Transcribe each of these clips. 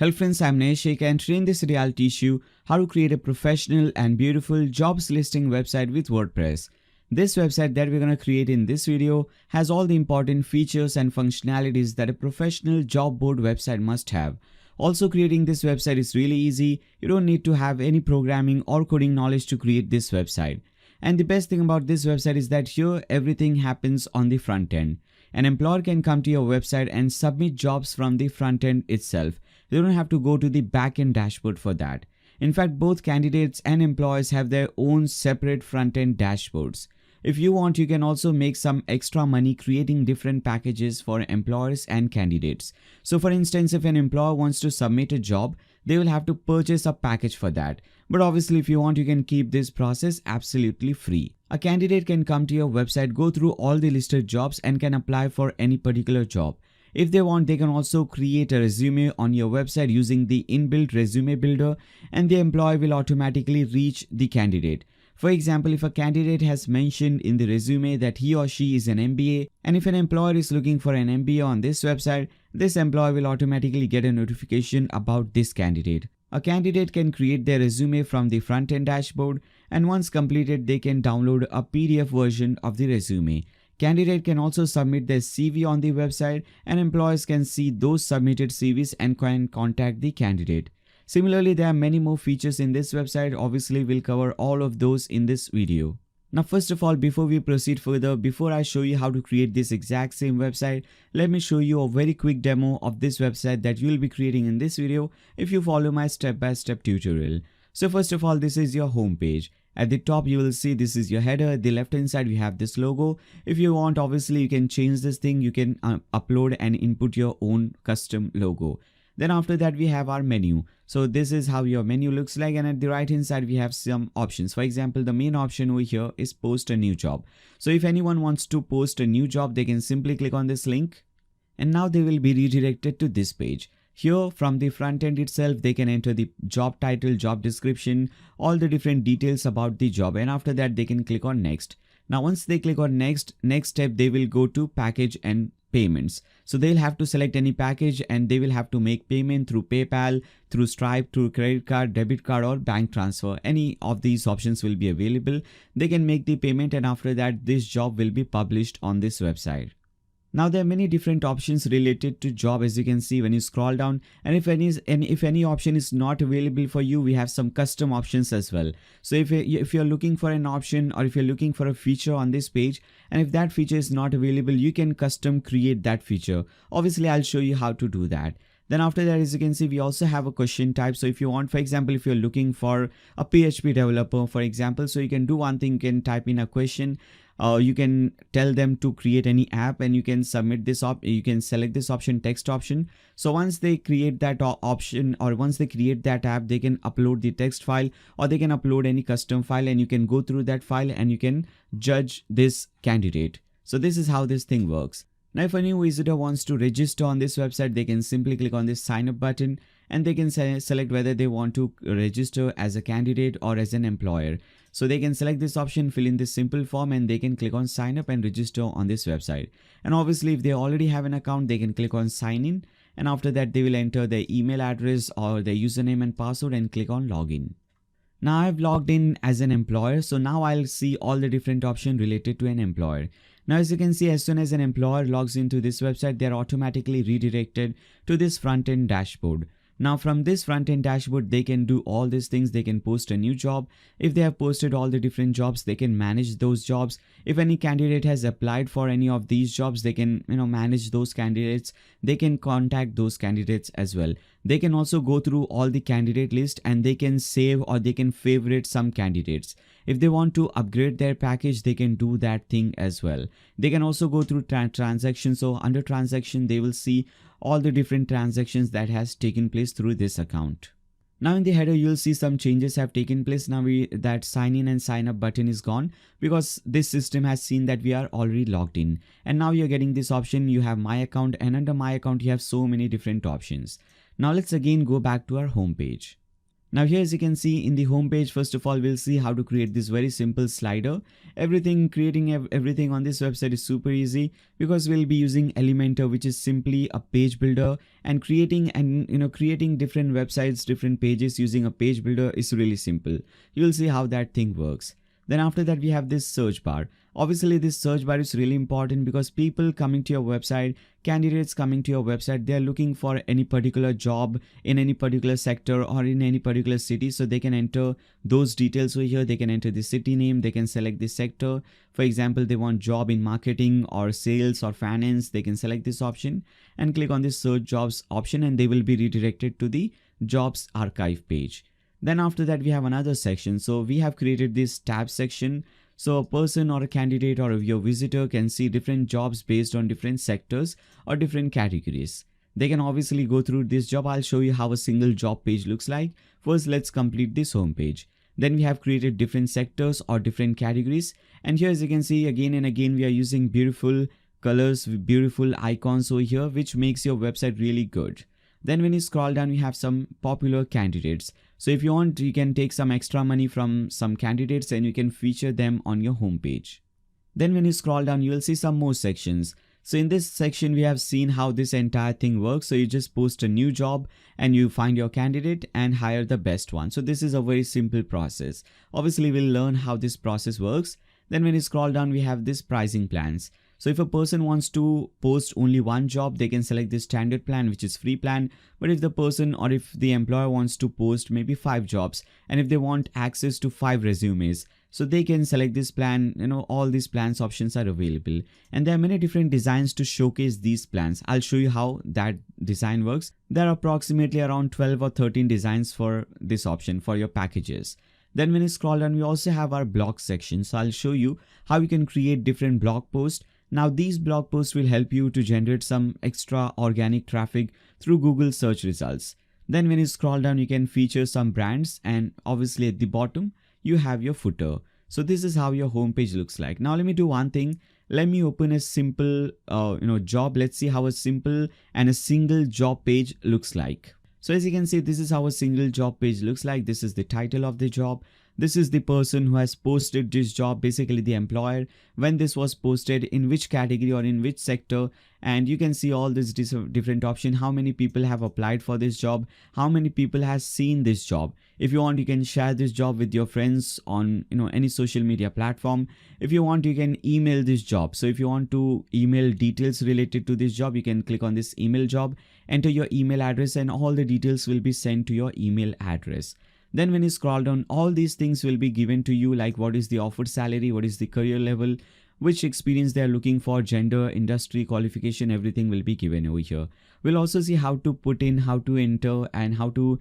Hello friends, I'm Neshik, and today in this video I'll teach you how to create a professional and beautiful jobs listing website with WordPress. This website that we're going to create in this video has all the important features and functionalities that a professional job board website must have. Also, creating this website is really easy. You don't need to have any programming or coding knowledge to create this website. And the best thing about this website is that here everything happens on the front end. An employer can come to your website and submit jobs from the front end itself. You don't have to go to the back-end dashboard for that. In fact, both candidates and employers have their own separate front-end dashboards. If you want, you can also make some extra money creating different packages for employers and candidates. So for instance, if an employer wants to submit a job, they will have to purchase a package for that. But obviously, if you want, you can keep this process absolutely free. A candidate can come to your website, go through all the listed jobs and can apply for any particular job. If they want, they can also create a resume on your website using the inbuilt resume builder, and the employee will automatically reach the candidate. For example, if a candidate has mentioned in the resume that he or she is an MBA, and if an employer is looking for an MBA on this website, this employee will automatically get a notification about this candidate. A candidate can create their resume from the front-end dashboard, and once completed, they can download a PDF version of the resume. Candidate can also submit their CV on the website, and employers can see those submitted CVs and can contact the candidate. Similarly, there are many more features in this website. Obviously, we'll cover all of those in this video. Now, first of all, before we proceed further, before I show you how to create this exact same website, let me show you a very quick demo of this website that you will be creating in this video if you follow my step-by-step tutorial. So first of all, this is your home page. At the top, you will see this is your header. At the left hand side, we have this logo. If you want, obviously, you can change this thing. You can upload and input your own custom logo. Then after that, we have our menu. So this is how your menu looks like. And at the right hand side, we have some options. For example, the main option over here is post a new job. So if anyone wants to post a new job, they can simply click on this link. And now they will be redirected to this page. Here from the front end itself, they can enter the job title, job description, all the different details about the job. And after that, they can click on next. Now, once they click on next step, they will go to package and payments. So they'll have to select any package and they will have to make payment through PayPal, through Stripe, through credit card, debit card, or bank transfer. Any of these options will be available. They can make the payment, and after that, this job will be published on this website. Now there are many different options related to job, as you can see when you scroll down, and if any option is not available for you, we have some custom options as well. So if you're looking for an option, or if you're looking for a feature on this page, and if that feature is not available, you can custom create that feature. Obviously, I'll show you how to do that. Then after that, as you can see, we also have a question type. So if you want, for example, if you're looking for a PHP developer, for example, so you can do one thing, you can type in a question. You can tell them to create any app, and you can submit this you can select this option, text option. So once they create that option, or once they create that app, they can upload the text file, or they can upload any custom file, and you can go through that file and you can judge this candidate. So this is how this thing works. Now, if a new visitor wants to register on this website, they can simply click on this sign up button, and they can select whether they want to register as a candidate or as an employer. So they can select this option, fill in this simple form, and they can click on sign up and register on this website. And obviously, if they already have an account, they can click on sign in, and after that, they will enter their email address or their username and password and click on login. Now I've logged in as an employer, so now I'll see all the different options related to an employer. Now, as you can see, as soon as an employer logs into this website, they're automatically redirected to this front-end dashboard. Now, from this front-end dashboard, they can do all these things. They can post a new job. If they have posted all the different jobs, they can manage those jobs. If any candidate has applied for any of these jobs, they can manage those candidates. They can contact those candidates as well. They can also go through all the candidate list, and they can save or they can favorite some candidates. If they want to upgrade their package, they can do that thing as well. They can also go through transactions. So under transaction, they will see all the different transactions that has taken place through this account. Now in the header, you'll see some changes have taken place. Now that sign in and sign up button is gone because this system has seen that we are already logged in. And now you're getting this option. You have my account, and under my account, you have so many different options. Now let's again go back to our home page. Now here, as you can see in the home page, first of all, we'll see how to create this very simple slider. Creating everything on this website is super easy because we'll be using Elementor, which is simply a page builder, and creating different websites, different pages using a page builder is really simple. You'll see how that thing works. Then after that, we have this search bar. Obviously, this search bar is really important because people coming to your website, candidates coming to your website, they are looking for any particular job in any particular sector or in any particular city. So they can enter those details over here. They can enter the city name. They can select the sector. For example, they want job in marketing or sales or finance. They can select this option and click on this search jobs option, and they will be redirected to the jobs archive page. Then after that, we have another section. So we have created this tab section. So a person or a candidate or your visitor can see different jobs based on different sectors or different categories. They can obviously go through this job. I'll show you how a single job page looks like. First, let's complete this home page. Then we have created different sectors or different categories. And here, as you can see, again and again, we are using beautiful colors, beautiful icons over here, which makes your website really good. Then when you scroll down, we have some popular candidates. So if you want, you can take some extra money from some candidates and you can feature them on your homepage. Then when you scroll down, you will see some more sections. So in this section, we have seen how this entire thing works. So you just post a new job and you find your candidate and hire the best one. So this is a very simple process. Obviously, we'll learn how this process works. Then when you scroll down, we have this pricing plans. So if a person wants to post only one job, they can select this standard plan, which is free plan. But if the person or if the employer wants to post maybe 5 jobs, and if they want access to 5 resumes, so they can select this plan. All these plans options are available, and there are many different designs to showcase these plans. I'll show you how that design works. There are approximately around 12 or 13 designs for this option for your packages. Then when you scroll down, we also have our blog section. So I'll show you how you can create different blog posts. Now these blog posts will help you to generate some extra organic traffic through Google search results. Then when you scroll down, you can feature some brands, and obviously at the bottom, you have your footer. So this is how your homepage looks like. Now let me do one thing. Let me open a simple job. Let's see how a simple and a single job page looks like. So as you can see, this is how a single job page looks like. This is the title of the job. This is the person who has posted this job, basically the employer, when this was posted, in which category or in which sector. And you can see all these different options, how many people have applied for this job, how many people has seen this job. If you want, you can share this job with your friends on any social media platform. If you want, you can email this job. So if you want to email details related to this job, you can click on this email job, enter your email address, and all the details will be sent to your email address. Then when you scroll down, all these things will be given to you, like what is the offered salary, what is the career level, which experience they are looking for, gender, industry, qualification, everything will be given over here. We'll also see how to put in, how to enter, and how to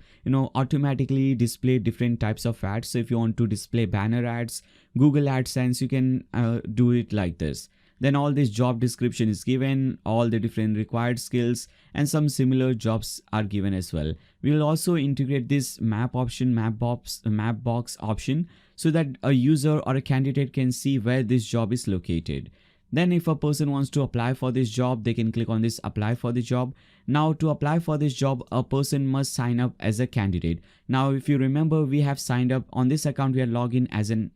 automatically display different types of ads. So if you want to display banner ads, Google AdSense, you can do it like this. Then all this job description is given, all the different required skills, and some similar jobs are given as well. We will also integrate this map option, map box option, so that a user or a candidate can see where this job is located. Then if a person wants to apply for this job, they can click on this apply for the job. Now to apply for this job, a person must sign up as a candidate. Now if you remember, we have signed up on this account, we are logged in as an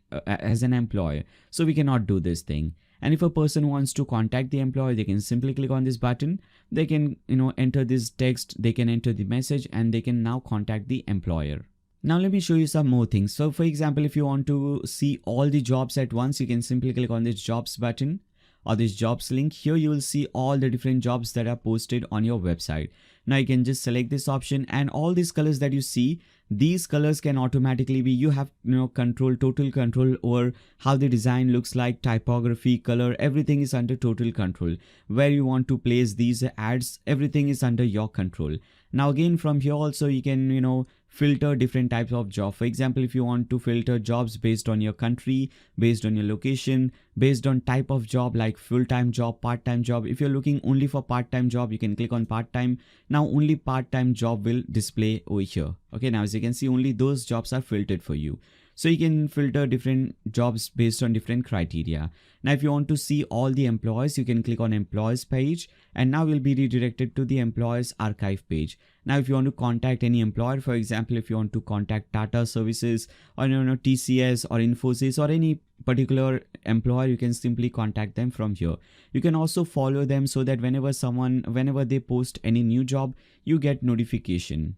employer, so we cannot do this thing. And if a person wants to contact the employer, they can simply click on this button. They can enter this text, they can enter the message, and they can now contact the employer. Now let me show you some more things. So for example, if you want to see all the jobs at once, you can simply click on this jobs button or this jobs link. Here you will see all the different jobs that are posted on your website. Now you can just select this option, and all these colors that you see, these colors can automatically be, you have total control over how the design looks like, typography, color, everything is under total control. Where you want to place these ads, everything is under your control. Now again, from here also you can filter different types of job. For example, if you want to filter jobs based on your country, based on your location, based on type of job, like full-time job, part-time job. If you're looking only for part-time job, you can click on part-time. Now only part-time job will display over here. Okay, now as you can see, only those jobs are filtered for you. So you can filter different jobs based on different criteria. Now if you want to see all the employees, you can click on employees page, and now you'll be redirected to the employees archive page. Now if you want to contact any employer, for example, if you want to contact Tata Services or TCS or Infosys or any particular employer, you can simply contact them from here. You can also follow them so that whenever they post any new job, you get notification.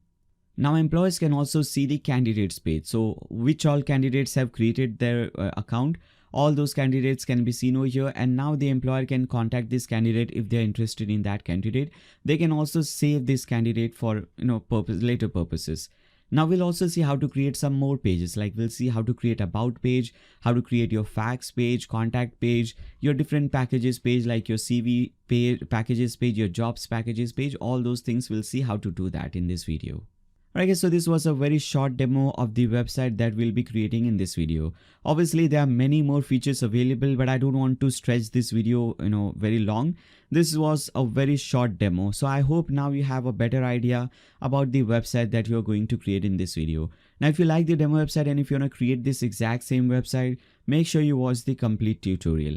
Now employers can also see the candidates page. So which all candidates have created their account, all those candidates can be seen over here, and now the employer can contact this candidate if they're interested in that candidate. They can also save this candidate for later purposes. Now we'll also see how to create some more pages, like we'll see how to create about page, how to create your facts page, contact page, your different packages page like your CV page, packages page, your jobs packages page. All those things we'll see how to do that in this video. Alright guys, so this was a very short demo of the website that we'll be creating in this video. Obviously there are many more features available, but I don't want to stretch this video very long. This was a very short demo, so I hope now you have a better idea about the website that you're going to create in this video. Now if you like the demo website and if you want to create this exact same website, make sure you watch the complete tutorial.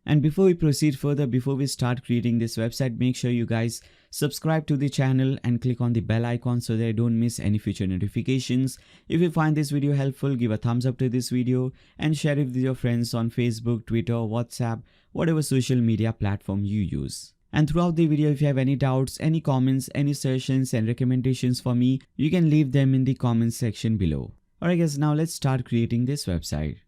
And before we proceed further, before we start creating this website, make sure you guys subscribe to the channel and click on the bell icon so that you don't miss any future notifications. If you find this video helpful, give a thumbs up to this video and share it with your friends on Facebook, Twitter, WhatsApp, whatever social media platform you use. And throughout the video, if you have any doubts, any comments, any suggestions and recommendations for me, you can leave them in the comments section below. Alright guys, now let's start creating this website.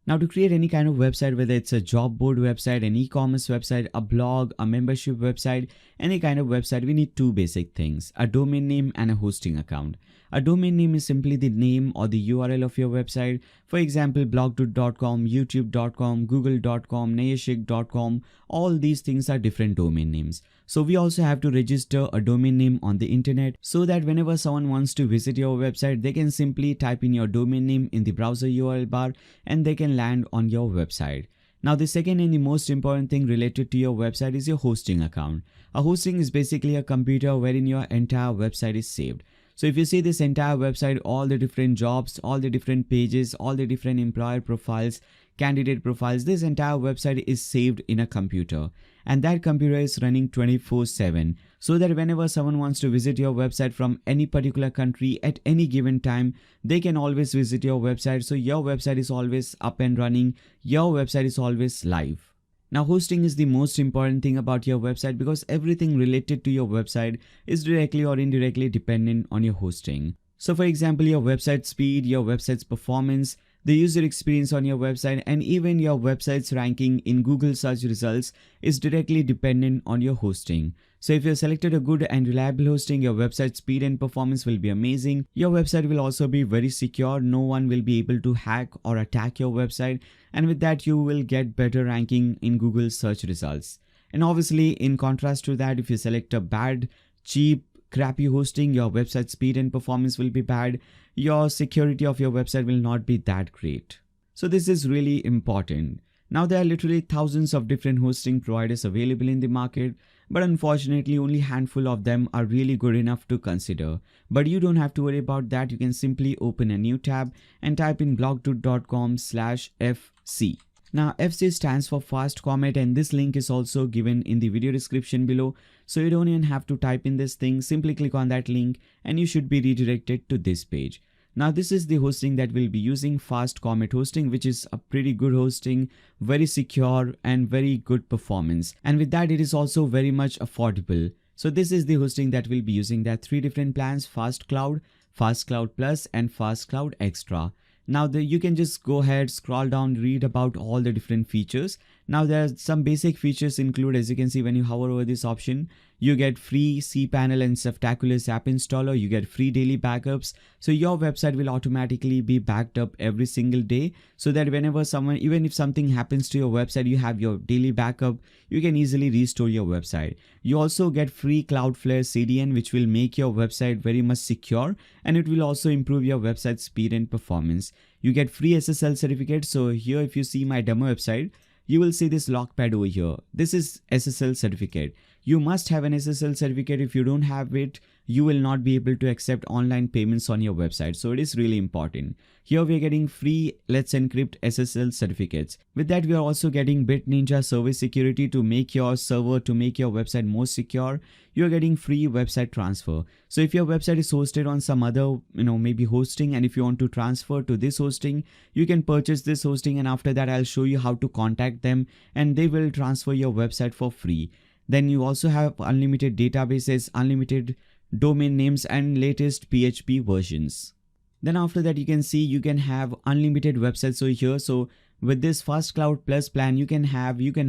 Now to create any kind of website, whether it's a job board website, an e-commerce website, a blog, a membership website, any kind of website, we need two basic things: a domain name and a hosting account. A domain name is simply the name or the URL of your website. For example, blogdoot.com, youtube.com, google.com, nayashik.com, all these things are different domain names. So we also have to register a domain name on the internet so that whenever someone wants to visit your website, they can simply type in your domain name in the browser URL bar and they can land on your website. Now the second and the most important thing related to your website is your hosting account. A hosting is basically a computer wherein your entire website is saved. So if you see this entire website, all the different jobs, all the different pages, all the different employer profiles, candidate profiles, this entire website is saved in a computer, and that computer is running 24/7, so that whenever someone wants to visit your website from any particular country at any given time, they can always visit your website. So your website is always up and running, your website is always live. Now hosting is the most important thing about your website because everything related to your website is directly or indirectly dependent on your hosting. So for example, your website speed, your website's performance, the user experience on your website, and even your website's ranking in Google search results is directly dependent on your hosting. So if you selected a good and reliable hosting, your website speed and performance will be amazing. Your website will also be very secure. No one will be able to hack or attack your website, and with that you will get better ranking in Google search results. And obviously in contrast to that, if you select a bad, cheap, crappy hosting, your website speed and performance will be bad. Your security of your website will not be that great. So this is really important. Now there are literally thousands of different hosting providers available in the market, but unfortunately only a handful of them are really good enough to consider. But you don't have to worry about that. You can simply open a new tab and type in blogdoot.com/FC. Now FC stands for Fast Comet, and this link is also given in the video description below. So you don't even have to type in this thing. Simply click on that link and you should be redirected to this page. Now this is the hosting that we'll be using, Fast Comet hosting, which is a pretty good hosting, very secure and very good performance. And with that, it is also very much affordable. So this is the hosting that we'll be using. There are three different plans: Fast Cloud, Fast Cloud Plus and Fast Cloud Extra. Now you can just go ahead, scroll down, read about all the different features. Now there are some basic features include, as you can see when you hover over this option, you get free cPanel and Softaculous app installer, you get free daily backups. So your website will automatically be backed up every single day, so that whenever even if something happens to your website, you have your daily backup, you can easily restore your website. You also get free Cloudflare CDN, which will make your website very much secure, and it will also improve your website speed and performance. You get free SSL certificate. So here, if you see my demo website, you will see this lockpad over here. This is SSL certificate. You must have an SSL certificate. If you don't have it, you will not be able to accept online payments on your website. So it is really important. Here we are getting free Let's Encrypt SSL certificates. With that, we are also getting BitNinja service security to make your server, to make your website more secure. You are getting free website transfer. So if your website is hosted on some other, maybe hosting, and if you want to transfer to this hosting, you can purchase this hosting, and after that I'll show you how to contact them and they will transfer your website for free. Then you also have unlimited databases, unlimited domain names, and latest PHP versions. Then after that, you can see you can have unlimited websites. So here, so with this Fast Cloud Plus plan, you can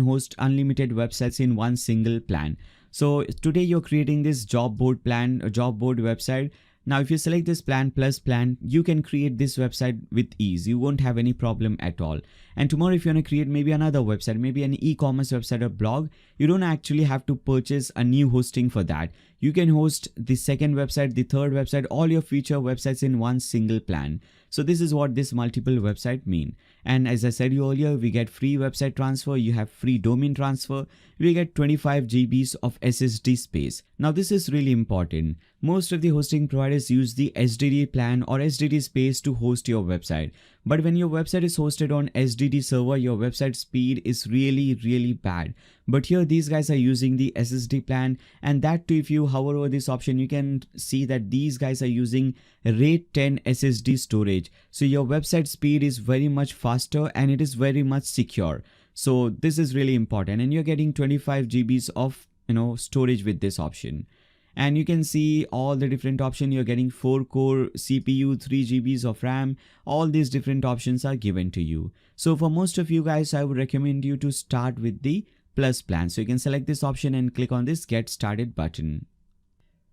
host unlimited websites in one single plan. So today you're creating this job board plan, a job board website. Now, if you select this plus plan, you can create this website with ease. You won't have any problem at all. And tomorrow, if you want to create maybe another website, maybe an e-commerce website or blog, you don't actually have to purchase a new hosting for that. You can host the second website, the third website, all your future websites in one single plan. So this is what this multiple website mean. And as I said you earlier, we get free website transfer, you have free domain transfer, we get 25 GBs of SSD space. Now this is really important. Most of the hosting providers use the SSD plan or SSD space to host your website. But when your website is hosted on SSD server, your website speed is really bad. But here these guys are using the SSD plan, and that too, if you hover over this option, you can see that these guys are using RAID 10 SSD storage. So your website speed is very much faster and it is very much secure. So this is really important, and you're getting 25 GBs of storage with this option. And you can see all the different options. You're getting 4-core CPU, 3 GBs of RAM. All these different options are given to you. So for most of you guys, I would recommend you to start with the Plus plan. So you can select this option and click on this Get Started button.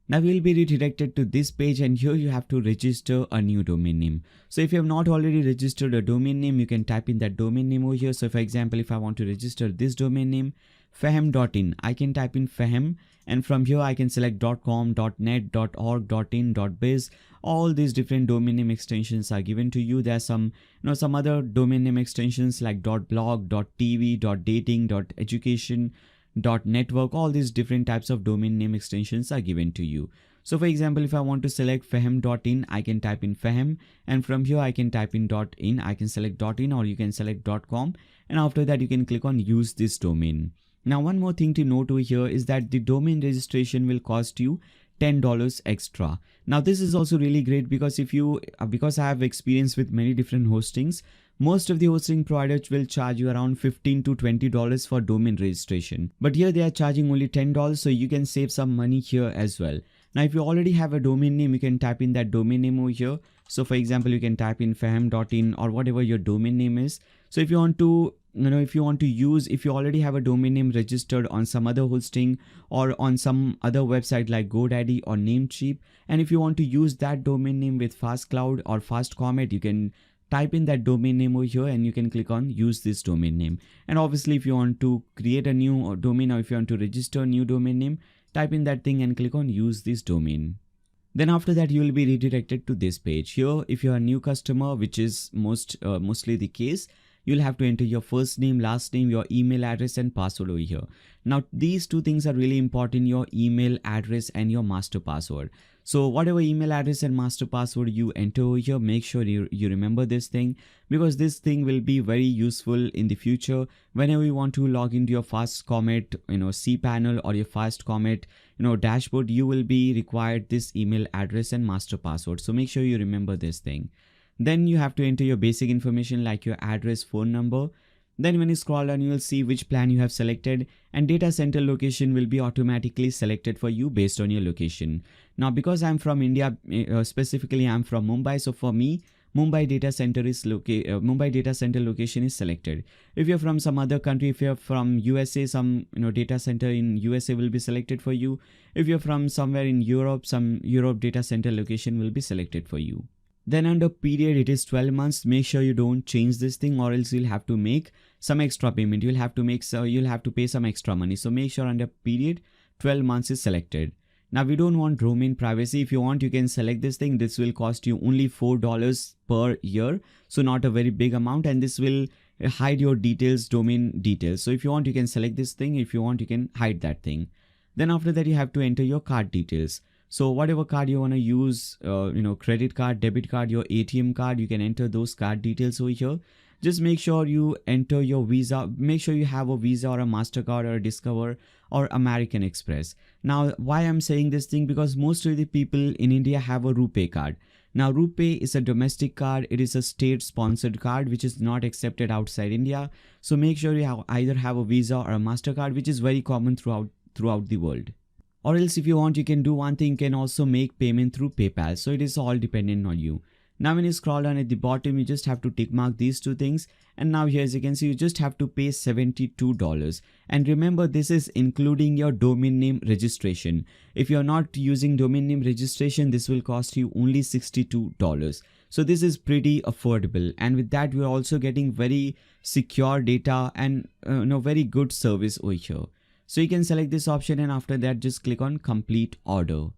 Now we'll be redirected to this page, and here you have to register a new domain name. So if you have not already registered a domain name, you can type in that domain name over here. So for example, if I want to register this domain name, fahem.in, I can type in fahem, and from here I can select .com, .net, .org, .in, .biz. All these different domain name extensions are given to you. There are some other domain name extensions like .blog, .tv, .dating, .education, .network. All these different types of domain name extensions are given to you. So for example, if I want to select fahem.in, I can type in fahem, and from here I can type in .in. I can select .in, or you can select .com, and after that you can click on use this domain. Now one more thing to note over here is that the domain registration will cost you $10 extra. Now this is also really great because because I have experience with many different hostings, most of the hosting providers will charge you around $15 to $20 for domain registration. But here they are charging only $10, so you can save some money here as well. Now if you already have a domain name, you can type in that domain name over here. So for example, you can type in fahem.in or whatever your domain name is. So if you want to if you already have a domain name registered on some other hosting or on some other website like GoDaddy or Namecheap, and if you want to use that domain name with Fast Cloud or Fast Comet, you can type in that domain name over here and you can click on use this domain name. And obviously if you want to create a new domain, or if you want to register a new domain name, type in that thing and click on use this domain. Then after that you will be redirected to this page. Here if you are a new customer, which is mostly the case, you'll have to enter your first name, last name, your email address and password over here. Now these two things are really important, your email address and your master password. So whatever email address and master password you enter over here, make sure you remember this thing, because this thing will be very useful in the future whenever you want to log into your Fast Comet cPanel or your Fast Comet dashboard. You will be required this email address and master password, so make sure you remember this thing. Then you have to enter your basic information like your address, phone number. Then when you scroll down, you will see which plan you have selected, and data center location will be automatically selected for you based on your location. Now because I'm from India, specifically I'm from Mumbai, so for me Mumbai data center location is selected. If you're from some other country, if you're from USA, some data center in USA will be selected for you. If you're from somewhere in Europe, some Europe data center location will be selected for you. Then under period, it is 12 months. Make sure you don't change this thing, or else you'll have to make some extra payment. You'll have to pay some extra money. So make sure under period 12 months is selected. Now we don't want domain privacy. If you want, you can select this thing. This will cost you only $4 per year. So not a very big amount, and this will hide your details, domain details. So if you want, you can select this thing. If you want, you can hide that thing. Then after that, you have to enter your card details. So whatever card you want to use, credit card, debit card, your ATM card, you can enter those card details over here. Just make sure you enter your Visa. Make sure you have a Visa or a MasterCard or a Discover or American Express. Now, why I'm saying this thing, because most of the people in India have a RuPay card. Now, RuPay is a domestic card. It is a state-sponsored card which is not accepted outside India. So make sure you either have a Visa or a MasterCard, which is very common throughout the world. Or else if you want, you can do one thing, you can also make payment through PayPal. So it is all dependent on you. Now when you scroll down at the bottom, you just have to tick mark these two things. And now here, as you can see, you just have to pay $72. And remember, this is including your domain name registration. If you're not using domain name registration, this will cost you only $62. So this is pretty affordable. And with that, we're also getting very secure data and very good service over here. So you can select this option, and after that, just click on complete order.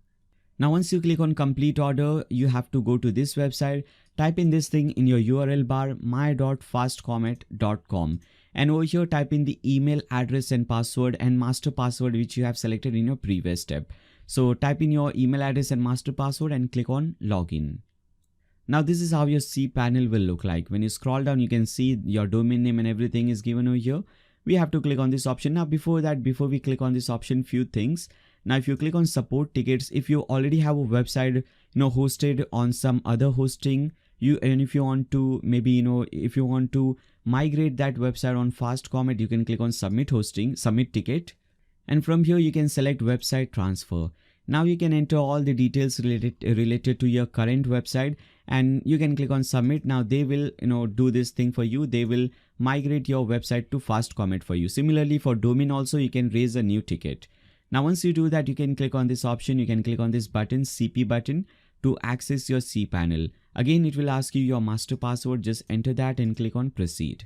Now, once you click on complete order, you have to go to this website, type in this thing in your URL bar, my.fastcomet.com. And over here, type in the email address and password and master password, which you have selected in your previous step. So type in your email address and master password and click on login. Now, this is how your cPanel will look like. When you scroll down, you can see your domain name and everything is given over here. We have to click on this option. Now, before we click on this option, few things. Now, if you click on support tickets, if you already have a website, hosted on some other hosting, if you want to if you want to migrate that website on Fast Comet, you can click on submit ticket. And from here, you can select website transfer. Now you can enter all the details related to your current website, and you can click on submit. Now they will do this thing for you. They will migrate your website to Fast Comet for you. Similarly, for domain also, you can raise a new ticket. Now once you do that, you can click on this option. You can click on this button, CP button, to access your cPanel. Again, it will ask you your master password. Just enter that and click on proceed.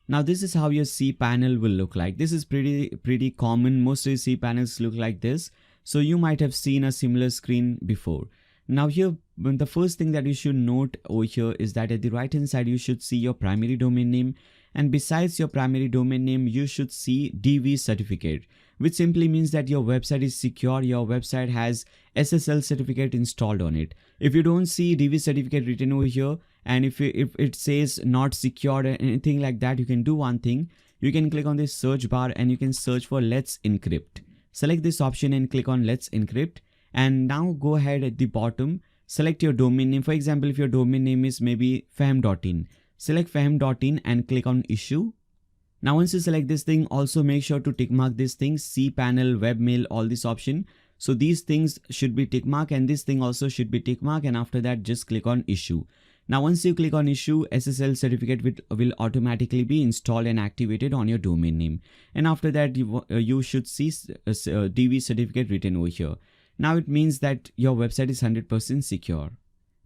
Now this is how your cPanel will look like. This is pretty common. Most of the cPanels look like this. So you might have seen a similar screen before. Now here, the first thing that you should note over here is that at the right hand side, you should see your primary domain name. And besides your primary domain name, you should see DV certificate, which simply means that your website is secure. Your website has SSL certificate installed on it. If you don't see DV certificate written over here, and if it says not secured or anything like that, you can do one thing. You can click on this search bar and you can search for Let's Encrypt. Select this option and click on Let's Encrypt. And now go ahead at the bottom, select your domain name. For example, if your domain name is maybe fahm.in, select fahm.in and click on issue. Now once you select this thing, also make sure to tick mark this thing, cPanel, webmail, all this option. So these things should be tick mark, and this thing also should be tick mark, and after that just click on issue. Now once you click on issue, SSL certificate will automatically be installed and activated on your domain name. And after that you should see DV certificate written over here. Now it means that your website is 100% secure.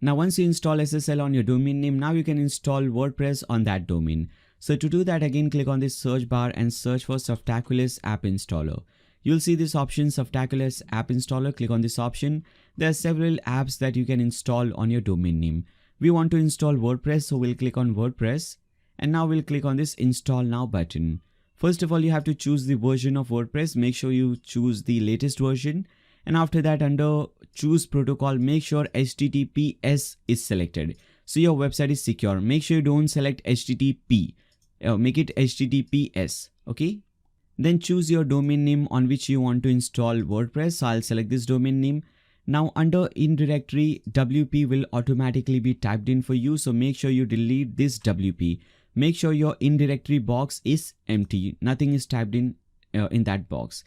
Now once you install SSL on your domain name, now you can install WordPress on that domain. So to do that, again click on this search bar and search for Softaculous App Installer. You'll see this option, Softaculous App Installer. Click on this option. There are several apps that you can install on your domain name. We want to install WordPress, so we'll click on WordPress. And now we'll click on this Install Now button. First of all, you have to choose the version of WordPress. Make sure you choose the latest version. And after that, under choose protocol, make sure HTTPS is selected. So your website is secure. Make sure you don't select HTTP. Make it HTTPS. Okay. Then choose your domain name on which you want to install WordPress. So I'll select this domain name. Now under in directory, WP will automatically be typed in for you. So make sure you delete this WP. Make sure your in directory box is empty. Nothing is typed in that box.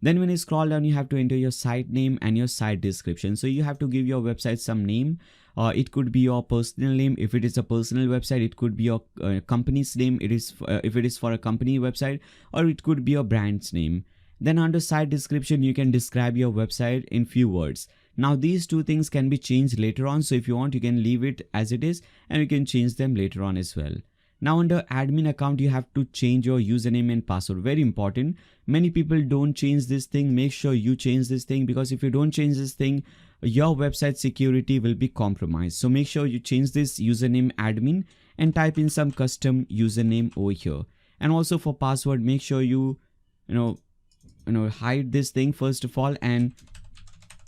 Then when you scroll down, you have to enter your site name and your site description. So you have to give your website some name. It could be your personal name. If it is a personal website, it could be your company's name. If it is for a company website, or it could be your brand's name. Then under site description, you can describe your website in few words. Now these two things can be changed later on. So if you want, you can leave it as it is and you can change them later on as well. Now under admin account, you have to change your username and password. Very important. Many people don't change this thing. Make sure you change this thing, because if you don't change this thing, your website security will be compromised. So make sure you change this username admin and type in some custom username over here. And also for password, make sure you hide this thing first of all and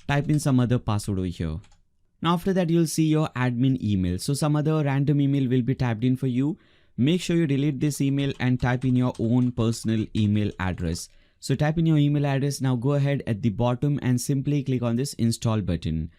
type in some other password over here. Now after that, you'll see your admin email. So some other random email will be typed in for you. Make sure you delete this email and type in your own personal email address. So type in your email address. Now go ahead at the bottom and simply click on this install button.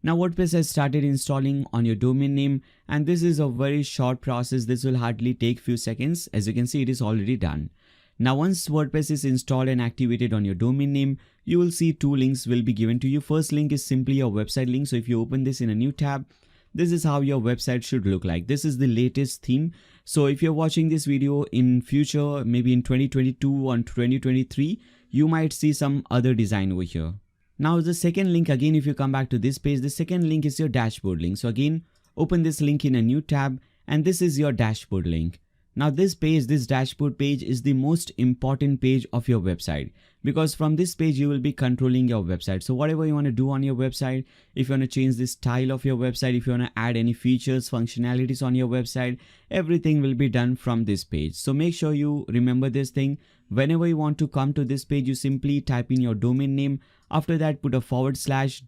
Now WordPress has started installing on your domain name, and this is a very short process. This will hardly take few seconds. As you can see, it is already done. Now once WordPress is installed and activated on your domain name, you will see two links will be given to you. First link is simply your website link. So if you open this in a new tab, this is how your website should look like. This is the latest theme. So if you're watching this video in future, maybe in 2022 or 2023, you might see some other design over here. Now the second link, again, if you come back to this page, the second link is your dashboard link. So again, open this link in a new tab, and this is your dashboard link. Now this page, this dashboard page, is the most important page of your website, because from this page you will be controlling your website. So whatever you want to do on your website, if you want to change the style of your website, if you want to add any features, functionalities on your website, everything will be done from this page. So make sure you remember this thing. Whenever you want to come to this page, you simply type in your domain name. After that, put a /wp-admin.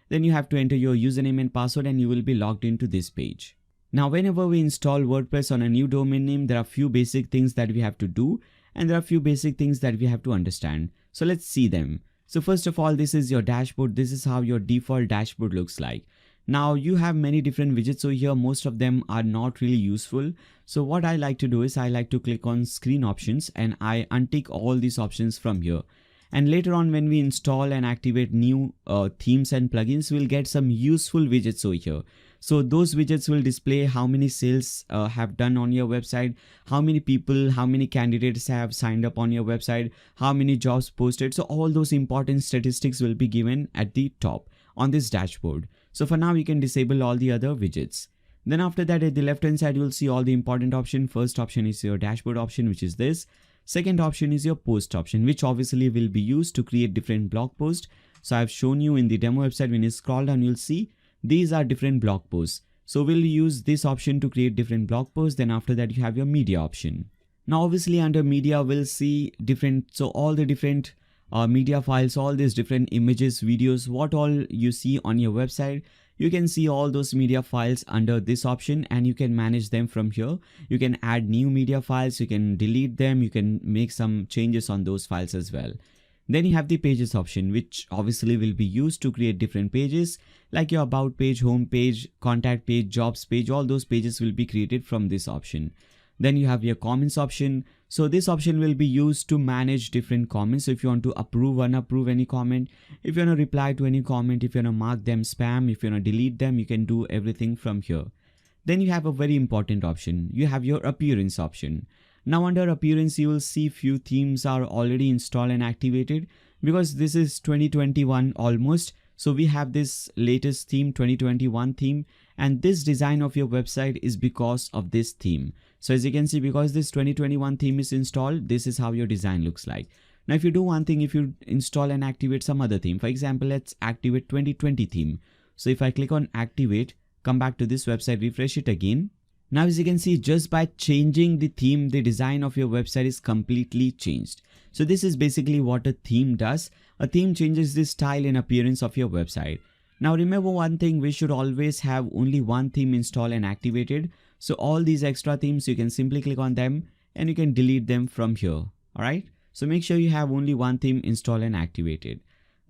Then you have to enter your username and password, and you will be logged into this page. Now, whenever we install WordPress on a new domain name, there are few basic things that we have to do, and there are few basic things that we have to understand. So let's see them. So first of all, this is your dashboard. This is how your default dashboard looks like. Now you have many different widgets over here. Most of them are not really useful. So what I like to do is I like to click on screen options, and I untick all these options from here. And later on, when we install and activate new themes and plugins, we'll get some useful widgets over here. So those widgets will display how many sales have done on your website, how many people, how many candidates have signed up on your website, how many jobs posted. So all those important statistics will be given at the top on this dashboard. So for now, you can disable all the other widgets. Then after that, at the left hand side, you will see all the important options. First option is your dashboard option, which is this. Second option is your post option, which obviously will be used to create different blog posts. So I've shown you in the demo website. When you scroll down, you'll see these are different blog posts. So we'll use this option to create different blog posts. Then after that, you have your media option. Now obviously under media, we'll see different, so all the different media files, all these different images, videos, what all you see on your website. You can see all those media files under this option, and you can manage them from here. You can add new media files, you can delete them, you can make some changes on those files as well. Then you have the pages option, which obviously will be used to create different pages like your about page, home page, contact page, jobs page. All those pages will be created from this option. Then you have your comments option. So this option will be used to manage different comments. So if you want to approve, unapprove any comment, if you want to reply to any comment, if you want to mark them spam, if you want to delete them, you can do everything from here. Then you have a very important option. You have your appearance option. Now under appearance, you will see few themes are already installed and activated because this is 2021 almost. So we have this latest theme, 2021 theme, and this design of your website is because of this theme. So as you can see, because this 2021 theme is installed, this is how your design looks like. Now if you do one thing, if you install and activate some other theme, for example, let's activate 2020 theme. So if I click on activate, come back to this website, refresh it again. Now as you can see, just by changing the theme, the design of your website is completely changed. So this is basically what a theme does. A theme changes the style and appearance of your website. Now remember one thing, we should always have only one theme installed and activated. So all these extra themes, you can simply click on them and you can delete them from here. Alright. So make sure you have only one theme installed and activated.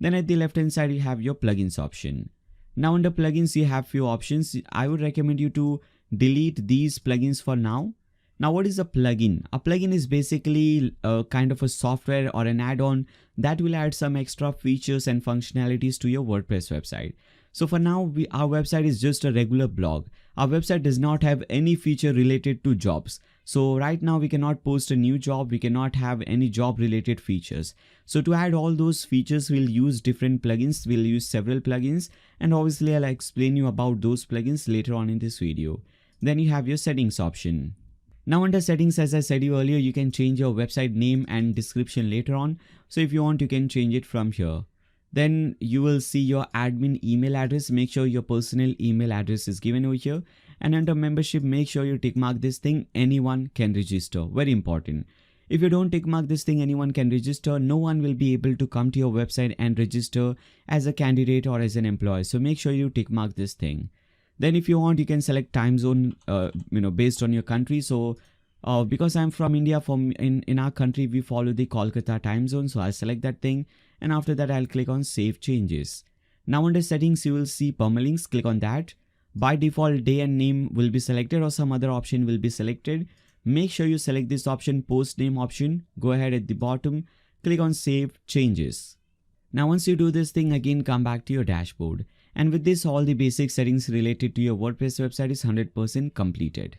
Then at the left hand side, you have your plugins option. Now under plugins, you have few options. I would recommend you to delete these plugins for now. Now what is a plugin? A plugin is basically a kind of a software or an add-on that will add some extra features and functionalities to your WordPress website. So for now, our website is just a regular blog. Our website does not have any feature related to jobs. So right now we cannot post a new job. We cannot have any job related features. So to add all those features, we'll use different plugins. We'll use several plugins, and obviously I'll explain you about those plugins later on in this video. Then you have your settings option. Now under settings, as I said you earlier, you can change your website name and description later on. So if you want, you can change it from here. Then you will see your admin email address. Make sure your personal email address is given over here. And under membership, make sure you tick mark this thing, anyone can register. Very important. If you don't tick mark this thing, anyone can register. No one will be able to come to your website and register as a candidate or as an employee. So make sure you tick mark this thing. Then if you want, you can select time zone, based on your country. So because I'm from India, in our country, we follow the Kolkata time zone. So I'll select that thing. And after that, I'll click on save changes. Now under settings, you will see permalinks. Click on that. By default, day and name will be selected or some other option will be selected. Make sure you select this option, post name option. Go ahead at the bottom, click on save changes. Now once you do this thing, again come back to your dashboard. And with this, all the basic settings related to your WordPress website is 100% completed.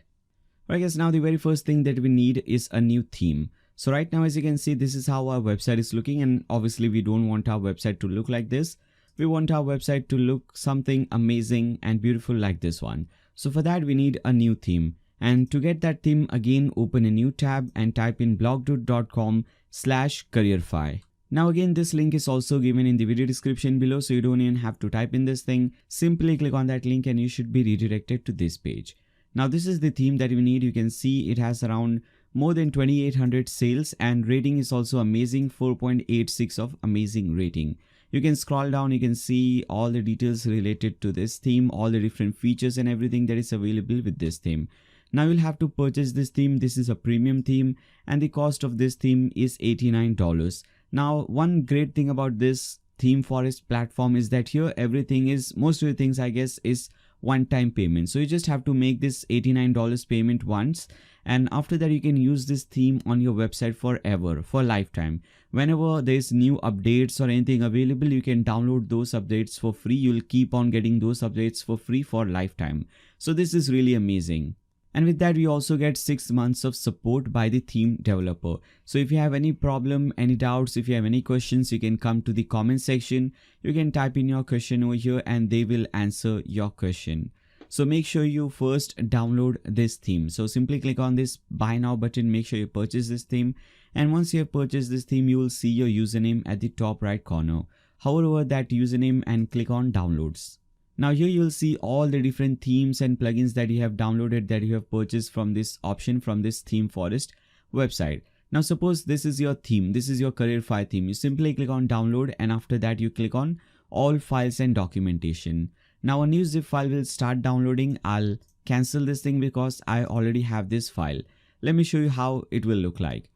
Alright guys, now the very first thing that we need is a new theme. So right now, as you can see, this is how our website is looking, and obviously we don't want our website to look like this. We want our website to look something amazing and beautiful like this one. So for that, we need a new theme. And to get that theme, again, open a new tab and type in blogdoot.com/Careerfy. Now again, this link is also given in the video description below, so you don't even have to type in this thing. Simply click on that link and you should be redirected to this page. Now this is the theme that we need. You can see it has around more than 2800 sales, and rating is also amazing, 4.86 of amazing rating. You can scroll down, you can see all the details related to this theme, all the different features and everything that is available with this theme. Now you'll have to purchase this theme. This is a premium theme and the cost of this theme is $89. Now one great thing about this theme forest platform is that here everything is, most of the things I guess, is one-time payment. So you just have to make this $89 payment once, and after that you can use this theme on your website forever, for lifetime. Whenever there's new updates or anything available, you can download those updates for free. You'll keep on getting those updates for free for lifetime. So this is really amazing. And with that, we also get 6 months of support by the theme developer. So if you have any problem, any doubts, if you have any questions, you can come to the comment section. You can type in your question over here and they will answer your question. So make sure you first download this theme. So simply click on this buy now button. Make sure you purchase this theme. And once you have purchased this theme, you will see your username at the top right corner. Hover over that username and click on downloads. Now here you will see all the different themes and plugins that you have downloaded, that you have purchased from this option, from this theme forest website. Now suppose this is your theme, this is your Careerfy theme. You simply click on download and after that you click on all files and documentation. Now a new zip file will start downloading. I'll cancel this thing because I already have this file. Let me show you how it will look like.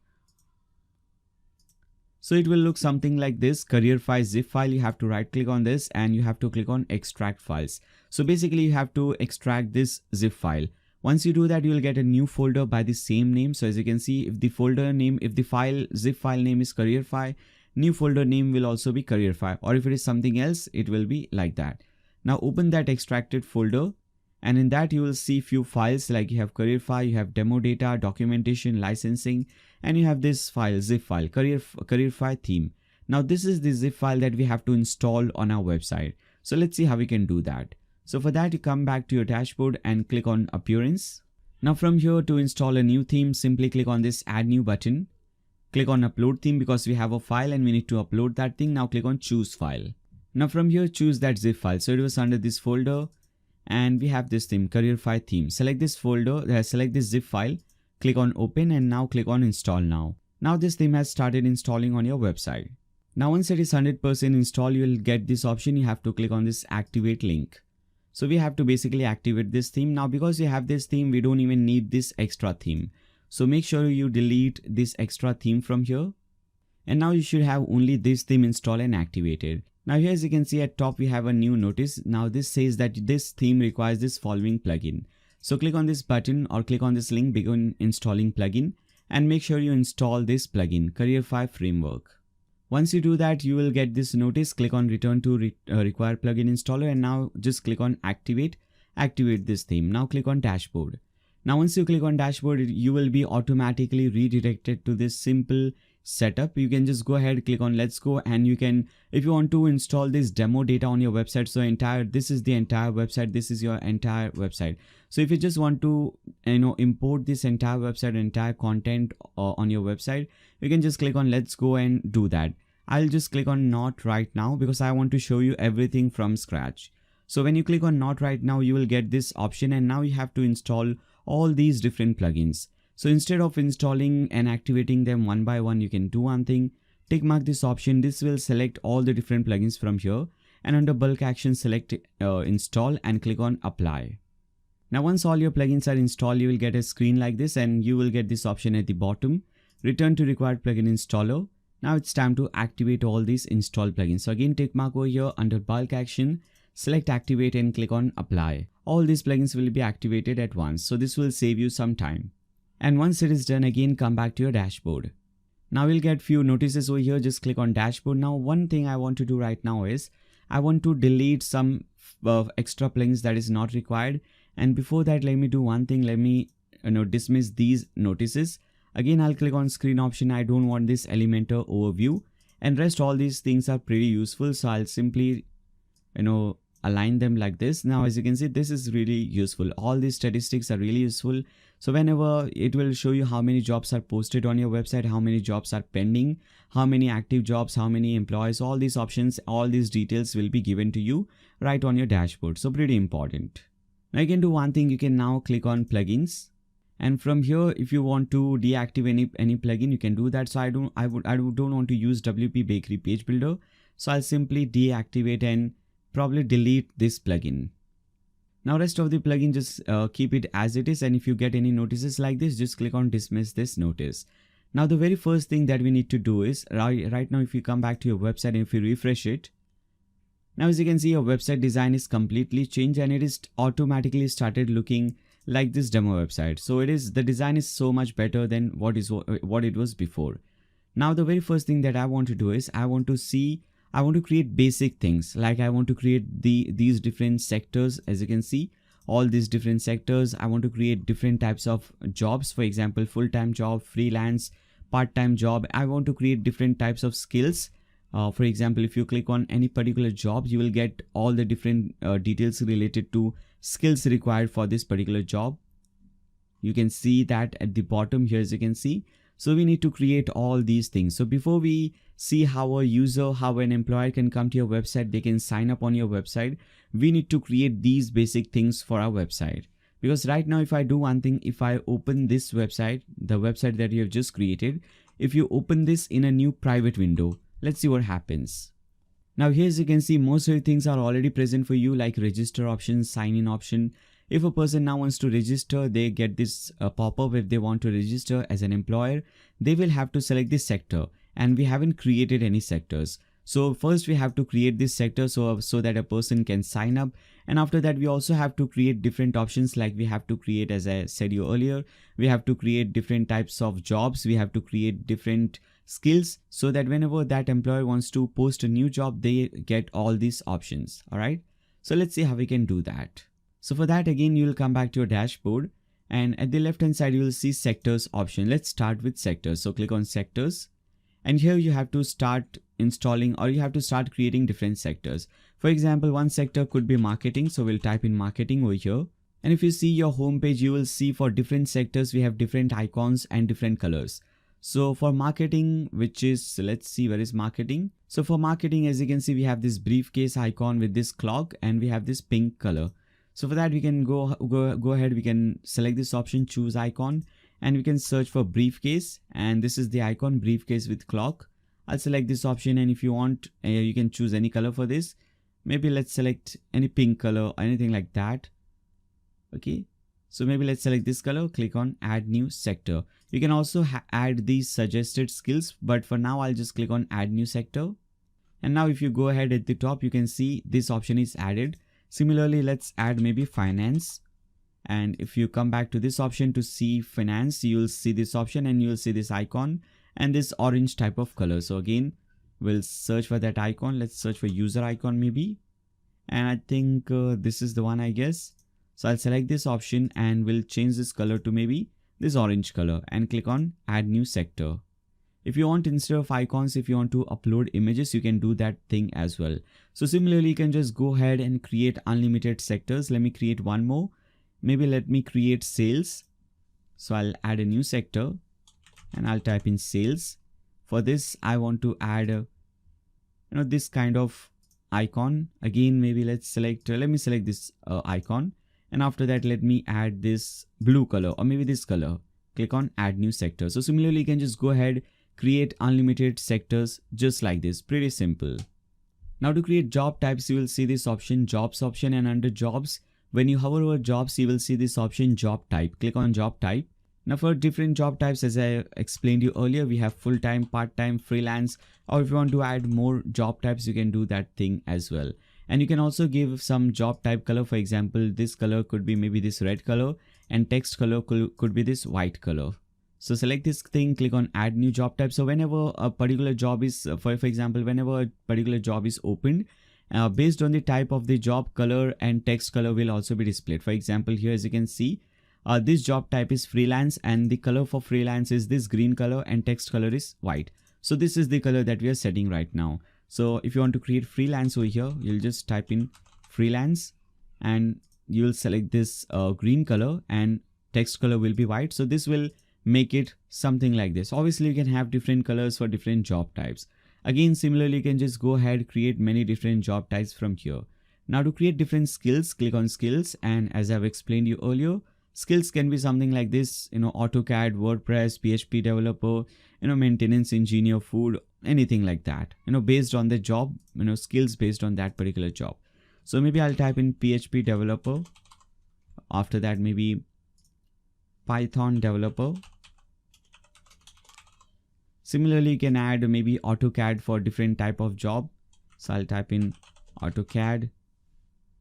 So it will look something like this, Careerfy zip file. You have to right click on this and you have to click on extract files. So basically you have to extract this zip file. Once you do that, you will get a new folder by the same name. So as you can see, if the folder name, if the file zip file name is Careerfy, new folder name will also be Careerfy, or if it is something else, it will be like that. Now open that extracted folder, and in that you will see few files, like you have Careerfy, you have demo data, documentation, licensing, and you have this file, zip file, Careerfy theme. Now this is the zip file that we have to install on our website. So let's see how we can do that. So for that, you come back to your dashboard and click on appearance. Now from here, to install a new theme, simply click on this add new button. Click on upload theme because we have a file and we need to upload that thing. Now click on choose file. Now from here, choose that zip file. So it was under this folder and we have this theme, Careerfy theme. Select this folder, select this zip file, click on open and now click on install now. Now this theme has started installing on your website. Now once it is 100% installed, you will get this option. You have to click on this activate link. So we have to basically activate this theme. Now because you have this theme, we don't even need this extra theme. So make sure you delete this extra theme from here. And now you should have only this theme installed and activated. Now here, as you can see at top, we have a new notice. Now this says that this theme requires this following plugin. So click on this button or click on this link, begin installing plugin, and make sure you install this plugin, Careerfy framework. Once you do that, you will get this notice. Click on return to require plugin installer, and now just click on activate this theme. Now click on dashboard. Now once you click on dashboard, you will be automatically redirected to this simple setup. You can just go ahead, click on let's go, and you can, if you want to install this demo data on your website, so this is the entire website, this is your entire website. So if you just want to import this entire website, entire content on your website, you can just click on let's go and do that. I'll just click on not right now because I want to show you everything from scratch. So when you click on not right now, you will get this option, and now you have to install all these different plugins. So instead of installing and activating them one by one, you can do one thing. Tick mark this option. This will select all the different plugins from here, and under bulk action select install and click on apply. Now once all your plugins are installed, you will get a screen like this, and you will get this option at the bottom, return to required plugin installer. Now it's time to activate all these installed plugins. So again, tick mark over here under bulk action, select activate and click on apply. All these plugins will be activated at once. So this will save you some time. And once it is done, again come back to your dashboard. Now we'll get few notices over here. Just click on dashboard. Now one thing I want to do right now is I want to delete some extra plugins that is not required. And before that, let me do one thing. Let me dismiss these notices. Again, I'll click on screen option. I don't want this Elementor overview, and rest all these things are pretty useful. So I'll simply align them like this. Now as you can see, this is really useful. All these statistics are really useful. So whenever it will show you how many jobs are posted on your website, how many jobs are pending, how many active jobs, how many employees, all these options, all these details will be given to you right on your dashboard. So pretty important. Now you can do one thing. You can now click on plugins, and from here, if you want to deactivate any plugin, you can do that. So I don't want to use WP Bakery page builder. So I'll simply deactivate and probably delete this plugin. Now rest of the plugin, just keep it as it is. And if you get any notices like this, just click on dismiss this notice. Now the very first thing that we need to do is right now, if you come back to your website and if you refresh it, now as you can see, your website design is completely changed and it is automatically started looking like this demo website. So the design is so much better than what it was before. Now the very first thing that I want to do is I want to create basic things. Like I want to create these different sectors. As you can see, all these different sectors. I want to create different types of jobs. For example, full-time job, freelance, part-time job. I want to create different types of skills. For example, if you click on any particular job, you will get all the different details related to skills required for this particular job. You can see that at the bottom here, as you can see. So we need to create all these things. So before we see how an employer can come to your website, they can sign up on your website, we need to create these basic things for our website. Because right now, if I do one thing, if I open this website, the website that you have just created, if you open this in a new private window, let's see what happens. Now here, as you can see, most of the things are already present for you, like register option, sign in option. If a person now wants to register, they get this pop-up. If they want to register as an employer, they will have to select this sector, and we haven't created any sectors. So first we have to create this sector so that a person can sign up. And after that, we also have to create different options. Like we have to create, as I said you earlier, we have to create different types of jobs. We have to create different skills so that whenever that employer wants to post a new job, they get all these options. All right. So let's see how we can do that. So for that, again, you'll come back to your dashboard, and at the left hand side, you will see sectors option. Let's start with sectors. So click on sectors, and here you have to start installing, or you have to start creating different sectors. For example, one sector could be marketing. So we'll type in marketing over here. And if you see your home page, you will see for different sectors, we have different icons and different colors. So for marketing, which is, let's see, where is marketing? So for marketing, as you can see, we have this briefcase icon with this clock, and we have this pink color. So for that, we can go ahead, we can select this option, choose icon, and we can search for briefcase. And this is the icon, briefcase with clock. I'll select this option, and if you want, you can choose any color for this. Maybe let's select any pink color or anything like that. Okay. So maybe let's select this color, click on add new sector. You can also add these suggested skills, but for now, I'll just click on add new sector. And now if you go ahead at the top, you can see this option is added. Similarly, let's add maybe finance. And if you come back to this option to see finance, you'll see this option and you'll see this icon and this orange type of color. So again, we'll search for that icon. Let's search for user icon maybe. And I think this is the one, I guess. So I'll select this option and we'll change this color to maybe this orange color and click on add new sector. If you want, instead of icons, if you want to upload images, you can do that thing as well. So similarly, you can just go ahead and create unlimited sectors. Let me create one more. Maybe let me create sales. So I'll add a new sector and I'll type in sales. For this, I want to add this kind of icon. Again, maybe let me select this icon. And after that, let me add this blue color or maybe this color click on add new sector. So similarly, you can just go ahead, create unlimited sectors just like this. Pretty simple. Now to create job types, you will see this option, jobs option, and under jobs, when you hover over jobs, you will see this option, job type. Click on job type. Now for different job types, as I explained you earlier, we have full-time, part-time, freelance, or if you want to add more job types, you can do that thing as well. And you can also give some job type color. For example, this color could be maybe this red color, and text color could be this white color. So select this thing, click on add new job type. So whenever a particular job is, for example, whenever a particular job is opened, based on the type of the job, color and text color will also be displayed. For example, here as you can see, this job type is freelance and the color for freelance is this green color and text color is white. So this is the color that we are setting right now. So if you want to create freelance over here, you'll just type in freelance and you'll select this green color and text color will be white. So this will make it something like this. Obviously, you can have different colors for different job types. Again, similarly, you can just go ahead, create many different job types from here. Now to create different skills, click on skills. And as I've explained you earlier, skills can be something like this, AutoCAD, WordPress, PHP developer, maintenance engineer, food, anything like that, based on the job, skills based on that particular job. So maybe I'll type in PHP developer. After that, maybe Python developer. Similarly, you can add maybe AutoCAD for different type of job. So I'll type in AutoCAD.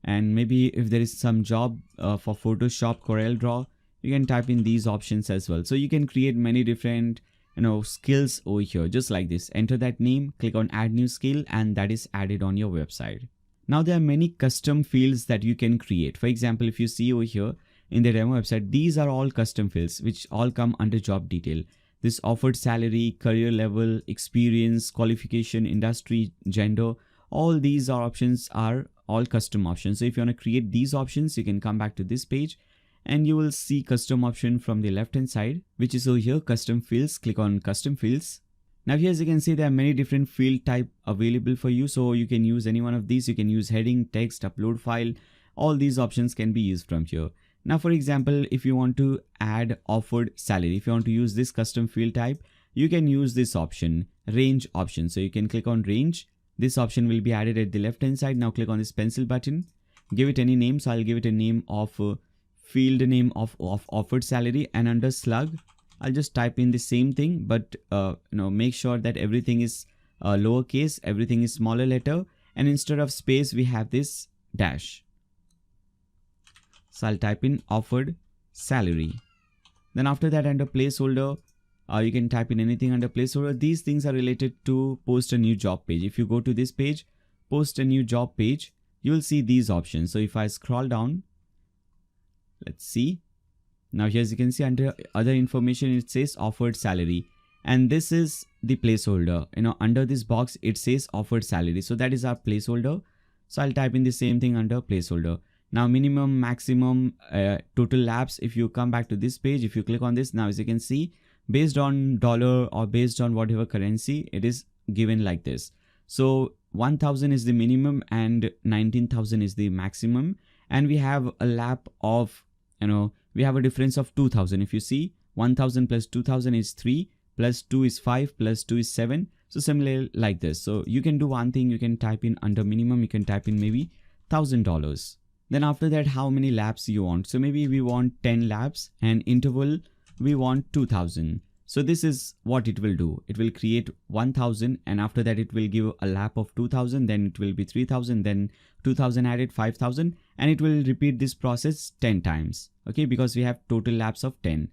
And maybe if there is some job for Photoshop, CorelDRAW, you can type in these options as well. So you can create many different, skills over here, just like this. Enter that name, click on add new skill, and that is added on your website. Now there are many custom fields that you can create. For example, if you see over here in the demo website, these are all custom fields, which all come under job detail. This offered salary, career level, experience, qualification, industry, gender, all these options are all custom options. So if you want to create these options, you can come back to this page and you will see custom option from the left hand side, which is over here, custom fields. Click on custom fields. Now here, as you can see, there are many different field type available for you. So you can use any one of these. You can use heading, text, upload file. All these options can be used from here. Now, for example, if you want to add offered salary, if you want to use this custom field type, you can use this option, range option. So you can click on range. This option will be added at the left hand side. Now click on this pencil button, give it any name. So I'll give it a name of field name of offered salary, and under slug, I'll just type in the same thing, but make sure that everything is lowercase, everything is smaller letter, and instead of space, we have this dash. So I'll type in offered salary. Then after that, under placeholder, you can type in anything under placeholder. These things are related to post a new job page. If you go to this page, post a new job page, you will see these options. So if I scroll down, let's see. Now here, as you can see, under other information, it says offered salary. And this is the placeholder. Under this box, it says offered salary. So that is our placeholder. So I'll type in the same thing under placeholder. Now minimum, maximum, total laps. If you come back to this page, if you click on this, now as you can see, based on dollar or based on whatever currency, it is given like this. So 1000 is the minimum and 19,000 is the maximum. And we have a lap of, we have a difference of 2000. If you see, 1000 plus 2000 is 3, plus 2 is 5, plus 2 is 7. So similarly like this. So you can do one thing, you can type in under minimum, you can type in maybe $1,000. Then after that, how many laps you want. So maybe we want 10 laps, and interval we want 2000. So this is what it will do. It will create 1000, and after that it will give a lap of 2000, then it will be 3000, then 2000 added 5000, and it will repeat this process 10 times. Okay, because we have total laps of 10.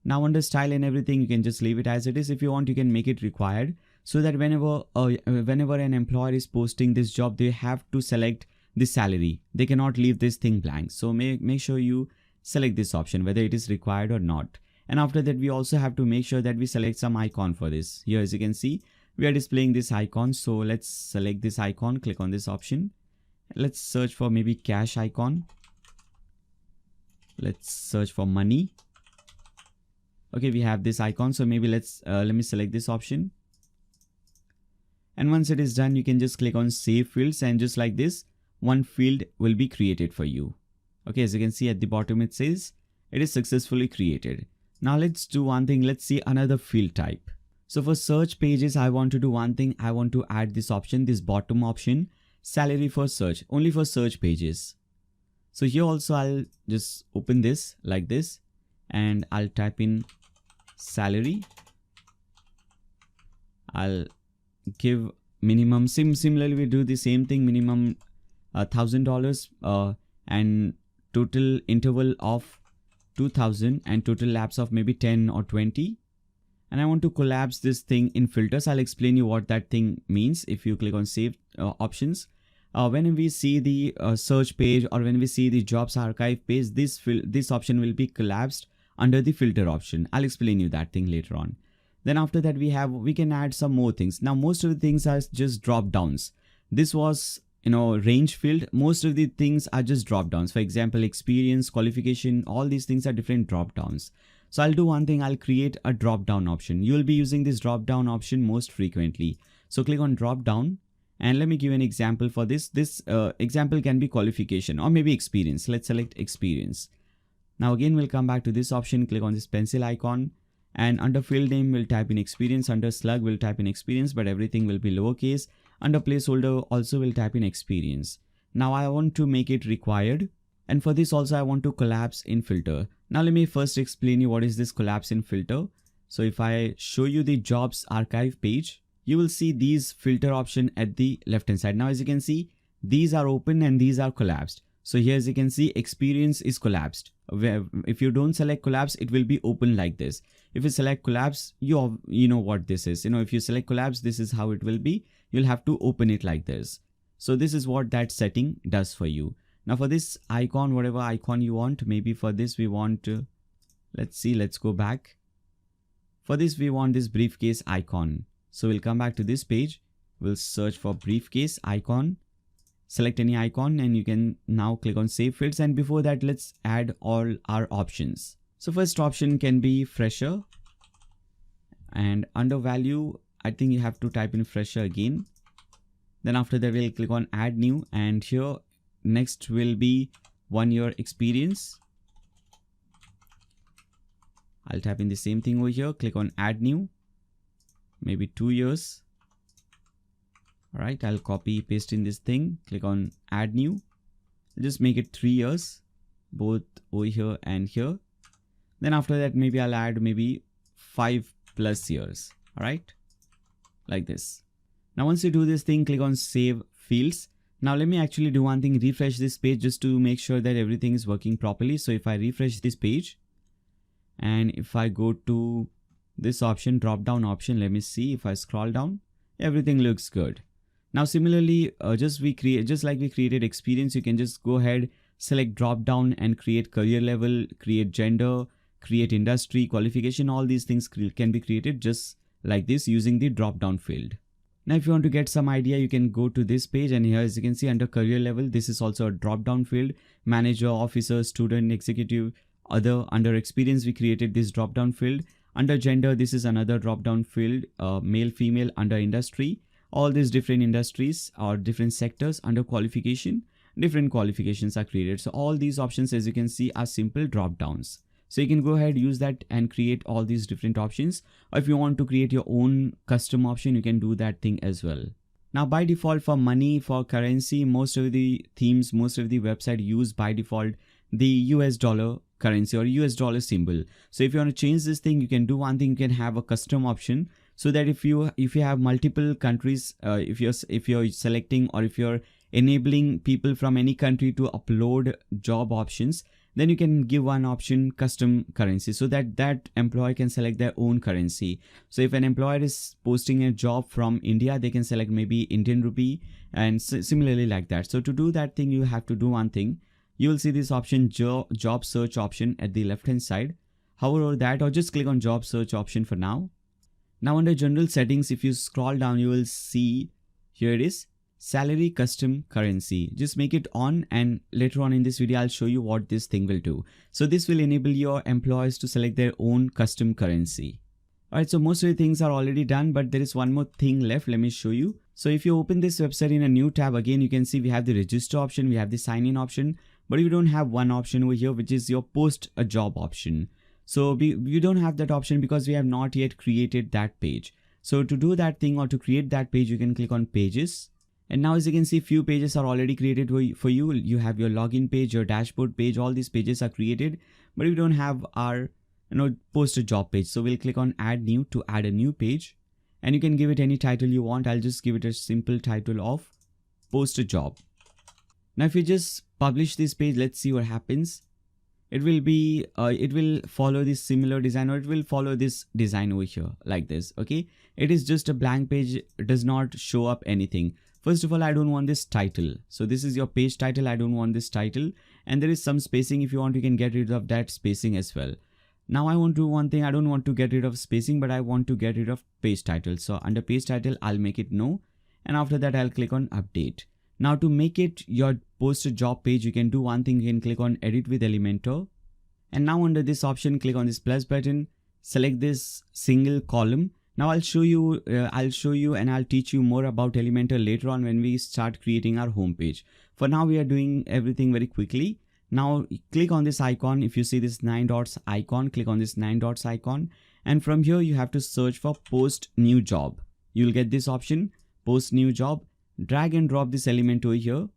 Now under style and everything, you can just leave it as it is. If you want, you can make it required, so that whenever an employer is posting this job, they have to select the salary. They cannot leave this thing blank. So make sure you select this option, whether it is required or not. And after that, we also have to make sure that we select some icon for this. Here, as you can see, we are displaying this icon. So let's select this icon, click on this option. Let's search for maybe cash icon. Let's search for money. Okay, we have this icon. So maybe let me select this option. And once it is done, you can just click on save fields, and just like this, one field will be created for you. Okay, as you can see at the bottom, it says it is successfully created. Now let's do one thing. Let's see another field type. So for search pages, I want to do one thing. I want to add this option, this bottom option, salary for search, only for search pages. So here also I'll just open this like this and I'll type in salary. I'll give minimum, similarly we do the same thing, minimum $1,000 and total interval of 2,000 and total laps of maybe 10 or 20. And I want to collapse this thing in filters. I'll explain you what that thing means if you click on save options. When we see the search page or when we see the jobs archive page, this option will be collapsed under the filter option. I'll explain you that thing later on. Then after that we can add some more things. Now most of the things are just drop downs. This was range field. Most of the things are just drop downs. For example, experience, qualification, all these things are different drop downs. So I'll do one thing. I'll create a drop down option. You will be using this drop down option most frequently. So click on drop down and let me give an example for this. This example can be qualification or maybe experience. Let's select experience. Now again, we'll come back to this option. Click on this pencil icon and under field name, we'll type in experience. Under slug, we'll type in experience, but everything will be lowercase. Under placeholder also we'll type in experience. Now I want to make it required. And for this also I want to collapse in filter. Now let me first explain you what is this collapse in filter. So if I show you the jobs archive page, you will see these filter option at the left hand side. Now as you can see, these are open and these are collapsed. So here as you can see, experience is collapsed. If you don't select collapse, it will be open like this. If you select collapse, you know what this is. If you select collapse, this is how it will be. You'll have to open it like this. So this is what that setting does for you. Now for this icon, whatever icon you want, maybe for this we want, let's go back. For this we want this briefcase icon. So we'll come back to this page. We'll search for briefcase icon, select any icon and you can now click on save fields. And before that, let's add all our options. So first option can be fresher and under value, I think you have to type in fresher again. Then after that, we'll click on add new and here next will be 1 year experience. I'll type in the same thing over here, click on add new, maybe 2 years. All right, I'll copy, paste in this thing, click on add new, just make it 3 years, both over here and here. Then after that, maybe I'll add maybe 5+ years. All right, like this. Now, once you do this thing, click on save fields. Now let me actually do one thing, refresh this page just to make sure that everything is working properly. So if I refresh this page and if I go to this option, drop down option, let me see if I scroll down, everything looks good. Now similarly, just like we created experience, you can just go ahead, select drop down and create career level, create gender, create industry, qualification, all these things can be created just like this using the drop down field. Now, if you want to get some idea, you can go to this page and here, as you can see under career level, this is also a drop down field, manager, officer, student, executive, other. Under experience, we created this drop down field. Under gender, this is another drop down field, male, female. Under industry, all these different industries or different sectors. Under qualification, different qualifications are created. So all these options, as you can see, are simple drop downs. So you can go ahead, use that and create all these different options. Or if you want to create your own custom option, you can do that thing as well. Now by default, for money, for currency, most of the themes, most of the website use by default the US dollar currency or US dollar symbol. So if you want to change this thing, you can do one thing, you can have a custom option so that if you have multiple countries, if you're selecting or if you're enabling people from any country to upload job options, then you can give one option custom currency so that that employee can select their own currency. So if an employer is posting a job from India, they can select maybe Indian rupee and similarly like that. So to do that thing, you have to do one thing. You will see this option job search option at the left hand side. Hover over that or just click on job search option for now. Now under general settings, if you scroll down, you will see here it is. Salary custom currency. Just make it on and later on in this video I'll show you what this thing will do. So this will enable your employees to select their own custom currency. Alright, so most of the things are already done, but there is one more thing left. Let me show you. So if you open this website in a new tab, again you can see we have the register option, we have the sign in option, but you don't have one option over here which is your post a job option. So we don't have that option because we have not yet created that page. So to do that thing or to create that page, you can click on pages. And now as you can see, few pages are already created for you. You have your login page, your dashboard page, all these pages are created, but we don't have our post a job page. So we'll click on add new to add a new page, and you can give it any title you want. I'll just give it a simple title of post a job. Now if you just publish this page, let's see what happens. It will be it will follow this similar design, or it will follow this design over here like this. Okay, it is just a blank page. It does not show up anything. First of all, I don't want this title. So this is your page title. I don't want this title, and there is some spacing. If you want, you can get rid of that spacing as well. Now I want to do one thing. I don't want to get rid of spacing, but I want to get rid of page title. So under page title, I'll make it no, and after that I'll click on update. Now to make it your post a job page, you can do one thing. You can click on edit with Elementor, and now under this option, click on this plus button, select this single column. Now I'll show you and I'll teach you more about Elementor later on when we start creating our home page. For now, we are doing everything very quickly. Now click on this icon. If you see this 9 dots icon, click on this 9 dots icon, and from here you have to search for post new job. You'll get this option, post new job. Drag and drop this element over here,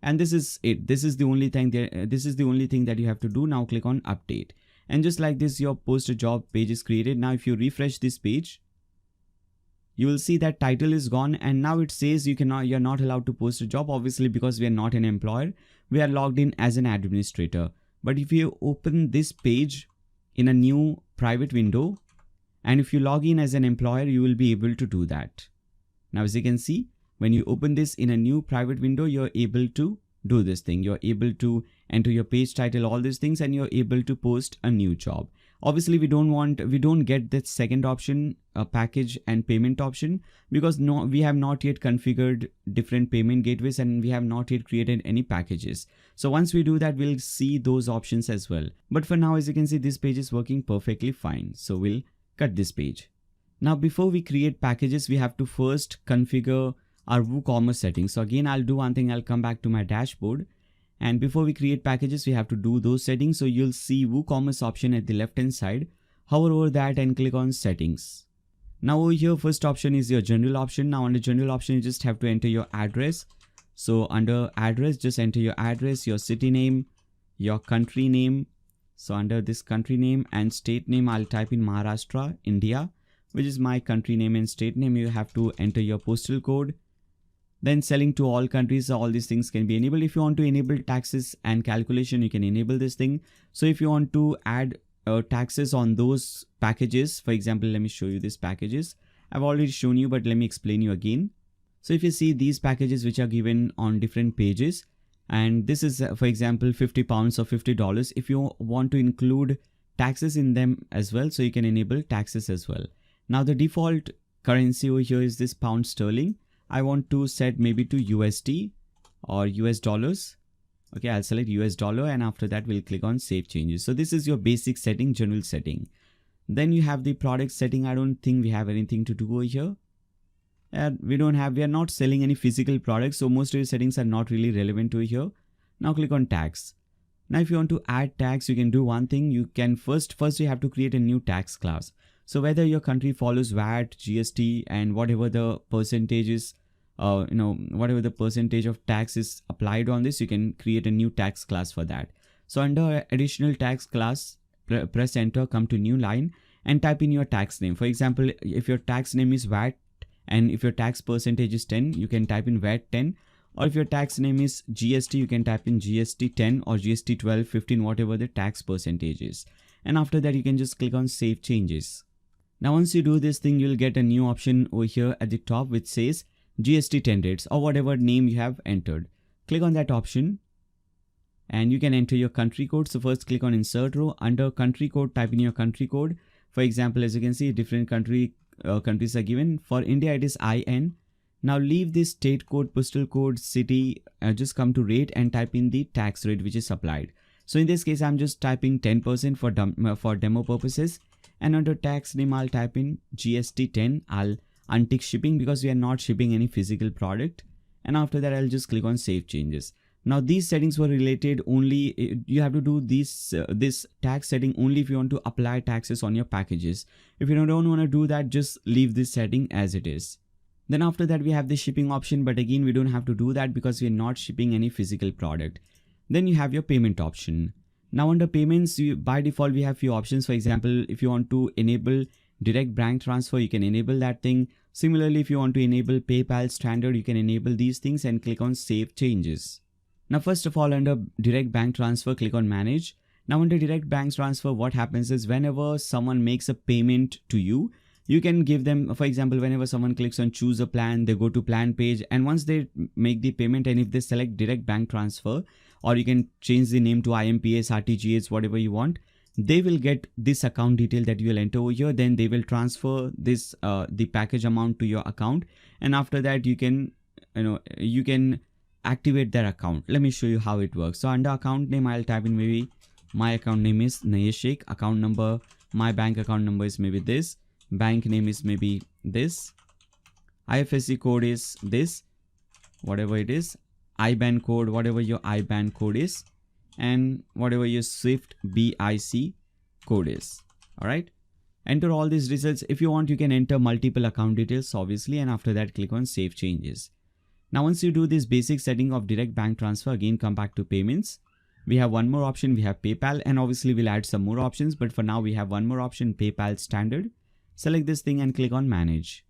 and this is it. This is the only thing that you have to do. Now click on update, and just like this, your post a job page is created. Now if you refresh this page, you will see that title is gone, and now it says you're not allowed to post a job, obviously because we are not an employer. We are logged in as an administrator. But if you open this page in a new private window, and if you log in as an employer, you will be able to do that. Now as you can see, when you open this in a new private window, you're able to do this thing. You're able to enter your page title, all these things, and you're able to post a new job. Obviously, we don't get that second option, package and payment option, because we have not yet configured different payment gateways, and we have not yet created any packages. So once we do that, we'll see those options as well. But for now, as you can see, this page is working perfectly fine. So we'll cut this page. Now, before we create packages, we have to first configure our WooCommerce settings. So again, I'll do one thing. I'll come back to my dashboard, and before we create packages, we have to do those settings. So you'll see WooCommerce option at the left hand side. Hover over that and click on settings. Now over here, first option is your general option. Now under general option, you just have to enter your address. So under address, just enter your address, your city name, your country name. So under this country name and state name, I'll type in Maharashtra, India, which is my country name and state name. You have to enter your postal code. Then selling to all countries, all these things can be enabled. If you want to enable taxes and calculation, you can enable this thing. So if you want to add taxes on those packages, for example, let me show you these packages. I've already shown you, but let me explain you again. So if you see these packages which are given on different pages, and this is for example £50 or $50. If you want to include taxes in them as well, so you can enable taxes as well. Now the default currency over here is this pound sterling. I want to set maybe to USD or US dollars. Okay, I'll select US dollar, and after that we'll click on save changes. So this is your basic setting, general setting. Then you have the product setting. I don't think we have anything to do over here. We are not selling any physical products, so most of your settings are not really relevant over here. Now click on tax. Now if you want to add tax, you can do one thing. You can first you have to create a new tax class. So whether your country follows VAT, GST, and whatever the percentage is, whatever the percentage of tax is applied on this, you can create a new tax class for that. So under additional tax class, press enter, come to new line and type in your tax name. For example, if your tax name is VAT and if your tax percentage is 10, you can type in VAT 10. Or if your tax name is GST, you can type in GST 10 or GST 12, 15, whatever the tax percentage is. And after that, you can just click on save changes. Now once you do this thing, you'll get a new option over here at the top which says GST 10 rates or whatever name you have entered. Click on that option and you can enter your country code. So first click on insert row. Under country code, type in your country code. For example, as you can see, different countries are given. For India, it is IN. Now leave this state code, postal code, city, just come to rate and type in the tax rate which is applied. So in this case, I'm just typing 10% for demo purposes. And under tax name, I'll type in GST 10. I'll untick shipping because we are not shipping any physical product. And after that, I'll just click on save changes. Now these settings were related only, you have to do this tax setting only if you want to apply taxes on your packages. If you don't want to do that, just leave this setting as it is. Then after that we have the shipping option, but again we don't have to do that because we are not shipping any physical product. Then you have your payment option. Now under payments, by default we have few options. For example, if you want to enable direct bank transfer, you can enable that thing. Similarly, if you want to enable PayPal standard, you can enable these things and click on save changes. Now first of all, under direct bank transfer, click on manage. Now under direct bank transfer, what happens is whenever someone makes a payment to you, you can give them, for example, whenever someone clicks on choose a plan, they go to plan page, and once they make the payment, and if they select direct bank transfer, or you can change the name to IMPS, RTGS, whatever you want, they will get this account detail that you will enter over here. Then they will transfer this the package amount to your account, and after that you can activate their account. Let me show you how it works. So under account name, I'll type in maybe my account name is Nayeshik, account number, my bank account number is maybe this, bank name is maybe this, IFSC code is this, whatever it is, IBAN code, whatever your IBAN code is, and whatever your Swift BIC code is. All right, enter all these results. If you want, you can enter multiple account details obviously, and after that click on save changes. Now once you do this basic setting of direct bank transfer, again come back to payments. We have one more option, we have PayPal, and obviously we'll add some more options, but for now we have one more option, PayPal standard. Select this thing and click on manage.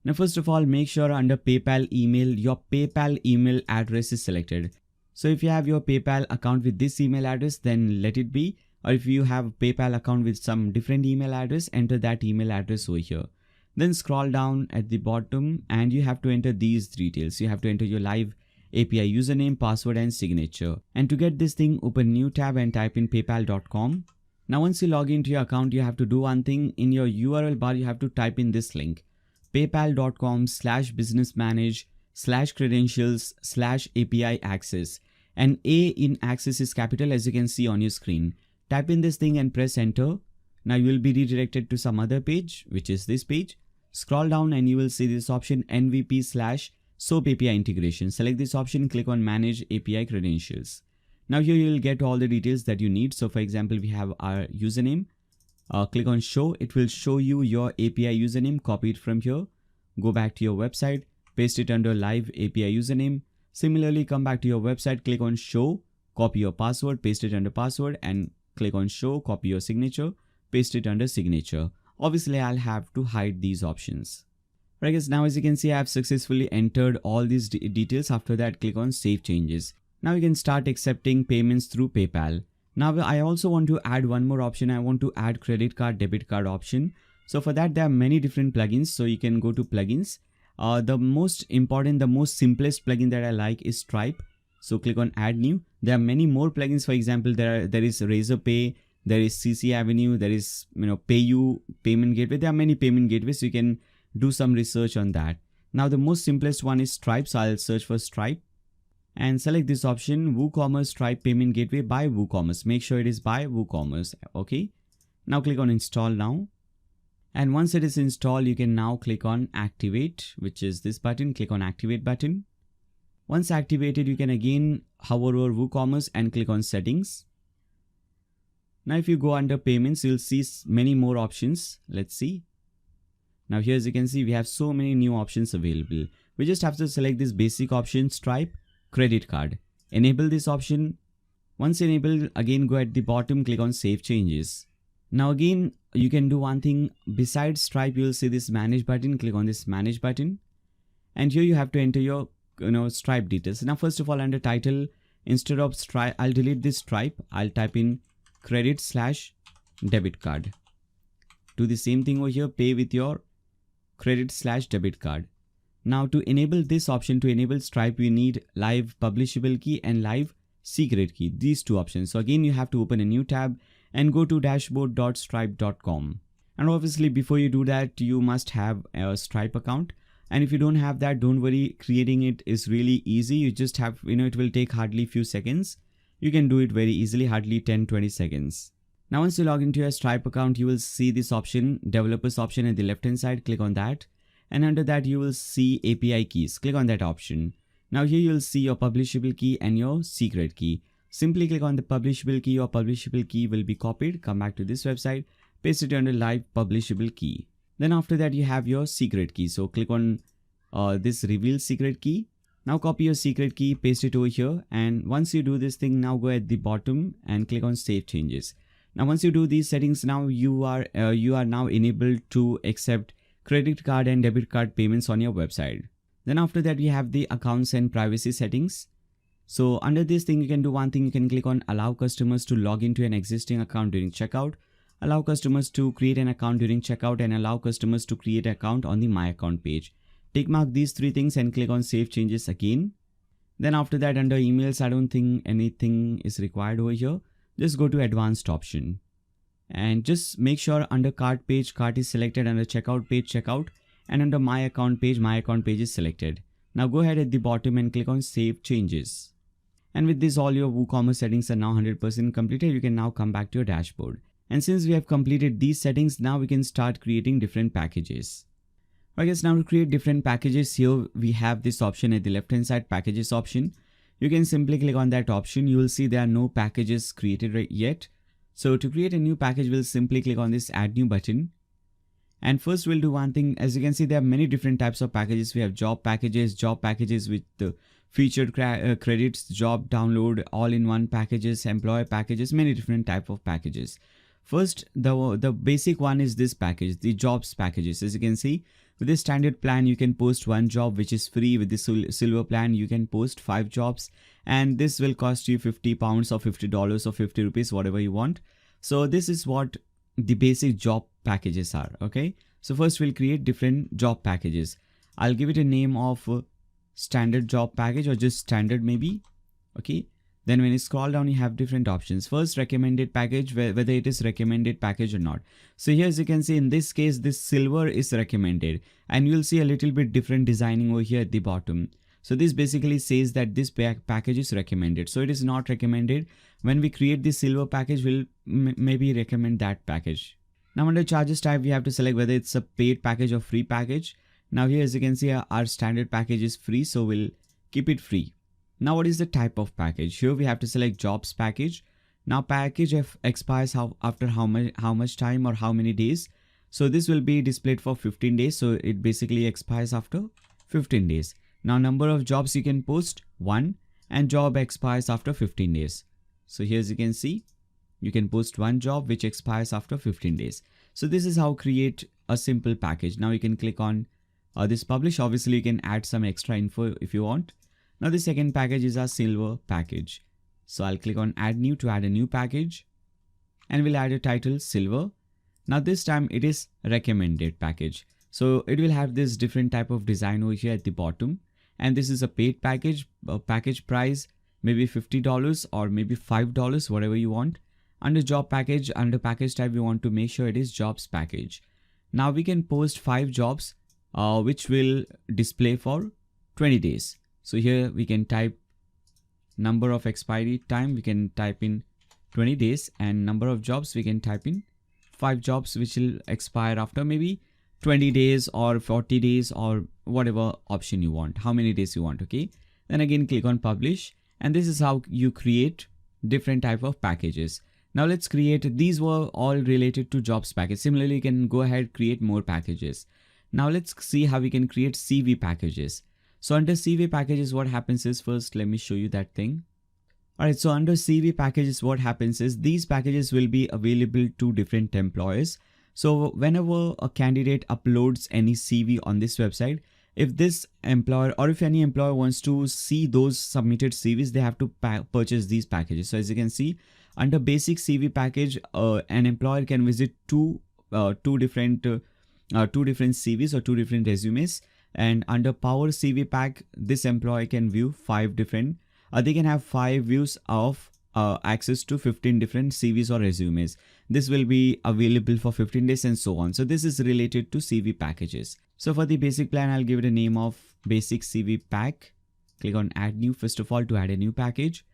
Now first of all, make sure under PayPal email, your PayPal email address is selected. So if you have your PayPal account with this email address, then let it be. Or if you have a PayPal account with some different email address, enter that email address over here. Then scroll down at the bottom and you have to enter these details. You have to enter your live API username, password and signature. And to get this thing, open new tab and type in paypal.com. Now once you log into your account, you have to do one thing. In your URL bar, you have to type in this link, paypal.com/businessmanage/credentials/API access. And A in access is capital, as you can see on your screen. Type in this thing and press enter. Now you will be redirected to some other page, which is this page. Scroll down and you will see this option MVP/SOAP API integration. Select this option, click on manage API credentials. Now here you will get all the details that you need. So for example, we have our username. Click on show. It will show you your API username. Copy it from here. Go back to your website. Paste it under live API username. Similarly, come back to your website. Click on show. Copy your password. Paste it under password. And click on show. Copy your signature. Paste it under signature. Obviously, I'll have to hide these options. Right guys, now as you can see, I have successfully entered all these details. After that, click on save changes. Now you can start accepting payments through PayPal. Now I also want to add one more option. I want to add credit card, debit card option. So for that, there are many different plugins. So you can go to plugins. The most simplest plugin that I like is Stripe. So click on add new. There are many more plugins. For example, there is Razorpay, there is CC Avenue, there is PayU payment gateway. There are many payment gateways. So you can do some research on that. Now the most simplest one is Stripe. So I'll search for Stripe and select this option, WooCommerce Stripe payment gateway by WooCommerce. Make sure it is by WooCommerce. Okay. Now click on install now. And once it is installed, you can now click on activate, which is this button. Click on activate button. Once activated, you can again hover over WooCommerce and click on settings. Now if you go under payments, you'll see many more options. Let's see. Now here as you can see, we have so many new options available. We just have to select this basic option, Stripe credit card. Enable this option. Once enabled, again go at the bottom, click on save changes. Now again, you can do one thing. Besides Stripe, you'll see this manage button. Click on this manage button. And here you have to enter your Stripe details. Now first of all, under title, instead of Stripe, I'll delete this Stripe. I'll type in credit/debit card. Do the same thing over here, pay with your credit/debit card. Now to enable this option, to enable Stripe, we need live publishable key and live secret key, these two options. So again, you have to open a new tab and go to dashboard.stripe.com. And obviously before you do that, you must have a Stripe account. And if you don't have that, don't worry, creating it is really easy. You just have, it will take hardly few seconds. You can do it very easily, hardly 10-20 seconds. Now once you log into your Stripe account, you will see this option, developers option at the left hand side. Click on that. And under that, you will see API keys. Click on that option. Now here you'll see your publishable key and your secret key. Simply click on the publishable key. Your publishable key will be copied. Come back to this website, paste it under live publishable key. Then after that you have your secret key. So click on this reveal secret key. Now copy your secret key, paste it over here, and once you do this thing, now go at the bottom and click on save changes. Now once you do these settings, now you are now enabled to accept credit card and debit card payments on your website. Then after that we have the accounts and privacy settings. So under this thing you can do one thing. You can click on allow customers to log into an existing account during checkout, allow customers to create an account during checkout, and allow customers to create an account on the my account page. Tick mark these three things and click on save changes again. Then after that under emails, I don't think anything is required over here. Just go to advanced option and just make sure under cart page, cart is selected, under checkout page, checkout, and under my account page is selected. Now go ahead at the bottom and click on save changes. And with this, all your WooCommerce settings are now 100% completed. You can now come back to your dashboard. And since we have completed these settings, now we can start creating different packages. I guess now to create different packages, here we have this option at the left hand side, packages option. You can simply click on that option. You will see there are no packages created right yet. So to create a new package, we'll simply click on this add new button. And first we'll do one thing. As you can see, there are many different types of packages. We have job packages with the featured credits, job download, all-in-one packages, employee packages, many different type of packages. First, the basic one is this package, the jobs packages. As you can see, with this standard plan, you can post one job which is free. With this silver plan, you can post 5 jobs, and this will cost you £50 or $50 or 50 rupees, whatever you want. So this is what the basic job packages are. Okay. So first we'll create different job packages. I'll give it a name of standard job package or just standard maybe. Okay. Then when you scroll down, you have different options. First, recommended package, whether it is recommended package or not. So here, as you can see, in this case, this silver is recommended, and you'll see a little bit different designing over here at the bottom. So this basically says that this package is recommended. So it is not recommended. When we create the silver package, we'll maybe recommend that package. Now under charges type, we have to select whether it's a paid package or free package. Now here, as you can see, our standard package is free, so we'll keep it free. Now what is the type of package? Here we have to select jobs package. Now package expires after how much time or how many days. So this will be displayed for 15 days. So it basically expires after 15 days. Now number of jobs you can post 1, and job expires after 15 days. So here, as you can see, you can post 1 job which expires after 15 days. So this is how create a simple package. Now you can click on this publish. Obviously you can add some extra info if you want. Now the second package is our silver package. So I'll click on add new to add a new package, and we'll add a title silver. Now this time it is recommended package. So it will have this different type of design over here at the bottom. And this is a paid package, package price, maybe $50 or maybe $5, whatever you want. Under job package, under package type, we want to make sure it is jobs package. Now we can post 5 jobs, which will display for 20 days. So here we can type number of expiry time, we can type in 20 days, and number of jobs we can type in 5 jobs which will expire after maybe 20 days or 40 days or whatever option you want, how many days you want. Okay. Then again click on publish, and this is how you create different type of packages. Now let's create, these were all related to jobs package. Similarly, you can go ahead, create more packages. Now let's see how we can create CV packages. So under CV packages, what happens is, first let me show you that thing. Alright, so under CV packages, what happens is these packages will be available to different employers. So whenever a candidate uploads any CV on this website, if this employer or if any employer wants to see those submitted CVs, they have to purchase these packages. So as you can see, under basic CV package, an employer can visit two different CVs or 2 different resumes. And under Power CV pack, this employee can view 5 different, they can have 5 views of access to 15 different CVs or resumes. This will be available for 15 days and so on. So this is related to CV packages. So for the basic plan, I'll give it a name of basic CV pack. Click on add new first of all to add a new package.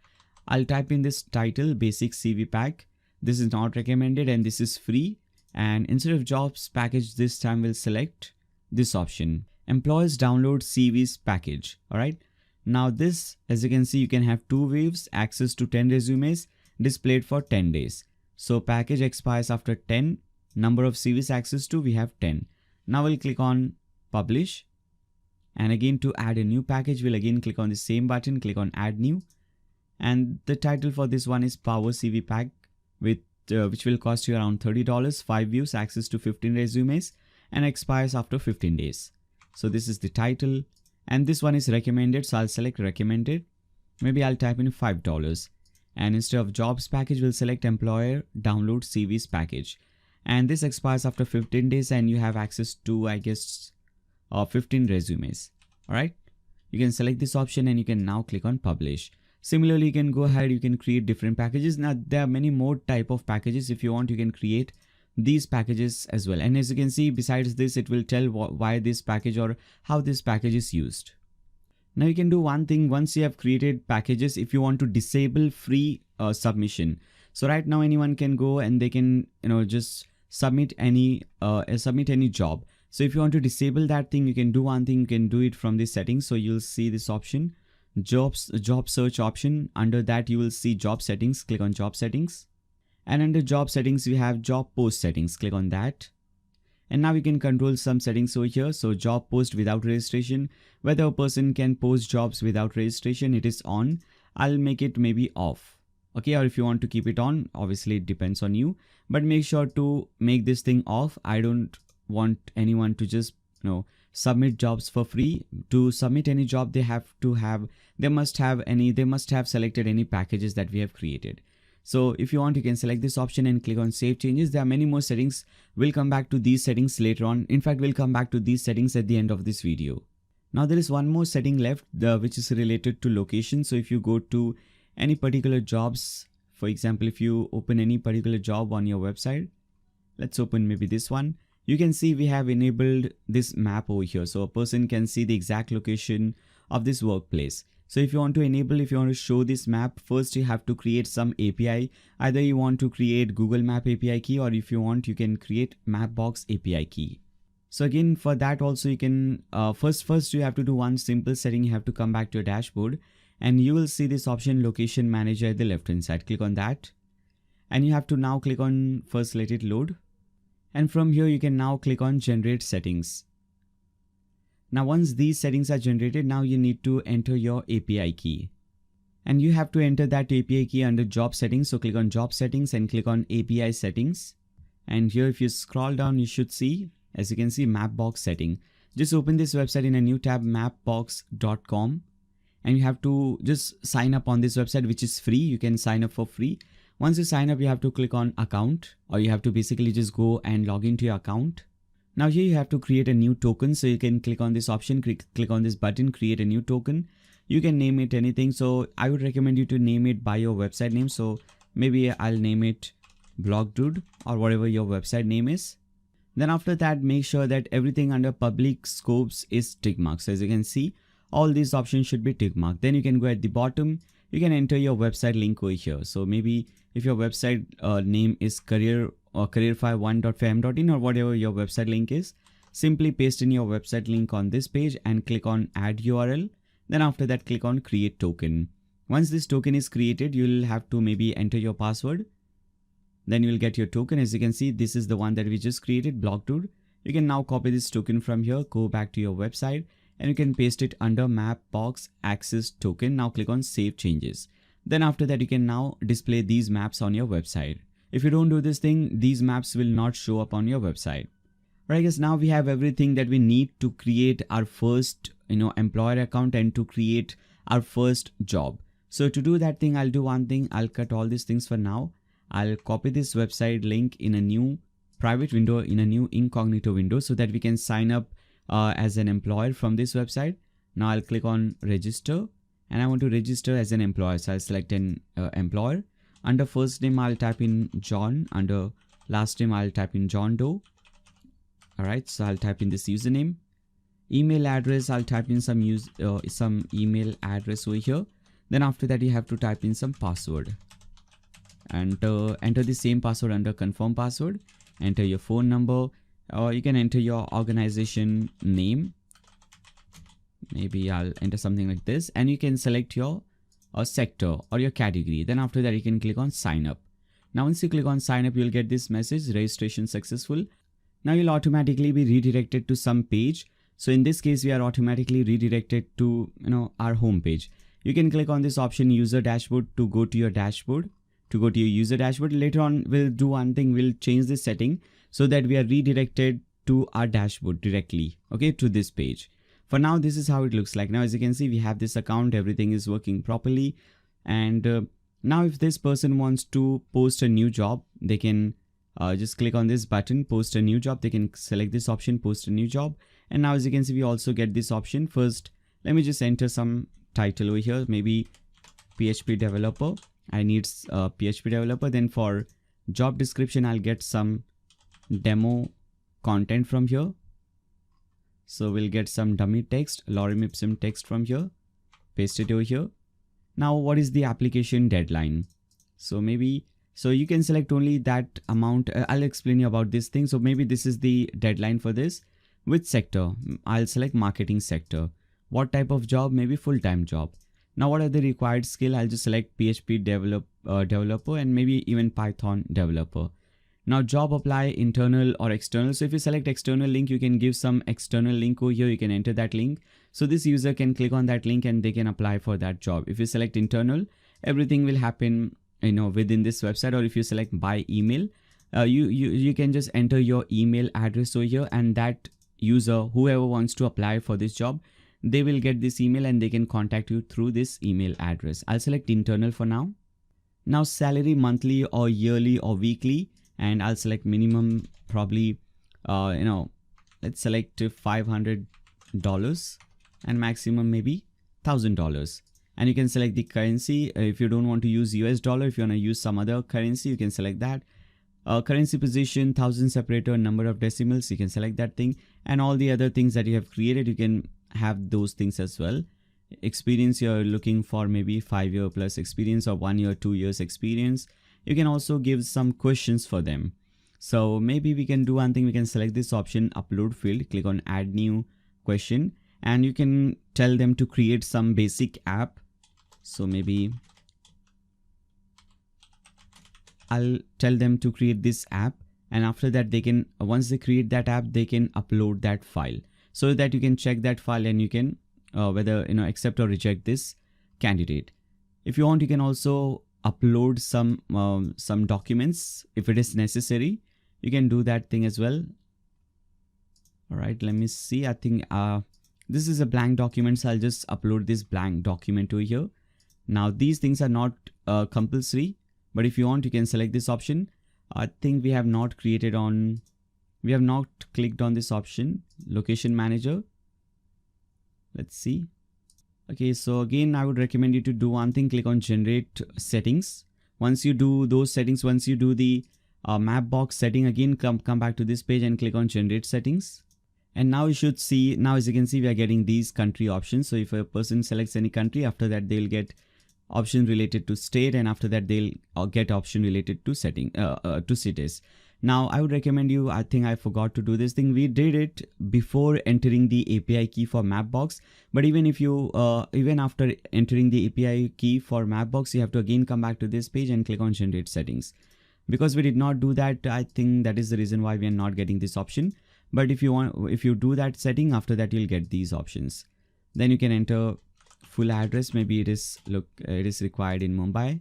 I'll type in this title, basic CV pack. This is not recommended and this is free. And instead of jobs package, this time we'll select this option, employees download CVs package. All right. Now this, as you can see, you can have 2 waves, access to 10 resumes displayed for 10 days. So package expires after 10, number of CVs access to, we have 10. Now we'll click on publish. And again, to add a new package, we'll again click on the same button, click on add new. And the title for this one is Power CV Pack, with which will cost you around $30, 5 views, access to 15 resumes, and expires after 15 days. So this is the title, and this one is recommended, so I'll select recommended. Maybe I'll type in $5, and instead of jobs package, we'll select employer download CVs package, and this expires after 15 days, and you have access to, I guess, 15 resumes. All right, you can select this option and you can now click on publish. Similarly, you can go ahead, you can create different packages. Now there are many more type of packages. If you want, you can create these packages as well. And as you can see, besides this, it will tell why this package or how this package is used. Now you can do one thing. Once you have created packages, if you want to disable free submission, so right now anyone can go and they can, just submit any job. So if you want to disable that thing, you can do one thing. You can do it from the settings. So you'll see this option, job search option. Under that, you will see job settings. Click on job settings, and under job settings, we have job post settings. Click on that. And now we can control some settings over here. So job post without registration, whether a person can post jobs without registration, it is on. I'll make it maybe off. Okay, or if you want to keep it on, obviously it depends on you, but make sure to make this thing off. I don't want anyone to just, submit jobs for free. To submit any job, they must have selected any packages that we have created. So if you want, you can select this option and click on save changes. There are many more settings. We'll come back to these settings later on. In fact, we'll come back to these settings at the end of this video. Now there is one more setting left, which is related to location. So if you go to any particular jobs, for example, if you open any particular job on your website, let's open maybe this one. You can see we have enabled this map over here. So a person can see the exact location of this workplace. So if you want to show this map, first you have to create some API. Either you want to create Google Map API key, or if you want, you can create Mapbox API key. So again, for that also you can, first you have to do one simple setting. You have to come back to your dashboard and you will see this option location manager at the left hand side. Click on that. And you have to now click on first let it load. And from here, you can now click on generate settings. Now, once these settings are generated, now you need to enter your API key. And you have to enter that API key under job settings. So click on job settings and click on API settings. And here, if you scroll down, you should see, as you can see, Mapbox setting. Just open this website in a new tab, mapbox.com. And you have to just sign up on this website, which is free. You can sign up for free. Once you sign up, you have to click on account, or you have to basically just go and log into your account. Now here you have to create a new token. So you can click on this option, click on this button, create a new token. You can name it anything. So I would recommend you to name it by your website name. So maybe I'll name it Blog Dude or whatever your website name is. Then after that, make sure that everything under public scopes is tick marked. So as you can see, all these options should be tick marked. Then you can go at the bottom. You can enter your website link over here. So maybe if your website name is career or careerfy1.fam.in or whatever your website link is, simply paste in your website link on this page and click on add URL. Then after that, click on create token. Once this token is created, you'll have to maybe enter your password. Then you'll get your token. As you can see, this is the one that we just created, BlockDude. You can now copy this token from here, go back to your website, and you can paste it under Mapbox Access Token. Now click on Save Changes. Then after that, you can now display these maps on your website. If you don't do this thing, these maps will not show up on your website. Right, guys, now we have everything that we need to create our first, employer account and to create our first job. So to do that thing, I'll do one thing. I'll cut all these things for now. I'll copy this website link in a new private window, in a new incognito window, so that we can sign up as an employer from this website. Now I'll click on register and I want to register as an employer. So I'll select an employer. Under first name, I'll type in John. Under last name, I'll type in John Doe. All right, so I'll type in this username. Email address, I'll type in some email address over here. Then after that, you have to type in some password. And enter the same password under confirm password. Enter your phone number, or you can enter your organization name. maybe I'll enter something like this, and you can select your sector or your category. Then after that you can click on sign up. Now once you click on sign up, you'll get this message, registration successful. Now you'll automatically be redirected to some page. So in this case, we are automatically redirected to our home page. You can click on this option user dashboard to go to your dashboard, to go to your user dashboard. Later on, we'll do one thing, we'll change this setting so that we are redirected to our dashboard directly, okay, to this page. For now, this is how it looks like. Now, as you can see, we have this account, everything is working properly. And now if this person wants to post a new job, they can just click on this button, post a new job. They can select this option, post a new job. And now as you can see, we also get this option. First, let me just enter some title over here, maybe PHP developer. I need a PHP developer. Then for job description, I'll get some demo content from here. So we'll get some dummy text, lorem ipsum text from here, paste it over here. Now, what is the application deadline? So you can select only that amount. I'll explain you about this thing. So maybe this is the deadline for this. Which sector? I'll select marketing sector. What type of job? Maybe full-time job. Now, what are the required skill? I'll just select PHP developer and maybe even Python developer. Now, job apply internal or external. So if you select external link, you can give some external link over here. You can enter that link. So this user can click on that link and they can apply for that job. If you select internal, everything will happen within this website. Or if you select by email, you can just enter your email address over here, and that user, whoever wants to apply for this job, they will get this email and they can contact you through this email address. I'll select internal for now. Now salary monthly or yearly or weekly, and I'll select minimum probably let's select $500 and maximum maybe $1,000. And you can select the currency. If you don't want to use US dollar, if you want to use some other currency, you can select that. Currency position, 1000 separator, number of decimals, you can select that thing. And all the other things that you have created, you can have those things as well. Experience, you're looking for maybe 5-year plus experience or 1 year, 2 years experience. You can also give some questions for them. So maybe we can do one thing. We can select this option, upload field, click on add new question, and you can tell them to create some basic app. So maybe I'll tell them to create this app, and after that they can, once they create that app, they can upload that file so that you can check that file and you can whether accept or reject this candidate. If you want, you can also upload some documents if it is necessary. You can do that thing as well. All right, let me see. I think this is a blank document, so I'll just upload this blank document over here. Now these things are not compulsory, but if you want, you can select this option. I think we have not clicked on this option, location manager. Let's see. Okay, so again, I would recommend you to do one thing, click on generate settings. Once you do those settings, once you do the map box setting, again, come back to this page and click on generate settings. And now you should see, now as you can see, we are getting these country options. So if a person selects any country, after that they'll get option related to state, and after that they'll get option related to to cities. Now I would recommend you, I think I forgot to do this thing. We did it before entering the API key for Mapbox, but even if you even after entering the API key for Mapbox, you have to again come back to this page and click on generate settings. Because we did not do that, I think that is the reason why we are not getting this option. But if you do that setting, after that you'll get these options. Then you can enter full address. Maybe it is required in Mumbai.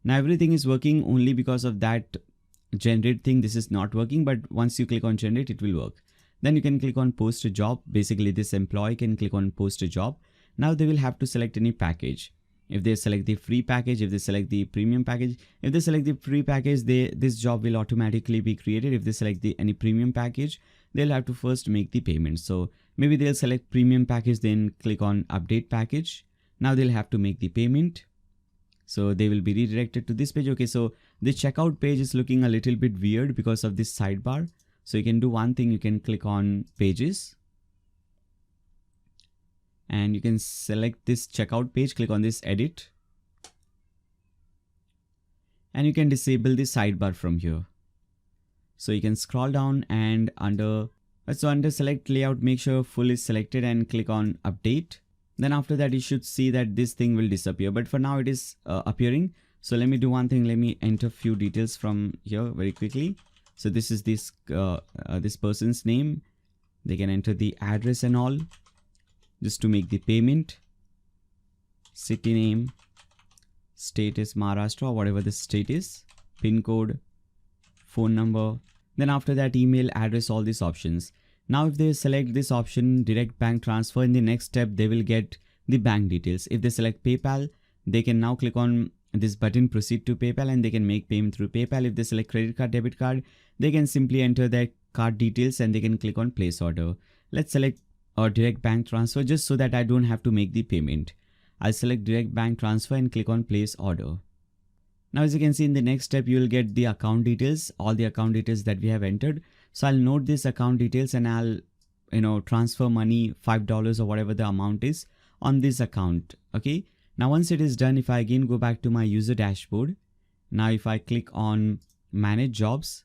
Now everything is working only because of that generate thing. This is not working, but once you click on generate, it will work. Then you can click on post a job. Basically this employee can click on post a job. Now they will have to select any package. If they select the free package, if they select the premium package, if they select the free package, this job will automatically be created. If they select any premium package, they'll have to first make the payment. So maybe they'll select premium package, then click on update package. Now they'll have to make the payment. So they will be redirected to this page. Okay, so the checkout page is looking a little bit weird because of this sidebar. So you can do one thing, you can click on pages. And you can select this checkout page, click on this edit. And you can disable the sidebar from here. So you can scroll down and under So under select layout, make sure full is selected and click on update. Then after that, you should see that this thing will disappear, but for now it is appearing. So let me do one thing. Let me enter few details from here very quickly. So this is this person's name. They can enter the address and all just to make the payment. City name, state is Maharashtra, whatever the state is, pin code, phone number. Then after that, email address, all these options. Now if they select this option, direct bank transfer, in the next step they will get the bank details. If they select PayPal, they can now click on this button, proceed to PayPal, and they can make payment through PayPal. If they select credit card, debit card, they can simply enter their card details and they can click on place order. Let's select a direct bank transfer just so that I don't have to make the payment. I'll select direct bank transfer and click on place order. Now as you can see, in the next step you will get the account details, all the account details that we have entered. So I'll note this account details and I'll transfer money, $5 or whatever the amount is on this account. Okay, now once it is done, if I again go back to my user dashboard, now if I click on manage jobs,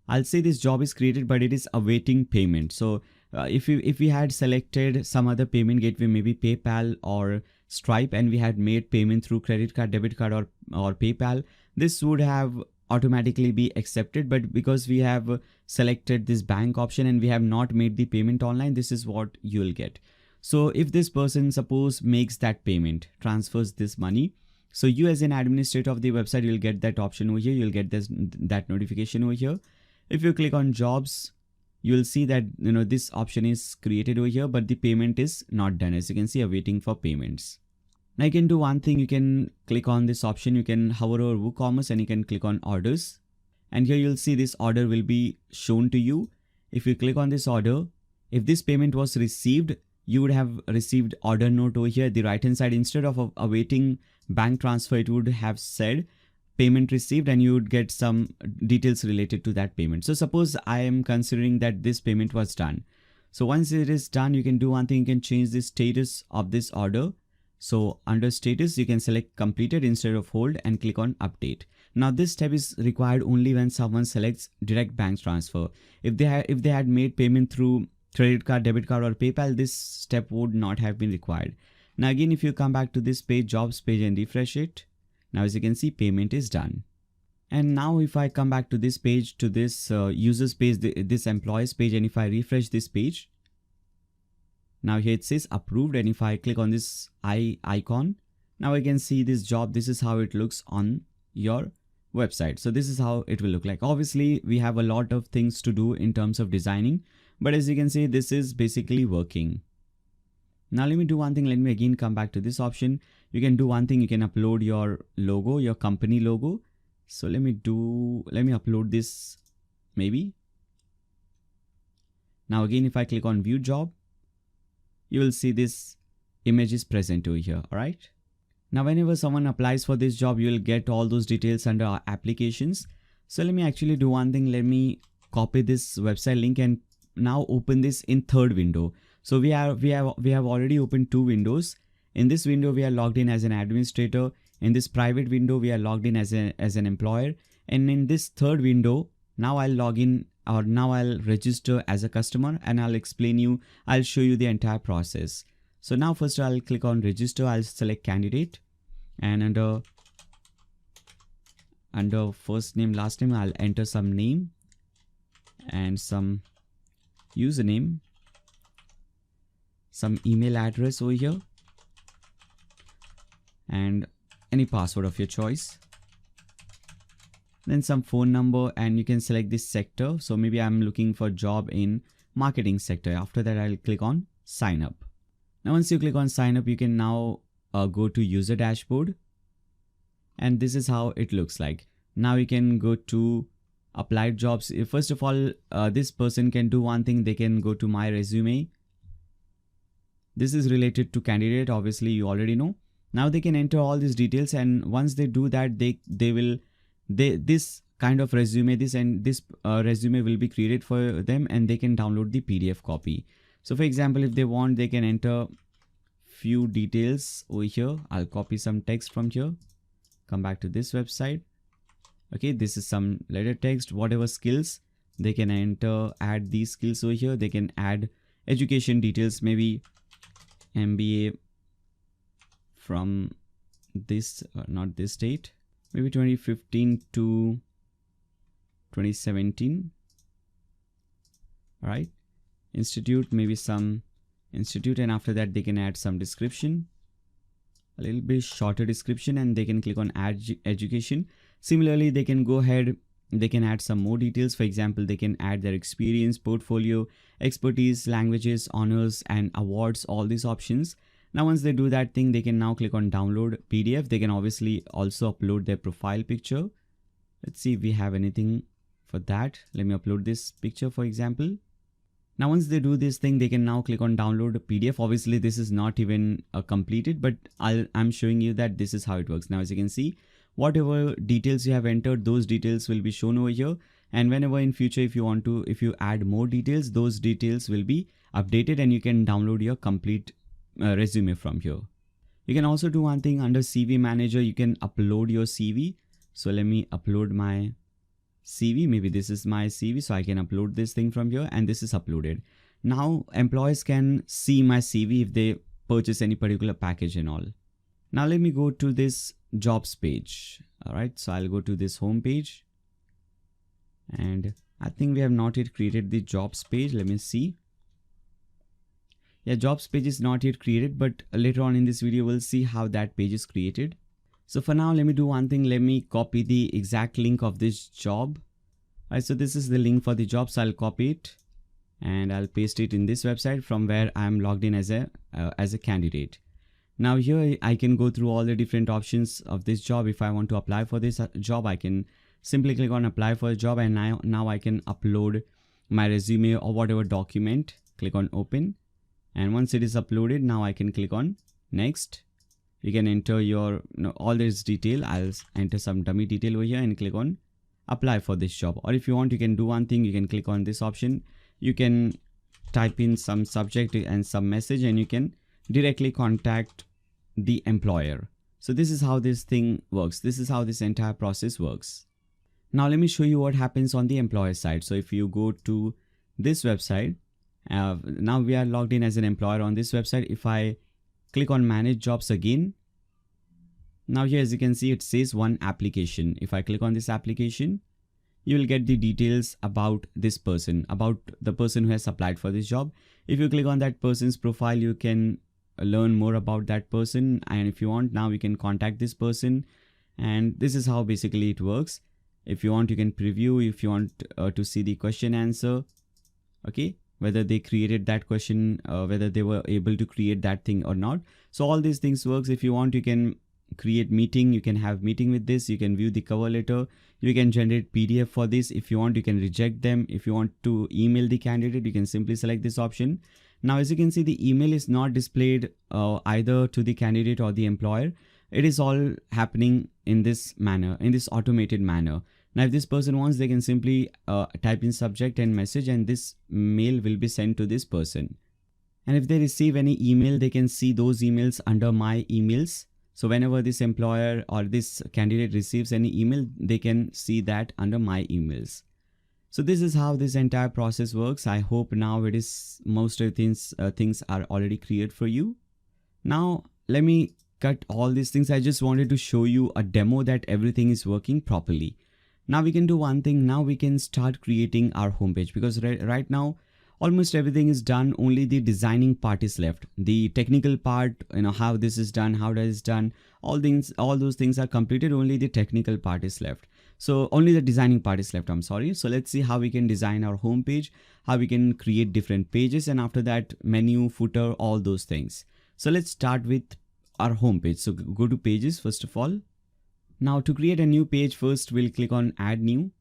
I'll say this job is created but it is awaiting payment. So if we had selected some other payment gateway, maybe PayPal or Stripe, and we had made payment through credit card, debit card or PayPal, this would have automatically be accepted. But because we have selected this bank option and we have not made the payment online, this is what you will get. So if this person suppose makes that payment, transfers this money, so you as an administrator of the website, you'll get that option over here. You'll get that notification over here. If you click on jobs, you'll see that this option is created over here, but the payment is not done. As you can see, awaiting for payments. Now you can do one thing. You can click on this option. You can hover over WooCommerce and you can click on orders. And here you'll see this order will be shown to you. If you click on this order, if this payment was received, you would have received order note over here at the right hand side. Instead of awaiting bank transfer, it would have said payment received and you would get some details related to that payment. So suppose I am considering that this payment was done. So once it is done, you can do one thing. You can change the status of this order. So under status, you can select completed instead of hold and click on update. Now this step is required only when someone selects direct bank transfer. If they had made payment through credit card, debit card or PayPal, this step would not have been required. Now again, if you come back to this page, jobs page, and refresh it, now as you can see, payment is done. And now if I come back to this page, to this users page, this employees page, and if I refresh this page, now here it says approved, and if I click on this icon, now I can see this job. This is how it looks on your website. So this is how it will look like. Obviously we have a lot of things to do in terms of designing, but as you can see, this is basically working. Now let me do one thing. Let me again come back to this option. You can do one thing. You can upload your logo, your company logo. So let me upload this maybe. Now again, if I click on view job, you will see this image is present over here. All right. Now whenever someone applies for this job, you will get all those details under our applications. So let me actually do one thing. Let me copy this website link and now open this in third window. So we have already opened two windows. In this window, we are logged in as an administrator. In this private window, we are logged in as an employer. And in this third window, now I'll log in, or now I'll register as a customer, and I'll show you the entire process. So now first I'll click on register. I'll select candidate, and under first name, last name, I'll enter some name and some username, some email address over here, and any password of your choice. Then some phone number, and you can select this sector. So maybe I'm looking for job in marketing sector. After that, I'll click on sign up. Now once you click on sign up, you can now go to user dashboard, and this is how it looks like. Now you can go to applied jobs. First of all, this person can do one thing. They can go to my resume. This is related to candidate. Obviously you already know. Now they can enter all these details, and once they do that, this kind of resume, this resume will be created for them, and they can download the PDF copy. So for example, if they want, they can enter few details over here. I'll copy some text from here, come back to this website. Okay, this is some letter text, whatever skills they can add these skills over here. They can add education details, maybe MBA from this, not this date, maybe 2015 to 2017. All right, institute, maybe some institute, and after that they can add some description, a little bit shorter description, and they can click on add education. Similarly, they can go ahead, they can add some more details. For example, they can add their experience, portfolio, expertise, languages, honors, and awards, all these options. Now once they do that thing, they can now click on download PDF. They can obviously also upload their profile picture. Let's see if we have anything for that. Let me upload this picture, for example. Now once they do this thing, they can now click on download PDF. Obviously this is not even completed, but I'm showing you that this is how it works. Now as you can see, whatever details you have entered, those details will be shown over here, and whenever in future if you add more details, those details will be updated and you can download your complete resume from here. You can also do one thing under CV manager. You can upload your CV. So let me upload my CV. Maybe this is my CV, so I can upload this thing from here, and this is uploaded. Now employees can see my CV if they purchase any particular package and all. Now let me go to this jobs page. All right, so I'll go to this home page, and I think we have not yet created the jobs page. Let me see. Yeah, jobs page is not yet created, but later on in this video we'll see how that page is created. So for now, let me do one thing. Let me copy the exact link of this job. All right, so this is the link for the job, so I'll copy it and I'll paste it in this website from where I'm logged in as a candidate. Now here I can go through all the different options of this job. If I want to apply for this job, I can simply click on apply for a job, and now I can upload my resume or whatever document. Click on open, and once it is uploaded, now I can click on next. You can enter your all this detail. I'll enter some dummy detail over here and click on apply for this job. Or if you want, you can do one thing. You can click on this option. You can type in some subject and some message, and you can directly contact the employer. So this is how this thing works. This is how this entire process works. Now let me show you what happens on the employer side. So if you go to this website, now we are logged in as an employer on this website. If I click on manage jobs again, now here as you can see it says one application. If I click on this application, you will get the details about this person, about the person who has applied for this job. If you click on that person's profile, you can learn more about that person, and if you want, now you can contact this person, and this is how basically it works. If you want, you can preview. If you want to see the question answer, okay, whether they created that question, whether they were able to create that thing or not. So all these things works. If you want, you can create meeting, you can have meeting with this, you can view the cover letter, you can generate PDF for this. If you want, you can reject them. If you want to email the candidate, you can simply select this option. Now as you can see, the email is not displayed either to the candidate or the employer. It is all happening in this manner, in this automated manner. Now if this person wants, they can simply type in subject and message, and this mail will be sent to this person. And if they receive any email, they can see those emails under my emails. So whenever this employer or this candidate receives any email, they can see that under my emails. So this is how this entire process works. I hope now it is most of the things are already cleared for you. Now let me cut all these things. I just wanted to show you a demo that everything is working properly. Now we can do one thing. Now we can start creating our homepage, because right now almost everything is done. Only the designing part is left. The technical part, how this is done, how that is done, all those things are completed. Only the technical part is left. So only the designing part is left, I'm sorry. So let's see how we can design our homepage, how we can create different pages, and after that menu, footer, all those things. So let's start with our homepage. So go to pages first of all. Now to create a new page, first we'll click on add new.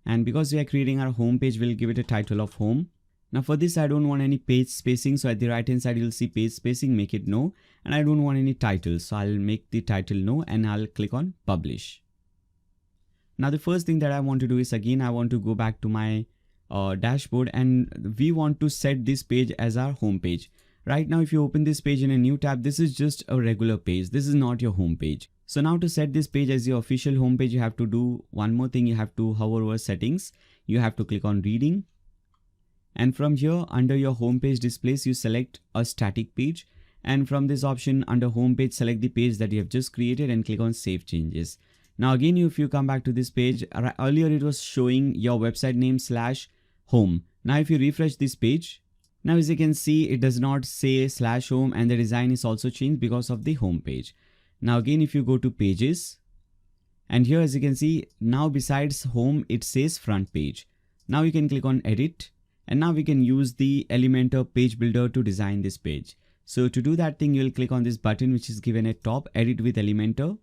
And because we are creating our homepage, we'll give it a title of home. Now for this, I don't want any page spacing. So at the right hand side, you'll see page spacing, make it no. And I don't want any title. So I'll make the title no, and I'll click on publish. Now the first thing that I want to do is, again, I want to go back to my dashboard, and we want to set this page as our home page. Right now, if you open this page in a new tab, this is just a regular page. This is not your home page. So now to set this page as your official homepage, you have to do one more thing. You have to hover over settings. You have to click on reading. And from here under your homepage displays, you select a static page. And from this option under homepage, select the page that you have just created and click on save changes. Now again, if you come back to this page, earlier it was showing your website name /home. Now if you refresh this page, now as you can see, it does not say /home and the design is also changed because of the home page. Now again, if you go to pages, and here as you can see, now besides home, it says front page. Now you can click on edit, and now we can use the Elementor page builder to design this page. So to do that thing, you'll click on this button which is given at top, edit with Elementor.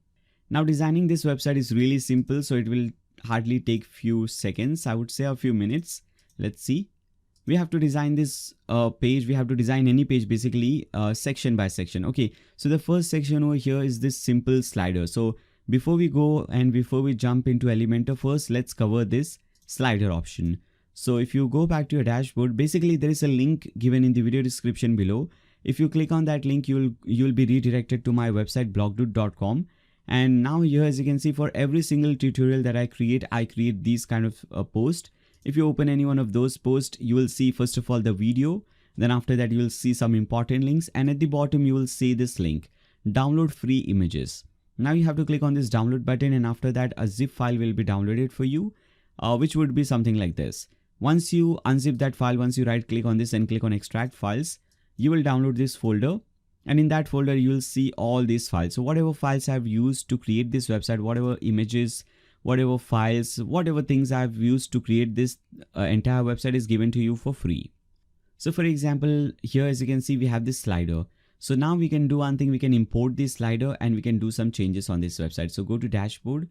Now designing this website is really simple, so it will hardly take few seconds. I would say a few minutes. Let's see. We have to design this page. We have to design any page basically section by section. Okay, so the first section over here is this simple slider. So before we go and before we jump into Elementor, first let's cover this slider option. So if you go back to your dashboard, basically there is a link given in the video description below. If you click on that link, you'll be redirected to my website blogdude.com. And now here as you can see, for every single tutorial that I create these kind of posts. If you open any one of those posts, you will see first of all the video. Then after that, you will see some important links. And at the bottom, you will see this link, download free images. Now you have to click on this download button. And after that, a zip file will be downloaded for you, which would be something like this. Once you unzip that file, once you right click on this and click on extract files, you will download this folder. And in that folder, you will see all these files. So whatever files I've used to create this website, whatever images, whatever files, whatever things I've used to create this entire website is given to you for free. So for example, here as you can see, we have this slider. So now we can do one thing, we can import this slider and we can do some changes on this website. So go to dashboard.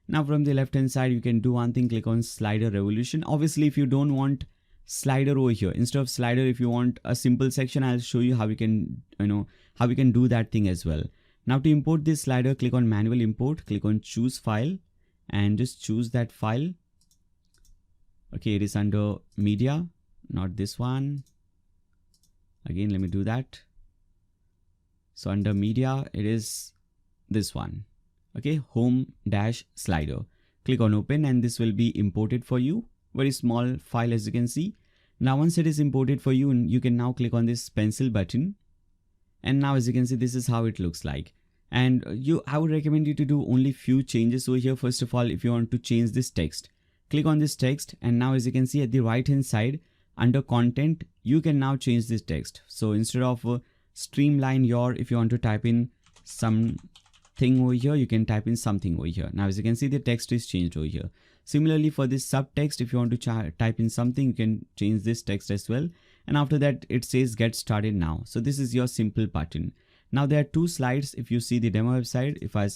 Now from the left hand side, you can do one thing, click on slider revolution. Obviously, if you don't want slider over here, instead of slider, if you want a simple section, I'll show you how we can, how we can do that thing as well. Now to import this slider, click on manual import, click on choose file. And just choose that file. Okay, it is under media, not this one. Again, let me do that. So under media, it is this one. Okay, home dash slider. Click on open and this will be imported for you. Very small file as you can see. Now once it is imported for you, you can now click on this pencil button. And now as you can see, this is how it looks like. And I would recommend you to do only few changes over here. First of all, if you want to change this text, click on this text. And now as you can see at the right hand side under content, you can now change this text. So instead of streamline if you want to type in something over here, you can type in something over here. Now as you can see, the text is changed over here. Similarly for this subtext, if you want to type in something, you can change this text as well. And after that, it says get started now. So this is your simple button. Now there are two slides. If you see the demo website, if I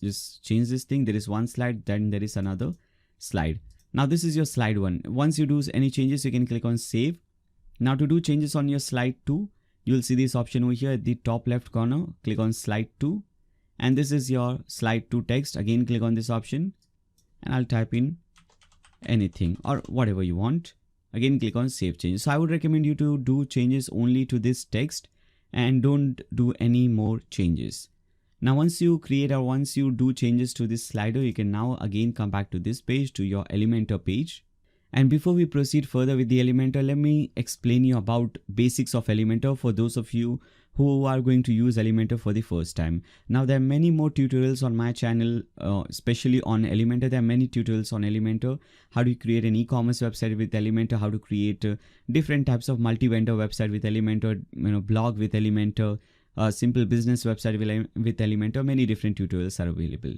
just change this thing, there is one slide, then there is another slide. Now this is your slide one. Once you do any changes, you can click on save. Now to do changes on your slide 2, you'll see this option over here at the top left corner. Click on slide 2. And this is your slide 2 text. Again, click on this option and I'll type in anything or whatever you want. Again, click on save changes. So I would recommend you to do changes only to this text and don't do any more changes. Now once you create or once you do changes to this slider, you can now again come back to this page, to your Elementor page. And before we proceed further with the Elementor, let me explain you about basics of Elementor for those of you who are going to use Elementor for the first time. Now there are many more tutorials on my channel, especially on Elementor. There are many tutorials on Elementor. How to create an e-commerce website with Elementor, how to create different types of multi-vendor website with Elementor, blog with Elementor, simple business website with Elementor. Many different tutorials are available.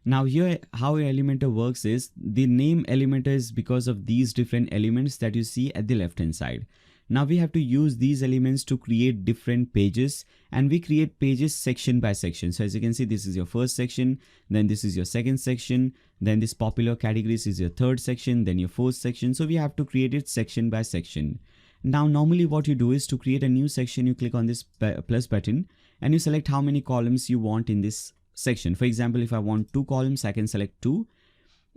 Now here, how Elementor works is, the name Elementor is because of these different elements that you see at the left hand side. Now we have to use these elements to create different pages, and we create pages section by section. So as you can see, this is your first section, then this is your second section, then this popular categories is your third section, then your fourth section. So we have to create it section by section. Now normally what you do is, to create a new section, you click on this plus button and you select how many columns you want in this section. For example, if I want 2 columns, I can select 2.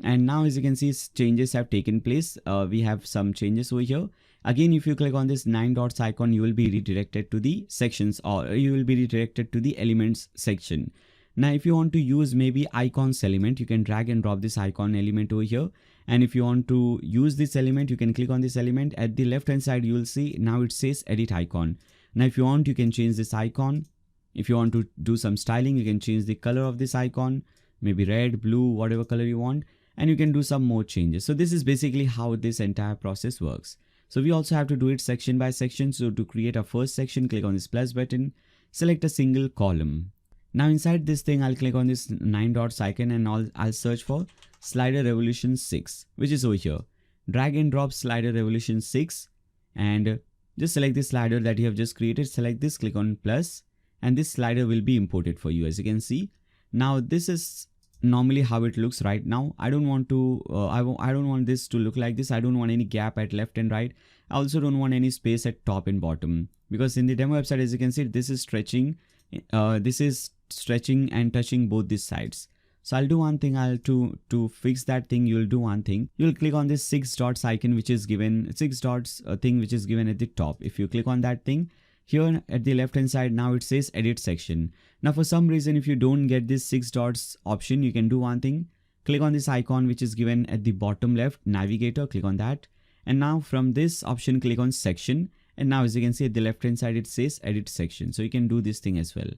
And now as you can see, changes have taken place. We have some changes over here. Again, if you click on this 9 dots icon, you will be redirected to the sections, or you will be redirected to the elements section. Now if you want to use maybe icons element, you can drag and drop this icon element over here. And if you want to use this element, you can click on this element. At the left hand side, you will see now it says edit icon. Now if you want, you can change this icon. If you want to do some styling, you can change the color of this icon, maybe red, blue, whatever color you want, and you can do some more changes. So this is basically how this entire process works. So we also have to do it section by section. So to create a first section, click on this plus button, select a single column. Now inside this thing, I'll click on this 9 dots icon and I'll search for slider revolution 6, which is over here. Drag and drop slider revolution 6 and just select the slider that you have just created. Select this, click on plus, and this slider will be imported for you, as you can see. Now this is normally how it looks right now. I don't want to I don't want this to look like this. I don't want any gap at left and right. I also don't want any space at top and bottom, because in the demo website, as you can see, this is stretching and touching both these sides. So I'll do one thing. To fix that thing, you'll do one thing. You'll click on this 6 dots icon, which is given 6 dots thing, which is given at the top. If you click on that thing, here at the left hand side, now it says edit section. Now for some reason, if you don't get this 6 dots option, you can do one thing. Click on this icon, which is given at the bottom left, navigator, click on that. And now from this option, click on section. And now as you can see at the left hand side, it says edit section. So you can do this thing as well.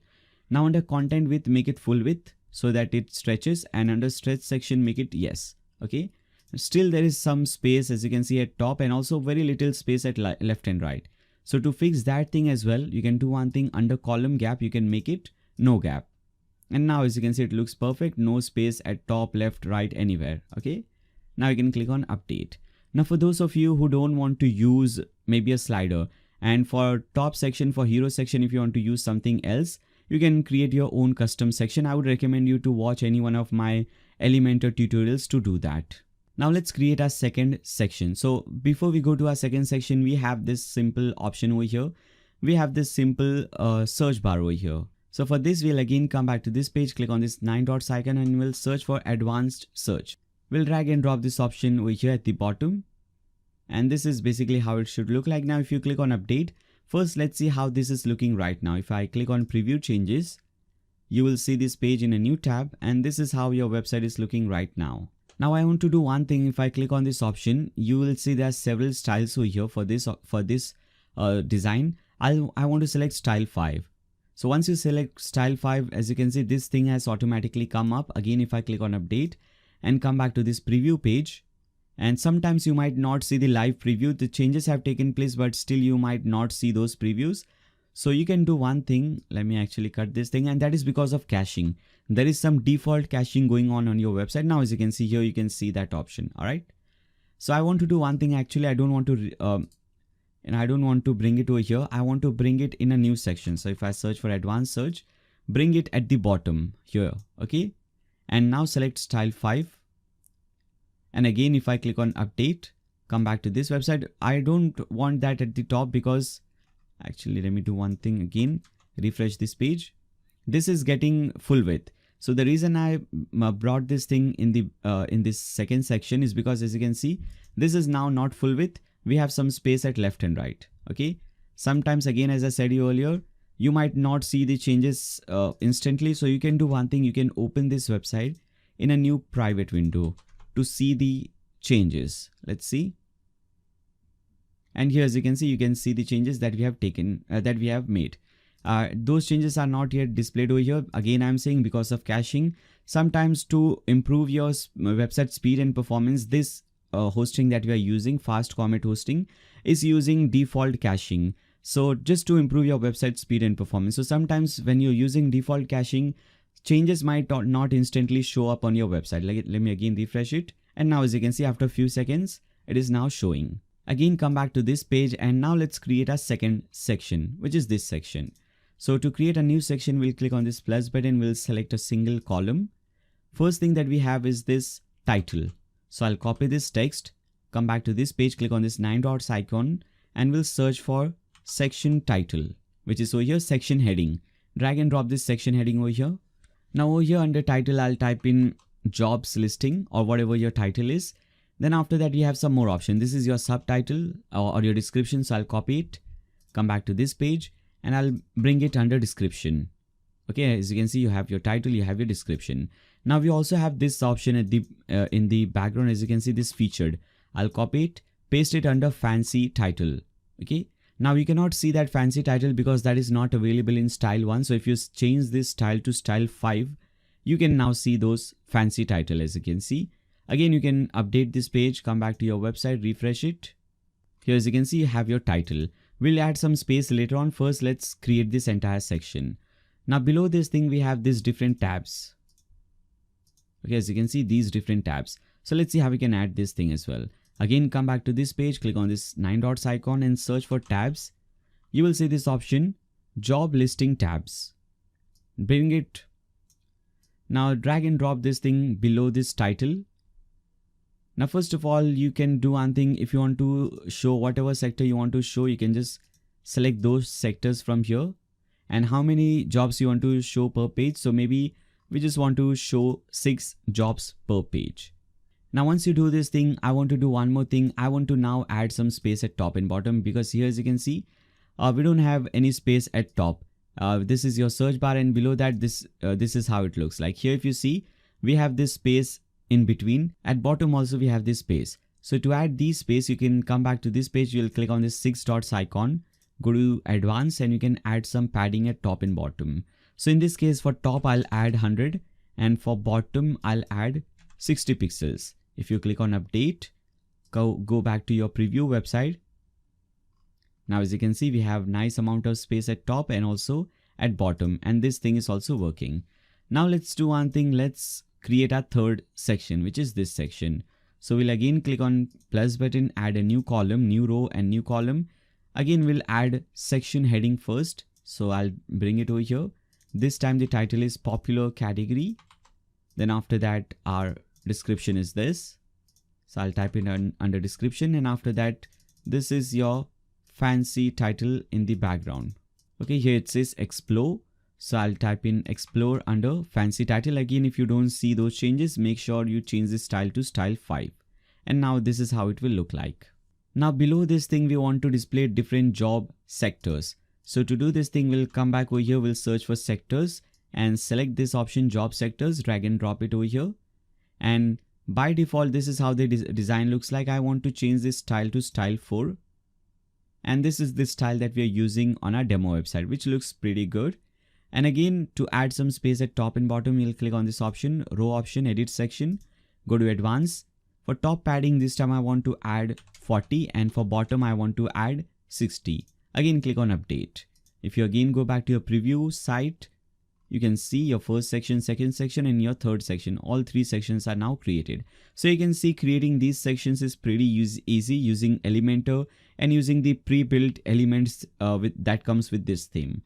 Now under content width, make it full width so that it stretches, and under stretch section, make it yes. Okay. Still there is some space, as you can see, at top, and also very little space at left and right. So to fix that thing as well, you can do one thing. Under column gap, you can make it no gap. And now as you can see, it looks perfect. No space at top, left, right, anywhere. Okay. Now you can click on update. Now for those of you who don't want to use maybe a slider, and for top section, for hero section, if you want to use something else, you can create your own custom section. I would recommend you to watch any one of my Elementor tutorials to do that. Now let's create our second section. So before we go to our second section, we have this simple option over here. We have this simple search bar over here. So for this, we'll again come back to this page, click on this 9 dots icon, and we'll search for advanced search. We'll drag and drop this option over here at the bottom. And this is basically how it should look like. Now, if you click on update, first, let's see how this is looking right now. If I click on preview changes, you will see this page in a new tab, and this is how your website is looking right now. Now I want to do one thing. If I click on this option, you will see there are several styles over here for this design. I want to select style 5. So once you select style 5, as you can see, this thing has automatically come up. Again, if I click on update and come back to this preview page, and sometimes you might not see the live preview. The changes have taken place, but still you might not see those previews. So you can do one thing. Let me actually cut this thing, and that is because of caching. There is some default caching going on your website. Now, as you can see here, you can see that option. All right. So I want to do one thing. Actually, I don't want to bring it over here. I want to bring it in a new section. So if I search for advanced search, bring it at the bottom here. Okay. And now select style 5. And again, if I click on update, come back to this website. I don't want that at the top, because actually, let me do one thing again, refresh this page. This is getting full width. So the reason I brought this thing in this second section is because, as you can see, this is now not full width. We have some space at left and right. Okay. Sometimes, again, as I said earlier, you might not see the changes instantly. So you can do one thing. You can open this website in a new private window to see the changes. Let's see. And here, as you can see the changes that we have taken, that we have made. Those changes are not yet displayed over here. Again, I'm saying because of caching. Sometimes to improve your website speed and performance, this hosting that we are using, Fast Comet hosting, is using default caching. So just to improve your website speed and performance. So sometimes when you're using default caching, changes might not instantly show up on your website. Let me again refresh it. And now, as you can see, after a few seconds, it is now showing. Again, come back to this page, and now let's create a second section, which is this section. So to create a new section, we'll click on this plus button. We'll select a single column. First thing that we have is this title. So I'll copy this text, come back to this page, click on this 9 dots icon, and we'll search for section title, which is over here, section heading. Drag and drop this section heading over here. Now over here under title, I'll type in jobs listing or whatever your title is. Then after that, you have some more options. This is your subtitle or your description. So I'll copy it, come back to this page, and I'll bring it under description. Okay, as you can see, you have your title, you have your description. Now we also have this option at the in the background. As you can see, this featured. I'll copy it, paste it under fancy title. Okay. Now you cannot see that fancy title because that is not available in style 1. So if you change this style to style 5, you can now see those fancy title. As you can see, again, you can update this page, come back to your website, refresh it. Here, as you can see, you have your title. We'll add some space later on. First, let's create this entire section. Now below this thing, we have these different tabs. Okay, as you can see, these different tabs. So let's see how we can add this thing as well. Again, come back to this page, click on this 9 dots icon and search for tabs. You will see this option, job listing tabs. Bring it. Now drag and drop this thing below this title. Now, first of all, you can do one thing. If you want to show whatever sector you want to show, you can just select those sectors from here and how many jobs you want to show per page. So maybe we just want to show 6 jobs per page. Now, once you do this thing, I want to do one more thing. I want to now add some space at top and bottom because here, as you can see, we don't have any space at top. This is your search bar, and below that, this is how it looks like. Here, if you see, we have this space in between. At bottom also we have this space. So to add this space, you can come back to this page. You'll click on this 6 dots icon, go to advanced, and you can add some padding at top and bottom. So in this case, for top, I'll add 100, and for bottom, I'll add 60 pixels. If you click on update, go back to your preview website. Now, as you can see, we have nice amount of space at top and also at bottom, and this thing is also working. Now let's do one thing. Let's create a third section, which is this section. So we'll again click on plus button, add a new column, new row and new column. Again, we'll add section heading first. So I'll bring it over here. This time the title is popular category. Then after that, our description is this. So I'll type it under description, and after that, this is your fancy title in the background. Okay, here it says explore. So I'll type in explore under fancy title. Again, if you don't see those changes, make sure you change the style to style 5. And now this is how it will look like. Now below this thing, we want to display different job sectors. So to do this thing, we'll come back over here, we'll search for sectors and select this option, job sectors, drag and drop it over here. And by default, this is how the design looks like. I want to change this style to style 4. And this is the style that we are using on our demo website, which looks pretty good. And again, to add some space at top and bottom, you'll click on this option, row option, edit section, go to advanced. For top padding, this time I want to add 40, and for bottom, I want to add 60. Again, click on update. If you again go back to your preview site, you can see your first section, second section, and your third section. All 3 sections are now created. So you can see creating these sections is pretty easy using Elementor and using the pre-built elements that comes with this theme.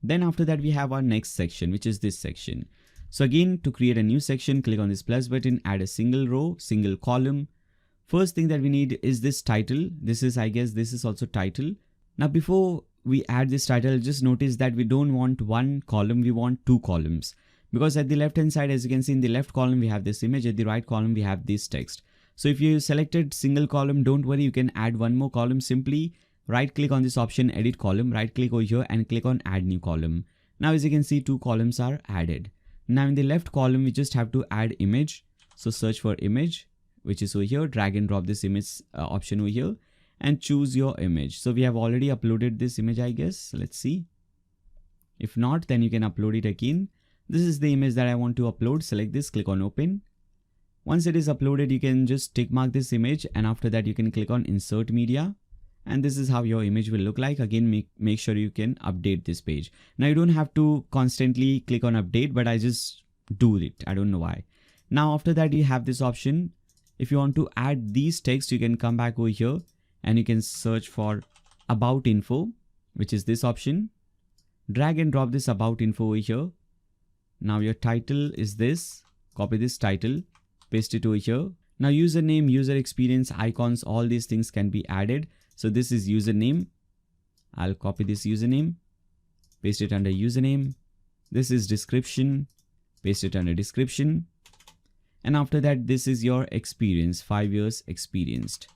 Then after that, we have our next section, which is this section. So again, to create a new section, click on this plus button, add a single row, single column. First thing that we need is this title. This is, I guess, this is also title. Now, before we add this title, just notice that we don't want 1 column, we want 2 columns. Because at the left hand side, as you can see in the left column, we have this image. At the right column, we have this text. So if you selected single column, don't worry, you can add 1 more column. Simply right click on this option, edit column, right click over here and click on add new column. Now, as you can see, 2 columns are added. Now in the left column, we just have to add image. So search for image, which is over here, drag and drop this image option over here and choose your image. So we have already uploaded this image, I guess. Let's see. If not, then you can upload it again. This is the image that I want to upload. Select this, click on open. Once it is uploaded, you can just tick mark this image, and after that you can click on insert media. And this is how your image will look like. Again, make sure you can update this page. Now you don't have to constantly click on update, but I just do it. I don't know why. Now after that, you have this option. If you want to add these text, you can come back over here and you can search for about info, which is this option. Drag and drop this about info over here. Now your title is this. Copy this title, paste it over here. Now username, user experience, icons, all these things can be added. So this is username. I'll copy this username, paste it under username. This is description, paste it under description. And after that, this is your experience, 5 years experienced.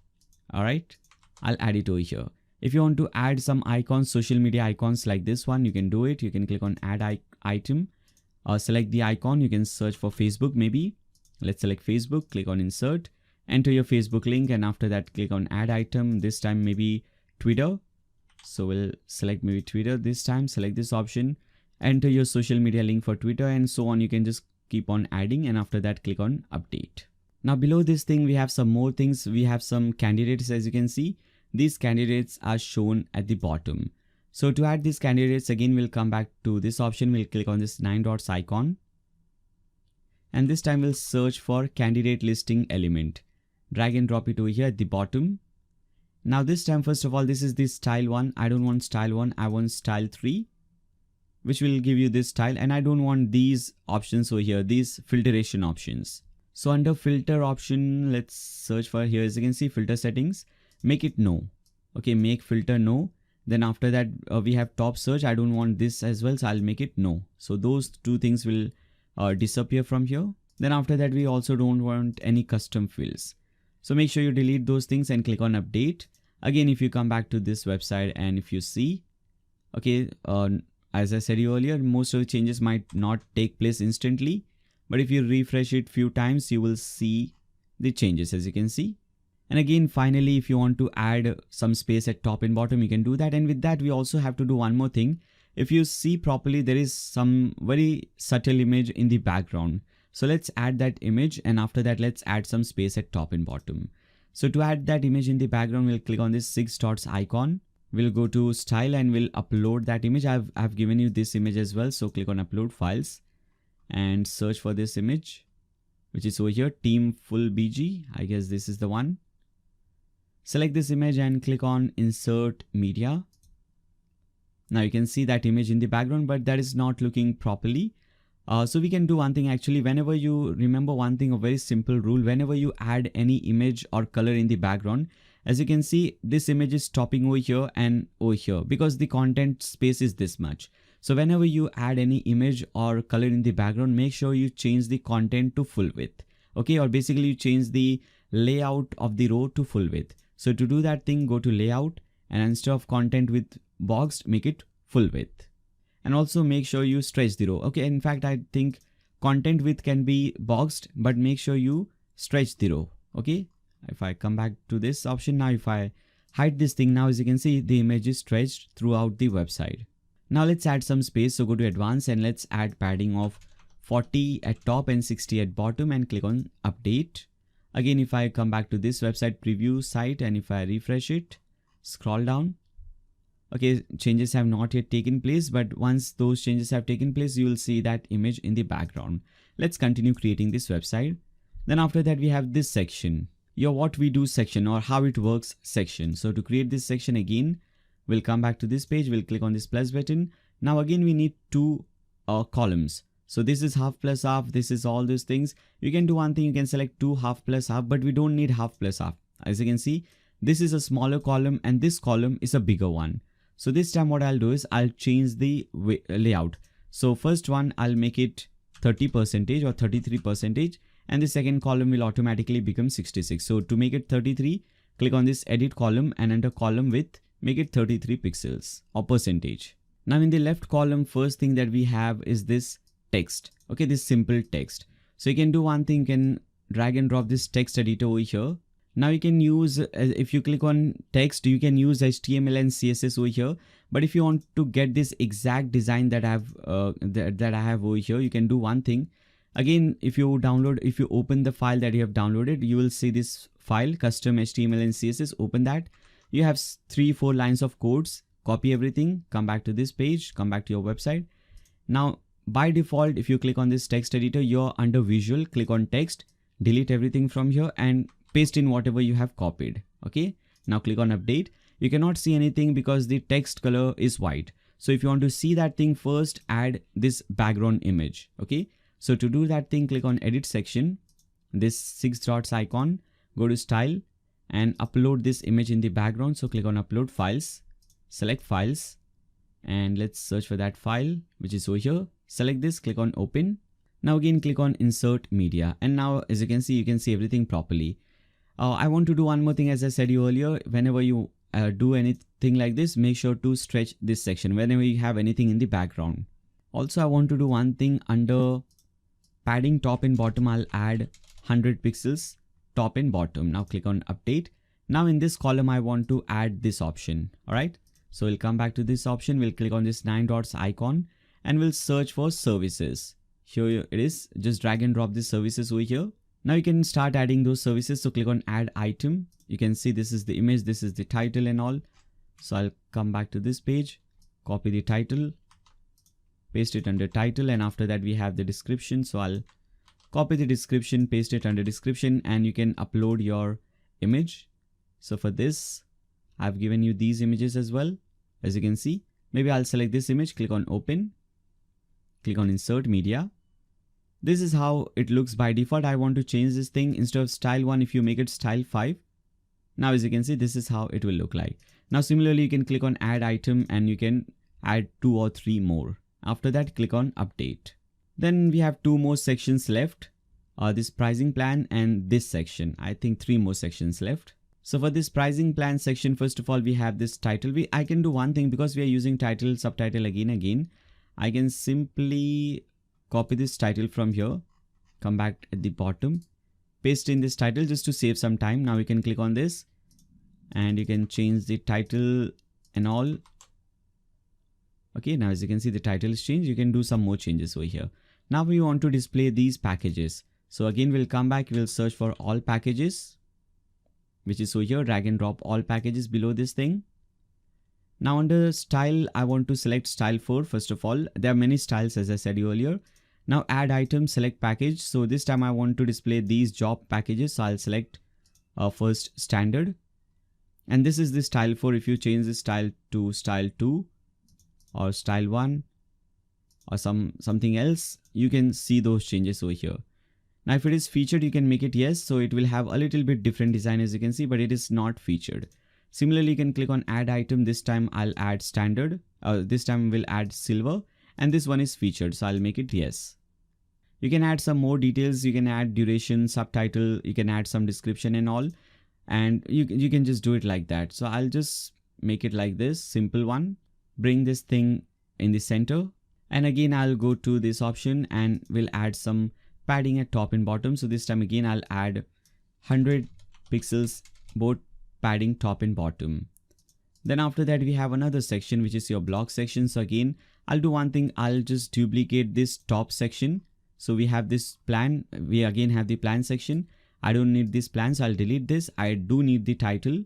All right, I'll add it over here. If you want to add some icons, social media icons like this one, you can do it. You can click on add item, select the icon. You can search for Facebook maybe. Let's select Facebook, click on insert, enter your Facebook link, and after that click on add item. This time maybe Twitter. So we'll select maybe Twitter this time, select this option, enter your social media link for Twitter, and so on. You can just keep on adding, and after that click on update. Now below this thing we have some more things. We have some candidates. As you can see, these candidates are shown at the bottom. So to add these candidates, again we'll come back to this option. We'll click on this 9 dots icon, and this time we'll search for candidate listing element. Drag and drop it over here at the bottom. Now this time, first of all, this is the style 1. I don't want style 1, I want style 3, which will give you this style, and I don't want these options over here, these filtration options. So under filter option, let's search for here. As you can see, filter settings, make it no. Okay, make filter no. Then after that we have top search. I don't want this as well, so I'll make it no. So those two things will disappear from here. Then after that we also don't want any custom fields. So make sure you delete those things and click on update. Again, if you come back to this website and if you see, okay, as I said earlier, most of the changes might not take place instantly, but if you refresh it few times, you will see the changes, as you can see. And again, finally, if you want to add some space at top and bottom, you can do that. And with that, we also have to do one more thing. If you see properly, there is some very subtle image in the background. So let's add that image, and after that, let's add some space at top and bottom. So to add that image in the background, we'll click on this 6 dots icon. We'll go to style and we'll upload that image. I've given you this image as well. So click on upload files and search for this image, which is over here, team full BG. I guess this is the one. Select this image and click on insert media. Now you can see that image in the background, but that is not looking properly. So we can do one thing actually. Whenever you remember one thing, a very simple rule, whenever you add any image or color in the background, as you can see, this image is stopping over here and over here because the content space is this much. So whenever you add any image or color in the background, make sure you change the content to full width. Okay, or basically you change the layout of the row to full width. So to do that thing, go to layout and instead of content width boxed, make it full width. And also make sure you stretch the row. Okay, in fact, I think content width can be boxed, but make sure you stretch the row. Okay, if I come back to this option now, if I hide this thing now, as you can see, the image is stretched throughout the website. Now let's add some space. So go to advanced and let's add padding of 40 at top and 60 at bottom and click on update. Again, if I come back to this website preview site and if I refresh it, scroll down. Okay, changes have not yet taken place, but once those changes have taken place, you will see that image in the background. Let's continue creating this website. Then after that, we have this section, your what we do section or how it works section. So to create this section again, we'll come back to this page. We'll click on this plus button. Now again, we need two columns. So this is half plus half. This is all these things. You can do one thing. You can select 2 half plus half, but we don't need half plus half. As you can see, this is a smaller column and this column is a bigger one. So this time what I'll do is I'll change the layout. So first one, I'll make it 30% or 33%, and the second column will automatically become 66. So to make it 33, click on this edit column and under column width, make it 33 pixels or percentage. Now in the left column, first thing that we have is this text. Okay, this simple text. So you can do one thing, you can drag and drop this text editor over here. Now you can use, if you click on text, you can use HTML and CSS over here. But if you want to get this exact design that I have over here, you can do one thing. Again, if you open the file that you have downloaded, you will see this file, custom HTML and CSS. Open that. You have 3-4 lines of codes. Copy everything. Come back to this page. Come back to your website. Now, by default, if you click on this text editor, you're under visual. Click on text. Delete everything from here and paste in whatever you have copied. Okay, now click on update. You cannot see anything because the text color is white. So if you want to see that thing, first add this background image. Okay, so to do that thing, click on edit section, this 6 dots icon, go to style and upload this image in the background. So click on upload files, select files, and let's search for that file which is over here. Select this, click on open. Now again click on insert media, and now as you can see everything properly. I want to do one more thing. As I said earlier, whenever you do anything like this, make sure to stretch this section whenever you have anything in the background. Also, I want to do one thing under padding top and bottom. I'll add 100 pixels top and bottom. Now click on update. Now in this column, I want to add this option. All right. So we'll come back to this option. We'll click on this 9 dots icon and we'll search for services. Here it is. Just drag and drop these services over here. Now you can start adding those services. So click on add item. You can see this is the image. This is the title and all. So I'll come back to this page, copy the title, paste it under title. And after that we have the description. So I'll copy the description, paste it under description, and you can upload your image. So for this, I've given you these images as well. As you can see, maybe I'll select this image, click on open, click on insert media. This is how it looks by default. I want to change this thing. Instead of style 1, if you make it style 5, now as you can see, this is how it will look like. Now similarly, you can click on add item and you can add 2 or 3 more. After that, click on update. Then we have 2 more sections left, this pricing plan and this section. I think 3 more sections left. So for this pricing plan section, first of all, we have this title. I can do one thing, because we are using title, subtitle again. I can simply copy this title from here, come back at the bottom, paste in this title just to save some time. Now you can click on this and you can change the title and all. Okay, now as you can see, the title is changed. You can do some more changes over here. Now we want to display these packages. So again, we'll come back, we'll search for all packages, which is over here, drag and drop all packages below this thing. Now under style, I want to select style 4. First of all, there are many styles as I said earlier. Now add item, select package. So this time I want to display these job packages. So I'll select first standard. And this is the style 4. If you change the style to style 2 or style 1 or something else, you can see those changes over here. Now if it is featured, you can make it yes. So it will have a little bit different design as you can see, but it is not featured. Similarly, you can click on add item. This time I'll add standard. This time we'll add silver, and this one is featured. So I'll make it yes. You can add some more details. You can add duration, subtitle. You can add some description and all. And you can just do it like that. So I'll just make it like this, simple one. Bring this thing in the center. And again, I'll go to this option and we'll add some padding at top and bottom. So this time again, I'll add 100 pixels, both padding top and bottom. Then after that, we have another section, which is your blog section. So again, I'll do one thing. I'll just duplicate this top section. So we have this plan. We again have the plan section. I don't need this plan, so I'll delete this. I do need the title,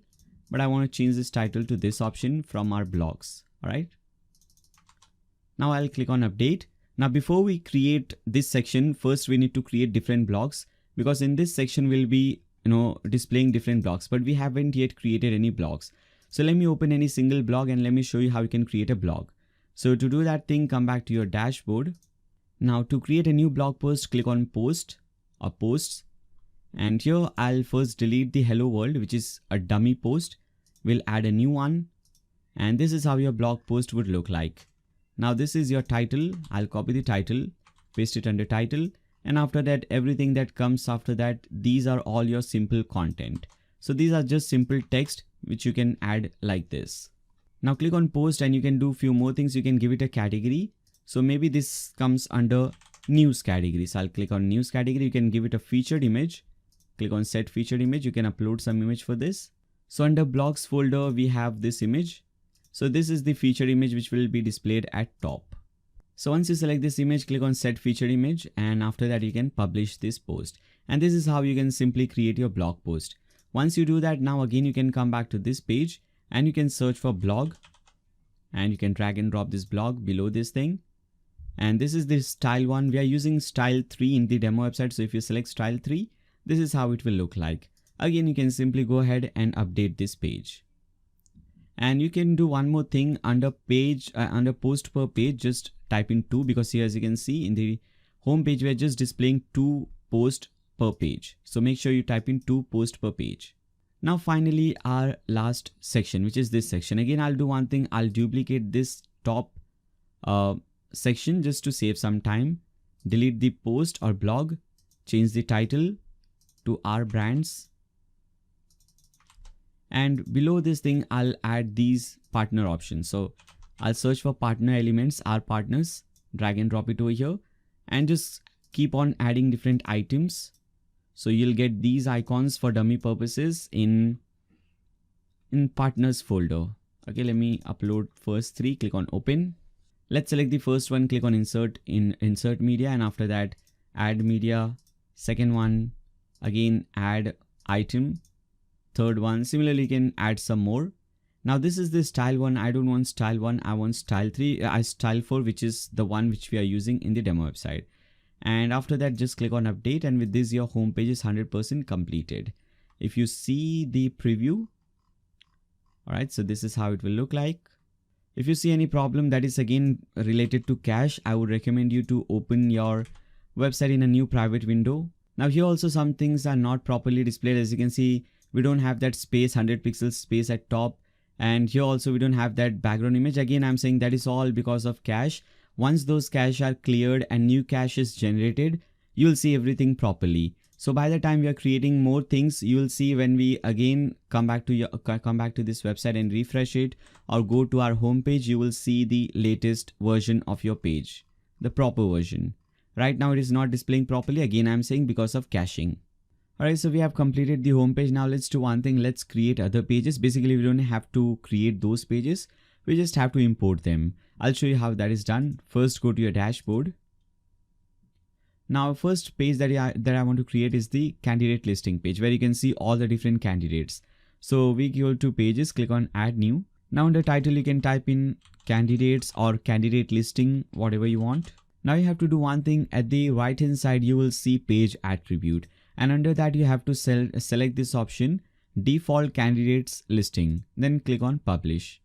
but I want to change this title to this option from our blogs. All right. Now I'll click on update. Now before we create this section, first we need to create different blogs, because in this section we'll be displaying different blogs, but we haven't yet created any blogs. So let me open any single blog and let me show you how you can create a blog. So to do that thing, come back to your dashboard. Now to create a new blog post, click on post or posts. And here I'll first delete the hello world, which is a dummy post. We'll add a new one. And this is how your blog post would look like. Now this is your title. I'll copy the title, paste it under title. And after that, everything that comes after that, these are all your simple content. So these are just simple text, which you can add like this. Now click on post and you can do a few more things. You can give it a category. So maybe this comes under news category. So I'll click on news category. You can give it a featured image. Click on set featured image. You can upload some image for this. So under blogs folder, we have this image. So this is the featured image which will be displayed at top. So once you select this image, click on set featured image, and after that you can publish this post. And this is how you can simply create your blog post. Once you do that, now again you can come back to this page and you can search for blog, and you can drag and drop this blog below this thing. And this is the style one. We are using style 3 in the demo website. So if you select style 3, this is how it will look like. Again, you can simply go ahead and update this page. And you can do one more thing under page, under post per page, just type in 2, because here as you can see in the home page, we are just displaying 2 posts per page. So make sure you type in 2 posts per page. Now finally, our last section, which is this section. Again, I'll do one thing. I'll duplicate this top section just to save some time. Delete the post or blog, change the title to our brands. And below this thing, I'll add these partner options. So I'll search for partner elements, our partners, drag and drop it over here, and just keep on adding different items. So you'll get these icons for dummy purposes in partners folder. Okay, let me upload first 3, click on open. Let's select the first one, click on insert in insert media, and after that add media. Second one, again add item. Third one, similarly you can add some more. Now this is the style one. I don't want style 1, I want style 3, style 4, which is the one which we are using in the demo website. And after that, just click on update, and with this your home page is 100% completed. If you see the preview, alright, so this is how it will look like. If you see any problem that is again related to cache, I would recommend you to open your website in a new private window. Now here also some things are not properly displayed. As you can see, we don't have that space, 100 pixels space at top, and here also we don't have that background image. Again, I'm saying that is all because of cache. Once those cache are cleared and new cache is generated, you'll see everything properly. So by the time we are creating more things, you'll see when we again come back to this website and refresh it or go to our home page, you will see the latest version of your page, the proper version. Right now it is not displaying properly. Again, I'm saying because of caching. Alright, so we have completed the home page. Now let's do one thing. Let's create other pages. Basically, we don't have to create those pages. We just have to import them. I'll show you how that is done. First, go to your dashboard. Now, first page that I want to create is the candidate listing page, where you can see all the different candidates. So we go to pages, click on add new. Now under title, you can type in candidates or candidate listing, whatever you want. Now you have to do one thing. At the right hand side, you will see page attribute. And under that, you have to select this option, default candidates listing. Then click on publish.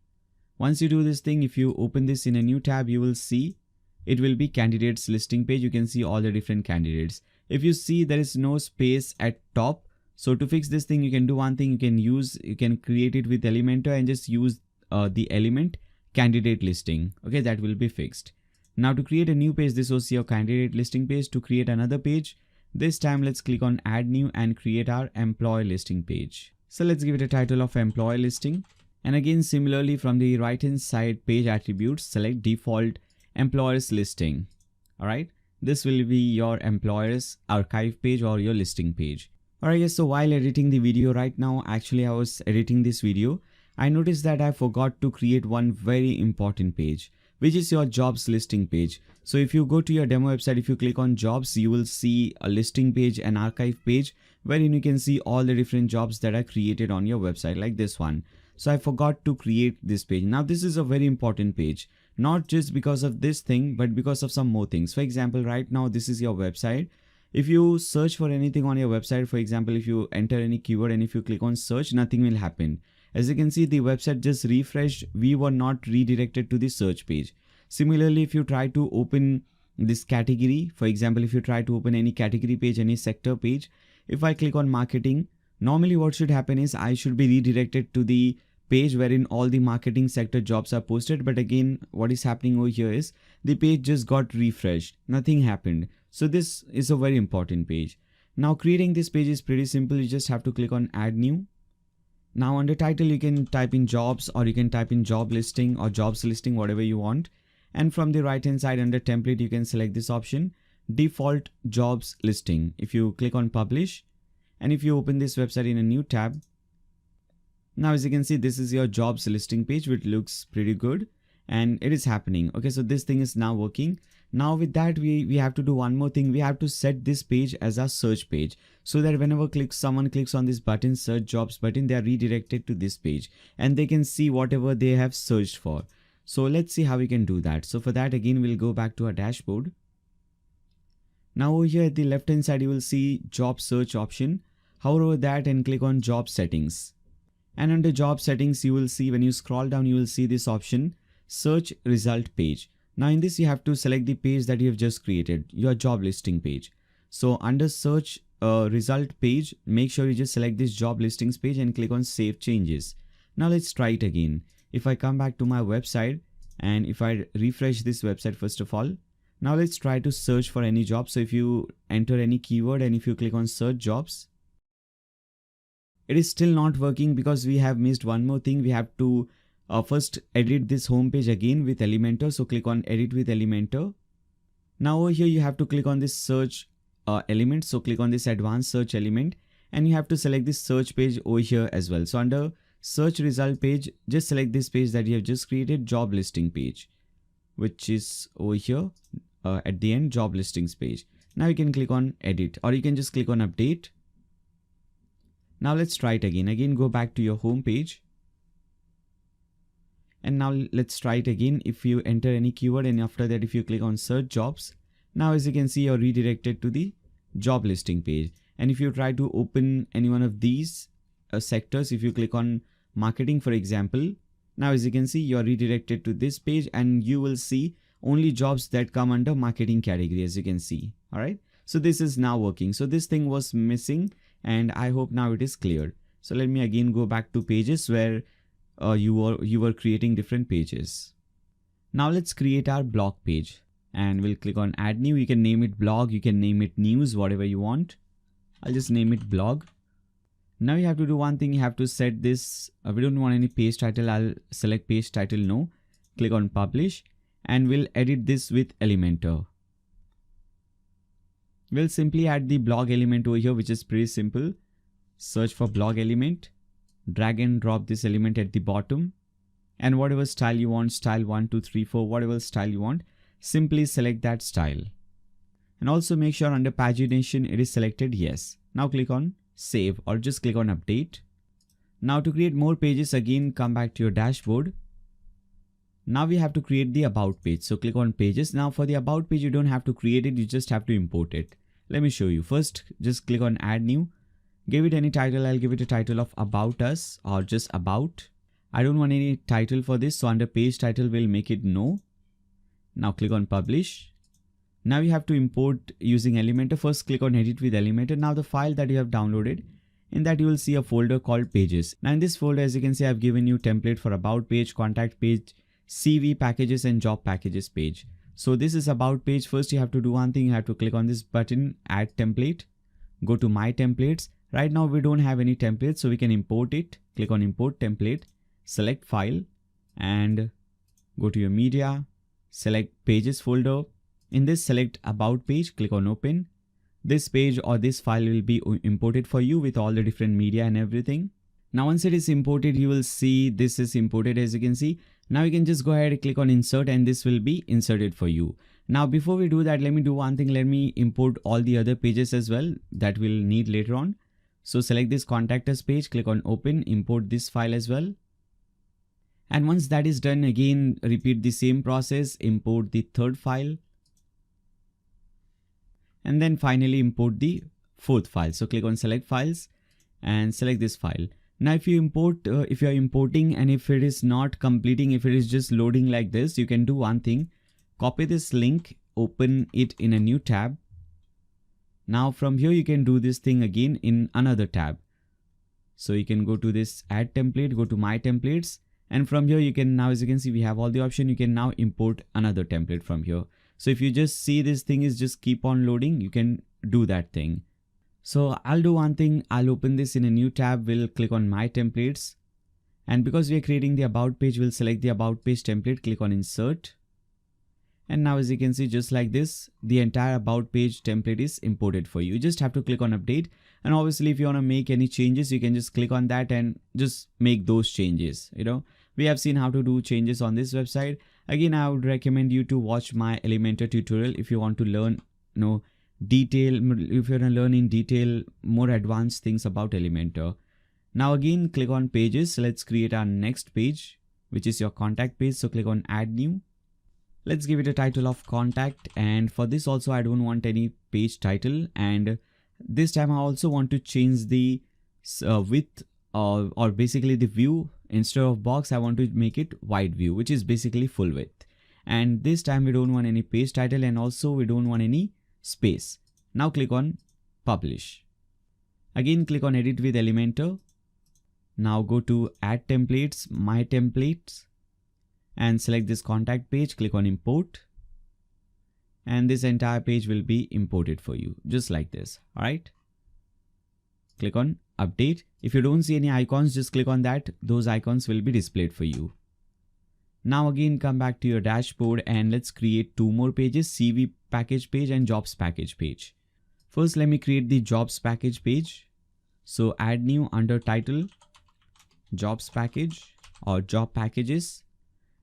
Once you do this thing, if you open this in a new tab, you will see it will be candidates listing page. You can see all the different candidates. If you see there is no space at top, so to fix this thing, you can do one thing. You can create it with Elementor and just use the element candidate listing. Okay, that will be fixed. Now to create a new page, this was your candidate listing page. To create another page, this time let's click on add new and create our employee listing page. So let's give it a title of employee listing. And again, similarly from the right hand side page attributes, select default employers listing. Alright, this will be your employers archive page or your listing page. Alright, yes, so while editing the video right now, actually I was editing this video, I noticed that I forgot to create one very important page, which is your jobs listing page. So if you go to your demo website, if you click on jobs, you will see a listing page, an archive page, wherein you can see all the different jobs that are created on your website, like this one. So I forgot to create this page. Now this is a very important page, not just because of this thing, but because of some more things. For example, right now, this is your website. If you search for anything on your website, for example, if you enter any keyword and if you click on search, nothing will happen. As you can see, the website just refreshed. We were not redirected to the search page. Similarly, if you try to open this category, for example, if you try to open any category page, any sector page, if I click on marketing, normally what should happen is I should be redirected to the page wherein all the marketing sector jobs are posted. But again, what is happening over here is the page just got refreshed. Nothing happened. So this is a very important page. Now creating this page is pretty simple. You just have to click on add new. Now under title, you can type in jobs or you can type in job listing or jobs listing, whatever you want. And from the right hand side under template, you can select this option, default jobs listing. If you click on publish and if you open this website in a new tab, now as you can see, this is your jobs listing page, which looks pretty good and it is happening. Okay, so this thing is now working. Now with that, we have to do one more thing. We have to set this page as a search page so that whenever someone clicks on this button, search jobs button, they are redirected to this page and they can see whatever they have searched for. So let's see how we can do that. So for that, again, we'll go back to our dashboard. Now over here at the left hand side, you will see job search option. Hover over that and click on job settings. And under job settings, you will see when you scroll down, you will see this option, search result page. Now in this, you have to select the page that you have just created, your job listing page. So under search result page, make sure you just select this job listings page and click on save changes. Now let's try it again. If I come back to my website and if I refresh this website, first of all, now let's try to search for any job. So if you enter any keyword and if you click on search jobs, it is still not working because we have missed one more thing. We have to first edit this home page again with Elementor. So click on edit with Elementor. Now over here you have to click on this search element. So click on this advanced search element and you have to select this search page over here as well. So under search result page, just select this page that you have just created, job listing page, which is over here at the end, job listings page. Now you can click on edit or you can just click on update. Now let's try it again. Again, go back to your home page. And now let's try it again. If you enter any keyword and after that, if you click on search jobs, now as you can see, you're redirected to the job listing page. And if you try to open any one of these sectors, if you click on marketing, for example, now as you can see, you're redirected to this page and you will see only jobs that come under marketing category, as you can see. All right. So this is now working. So this thing was missing and I hope now it is cleared. So let me again go back to pages where you were creating different pages. Now let's create our blog page and we'll click on add new. You can name it blog, you can name it news, whatever you want. I'll just name it blog. Now you have to do one thing. You have to set this. We don't want any page title. I'll select page title no. Click on publish and we'll edit this with Elementor. We'll simply add the blog element over here, which is pretty simple. Search for blog element, drag and drop this element at the bottom, and whatever style you want, style 1, 2, 3, 4, whatever style you want, simply select that style. And also make sure under pagination it is selected yes. Now click on save or just click on update. Now to create more pages, again come back to your dashboard. Now we have to create the about page. So click on pages. Now for the about page, you don't have to create it. You just have to import it. Let me show you. First, just click on add new. Give it any title. I'll give it a title of about us or just about. I don't want any title for this. So under page title, we'll make it no. Now click on publish. Now you have to import using Elementor. First click on edit with Elementor. Now the file that you have downloaded, in that you will see a folder called pages. Now in this folder, as you can see, I've given you template for about page, contact page, CV packages and job packages page. So this is about page. First you have to do one thing. You have to click on this button, add template, go to my templates. Right now we don't have any templates, so we can import it. Click on import template, select file and go to your media, select pages folder. In this, select about page, click on open. This page or this file will be imported for you with all the different media and everything. Now once it is imported, you will see this is imported, as you can see. Now you can just go ahead and click on insert and this will be inserted for you. Now before we do that, let me do one thing. Let me import all the other pages as well that we'll need later on. So select this contact us page, click on open, import this file as well. And once that is done, again repeat the same process, import the third file. And then finally import the fourth file. So click on select files and select this file. Now if you import, if you are importing and if it is not completing, if it is just loading like this, you can do one thing. Copy this link, open it in a new tab. Now from here you can do this thing again in another tab. So you can go to this add template, go to my templates, and from here you can now, as you can see, we have all the option. You can now import another template from here. So if you just see this thing is just keep on loading, you can do that thing. So I'll do one thing. I'll open this in a new tab. We'll click on my templates. And because we are creating the about page, we'll select the about page template, click on insert. And now as you can see, just like this, the entire about page template is imported for you. You just have to click on update. And obviously if you want to make any changes, you can just click on that and just make those changes. You know, we have seen how to do changes on this website. Again, I would recommend you to watch my Elementor tutorial if you want to learn, detail, if you want to learn in detail more advanced things about Elementor. Now again, click on pages. Let's create our next page, which is your contact page. So click on add new. Let's give it a title of contact. And for this also, I don't want any page title. And this time I also want to change the width or basically the view. Instead of box, I want to make it wide view, which is basically full width. And this time we don't want any page title and also we don't want any space. Now click on publish. Again, click on edit with Elementor. Now go to add templates, my templates, and select this contact page, click on import. And this entire page will be imported for you, just like this. All right. click on update. If you don't see any icons, just click on that. Those icons will be displayed for you. Now again, come back to your dashboard and let's create two more pages, CV package page and jobs package page. First, let me create the jobs package page. So add new under title, jobs package or job packages.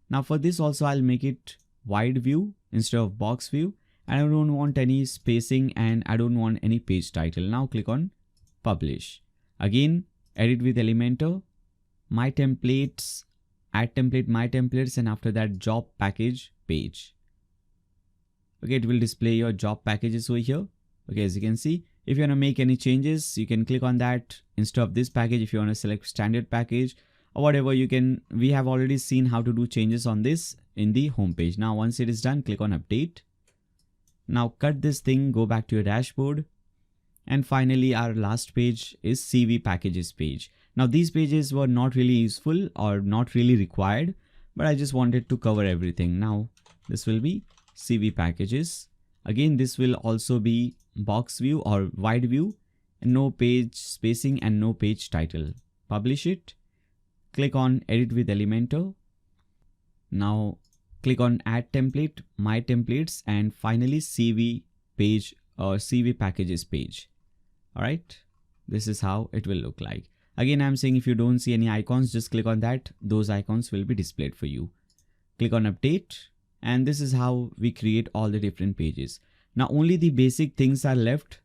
Now for this also, I'll make it wide view instead of box view. And I don't want any spacing and I don't want any page title. Now click on publish. Again, edit with Elementor, my templates, add template, my templates, and after that job package page. Okay, it will display your job packages over here. Okay, as you can see, if you want to make any changes, you can click on that instead of this package. If you want to select standard package or whatever, you can. We have already seen how to do changes on this in the home page. Now, once it is done, click on update. Now cut this thing, go back to your dashboard. And finally, our last page is CV packages page. Now these pages were not really useful or not really required, but I just wanted to cover everything. Now this will be CV packages. Again, this will also be box view or wide view, and no page spacing and no page title. Publish it. Click on edit with Elementor. Now click on add template, my templates, and finally CV page or CV packages page. All right, this is how it will look like. Again, I'm saying if you don't see any icons, just click on that. Those icons will be displayed for you. Click on update, and this is how we create all the different pages. Now only the basic things are left,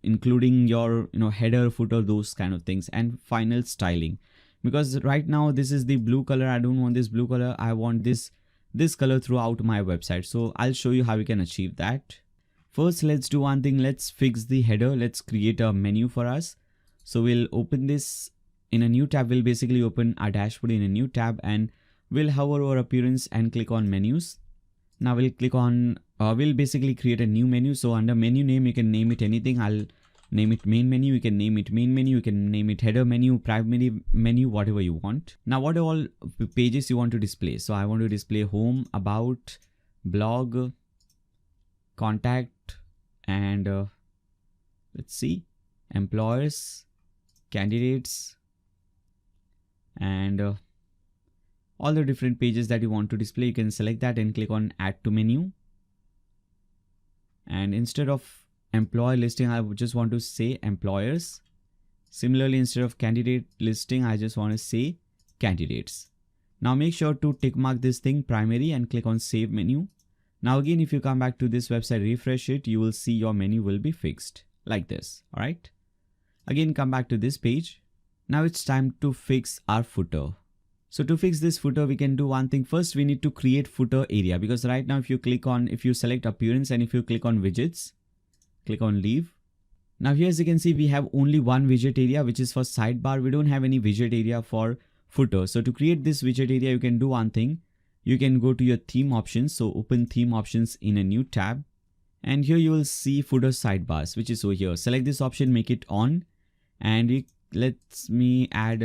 including your header, footer, those kind of things, and final styling. Because right now this is the blue color. I don't want this blue color. I want this color throughout my website. So I'll show you how we can achieve that. First, let's do one thing. Let's fix the header. Let's create a menu for us. So we'll open this in a new tab. We'll basically open our dashboard in a new tab and we'll hover over appearance and click on menus. Now we'll click on, we'll basically create a new menu. So under menu name, you can name it anything. I'll name it main menu. You can name it main menu. You can name it header menu, primary menu, whatever you want. Now what are all pages you want to display? So I want to display home, about, blog, contact, and let's see, employers, candidates, and all the different pages that you want to display. You can select that and click on add to menu. And instead of employer listing, I would just want to say employers. Similarly, instead of candidate listing, I just want to say candidates. Now make sure to tick mark this thing primary and click on save menu. Now again, if you come back to this website, refresh it, you will see your menu will be fixed like this. All right. Again, come back to this page. Now it's time to fix our footer. So to fix this footer, we can do one thing. First, we need to create footer area, because right now if you select appearance and if you click on widgets, click on leave. Now here, as you can see, we have only one widget area, which is for sidebar. We don't have any widget area for footer. So to create this widget area, you can do one thing. You can go to your theme options. So open theme options in a new tab. And here you will see footer sidebars, which is over here. Select this option, make it on. And let me add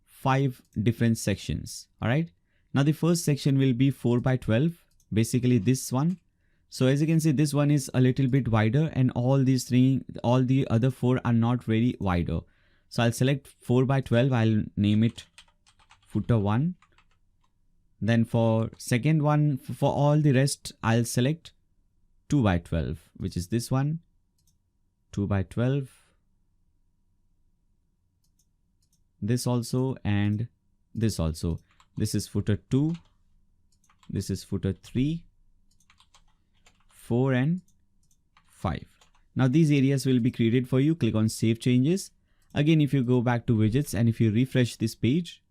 5 different sections. All right. Now the first section will be 4x12, basically this one. So as you can see, this one is a little bit wider, and all the other 4 are not very wider. So I'll select 4x12. I'll name it footer 1. Then for second one, for all the rest, I'll select 2x12, which is this one, 2x12. This also, and this also. This is footer 2. This is footer 3, 4, and 5. Now these areas will be created for you. Click on save changes. Again, if you go back to widgets and if you refresh this page,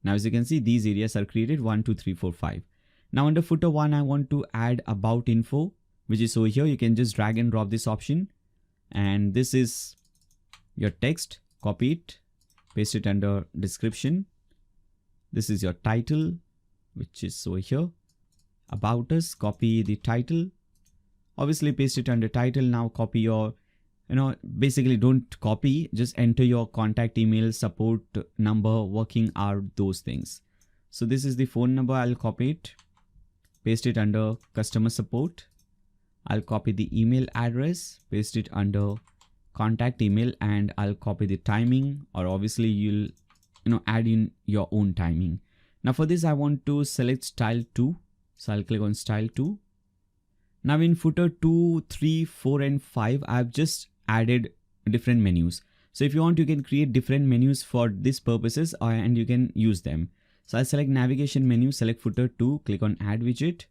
now as you can see, these areas are created 1, 2, 3, 4, 5. Now under footer 1, I want to add about info, which is over here. You can just drag and drop this option. And this is your text. Copy it, paste it under description. This is your title, which is over here. About us, copy the title. Obviously paste it under title. Now copy your, basically don't copy, just enter your contact email, support number, working hour, those things. So this is the phone number. I'll copy it, paste it under customer support. I'll copy the email address, paste it under contact email, and I'll copy the timing, or obviously you'll add in your own timing. Now for this I want to select style 2, so I'll click on style 2. Now in footer 2, 3, 4 and 5 I've just added different menus. So if you want, you can create different menus for these purposes and you can use them. So I'll select navigation menu, select footer 2, click on add widget,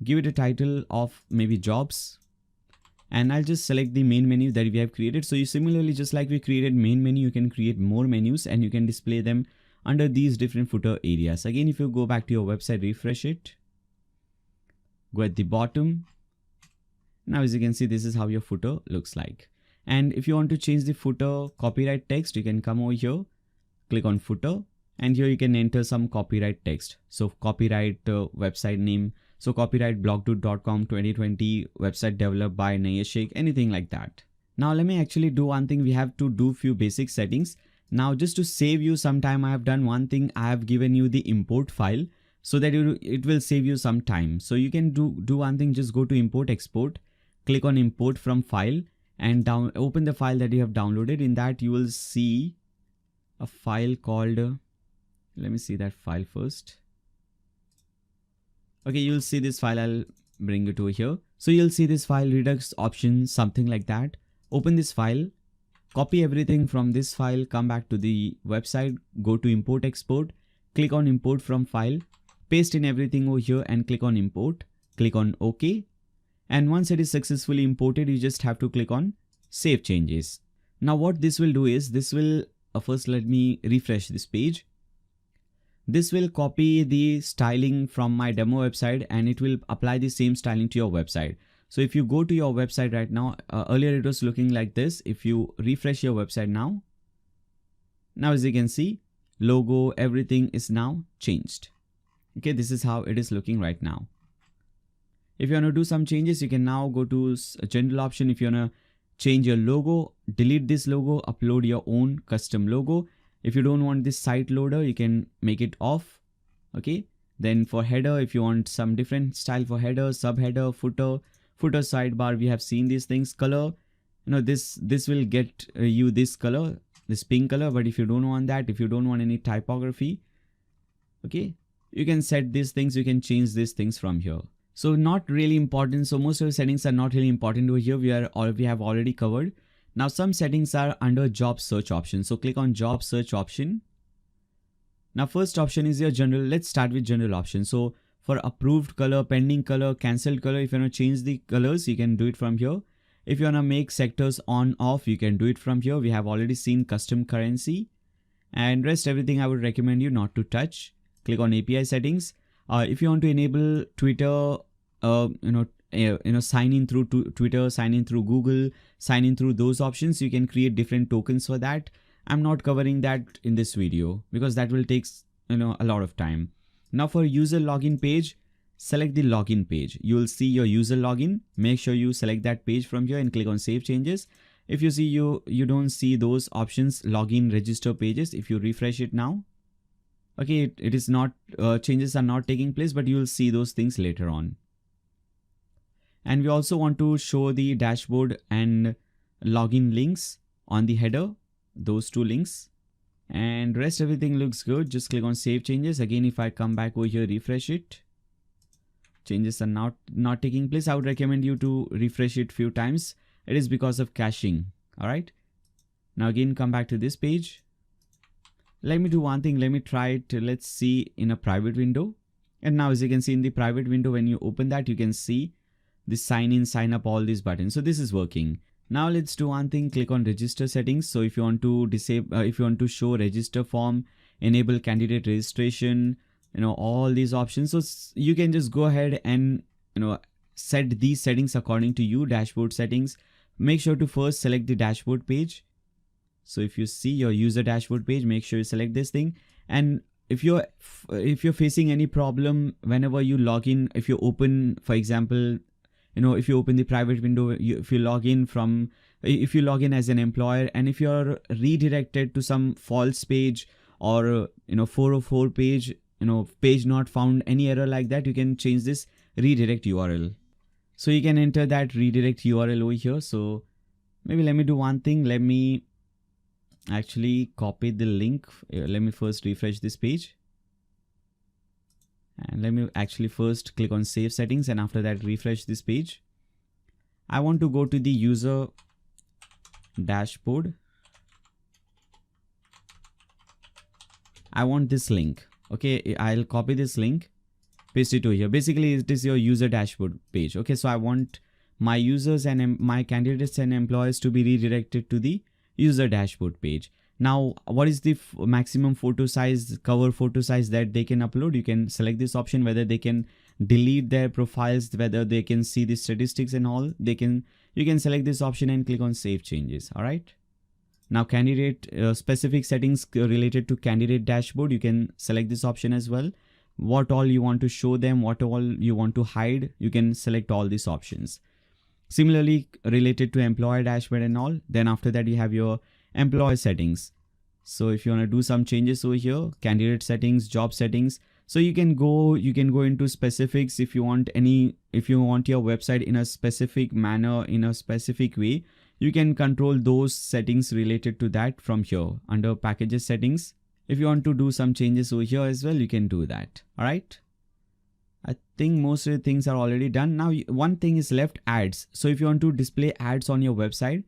give it a title of maybe jobs, and I'll just select the main menu that we have created. So you similarly, just like we created main menu, you can create more menus and you can display them under these different footer areas. Again, if you go back to your website, refresh it, go at the bottom. Now as you can see, this is how your footer looks like. And if you want to change the footer copyright text, you can come over here, click on footer, and here you can enter some copyright text. So copyright website name, so copyright blogdoot.com 2020 website developed by Nayashik, anything like that. Now let me actually do one thing. We have to do few basic settings. Now just to save you some time, I have done one thing. I have given you the import file so that it will save you some time. So you can do one thing, just go to import export, click on import from file, and open the file that you have downloaded. In that you will see a file called, let me see that file first. Okay, you'll see this file. I'll bring it over here. So you'll see this file, Redux options, something like that. Open this file, copy everything from this file, come back to the website, go to import export, click on import from file, paste in everything over here and click on import, click on OK. And once it is successfully imported, you just have to click on save changes. Now what this will do is, this will first let me refresh this page. This will copy the styling from my demo website and it will apply the same styling to your website. So if you go to your website right now, earlier it was looking like this. If you refresh your website now as you can see, logo, everything is now changed. Okay, this is how it is looking right now. If you want to do some changes, you can now go to a general option. If you want to change your logo, delete this logo, upload your own custom logo. If you don't want this site loader, you can make it off. Okay. Then for header, if you want some different style for header, subheader, footer sidebar, we have seen these things. Color, this will get you this color, this pink color. But if you don't want that, if you don't want any typography, okay, you can set these things. You can change these things from here. So not really important. So most of the settings are not really important over here. We have already covered. Now some settings are under job search option. So click on job search option. Now first option is your general. Let's start with general option. So for approved color, pending color, cancelled color, if you want to change the colors, you can do it from here. If you want to make sectors on off, you can do it from here. We have already seen custom currency, and rest everything I would recommend you not to touch. Click on API settings. If you want to enable Twitter, sign in through Twitter, sign in through Google, sign in through those options, you can create different tokens for that. I'm not covering that in this video because that will take a lot of time. Now for user login page, select the login page. You will see your user login. Make sure you select that page from here and click on save changes. If you see you don't see those options, login, register pages. If you refresh it now, okay, it is not, changes are not taking place, but you will see those things later on. And we also want to show the dashboard and login links on the header, those two links, and rest everything looks good. Just click on save changes. Again, if I come back over here, refresh it, changes are not taking place. I would recommend you to refresh it few times. It is because of caching. All right. Now again, come back to this page. Let me do one thing. Let me try it. Let's see in a private window. And now as you can see in the private window, when you open that, you can see the sign in, sign up, all these buttons. So this is working. Now let's do one thing. Click on register settings. So if you want to disable, if you want to show register form, enable candidate registration, all these options. So you can just go ahead and, set these settings according to you. Dashboard settings. Make sure to first select the dashboard page. So if you see your user dashboard page, make sure you select this thing. And if you're facing any problem whenever you log in, if you open, for example, if you open the private window, if you log in as an employer, and if you're redirected to some false page or 404 page, page not found, any error like that, you can change this redirect URL. So you can enter that redirect URL over here. So Maybe let me do one thing. Let me actually copy the link. Let me first refresh this page. And let me actually first click on save settings, and after that refresh this page. I want to go to the user dashboard. I want this link. Okay, I'll copy this link, paste it over here. Basically, it is your user dashboard page. Okay, so I want my users and my candidates and employees to be redirected to the user dashboard page. Now, what is the maximum photo size, cover photo size that they can upload? You can select this option, whether they can delete their profiles, whether they can see the statistics and all. You can select this option and click on save changes. All right. Now, candidate specific settings related to candidate dashboard, you can select this option as well. What all you want to show them, what all you want to hide, you can select all these options. Similarly, related to employer dashboard and all, then after that you have your employer settings. So if you want to do some changes over here, candidate settings, job settings, so you can go into specifics. If you want your website in a specific manner, in a specific way, you can control those settings related to that from here under packages settings. If you want to do some changes over here as well, you can do that. All right. I think most of the things are already done. Now, one thing is left, ads. So if you want to display ads on your website,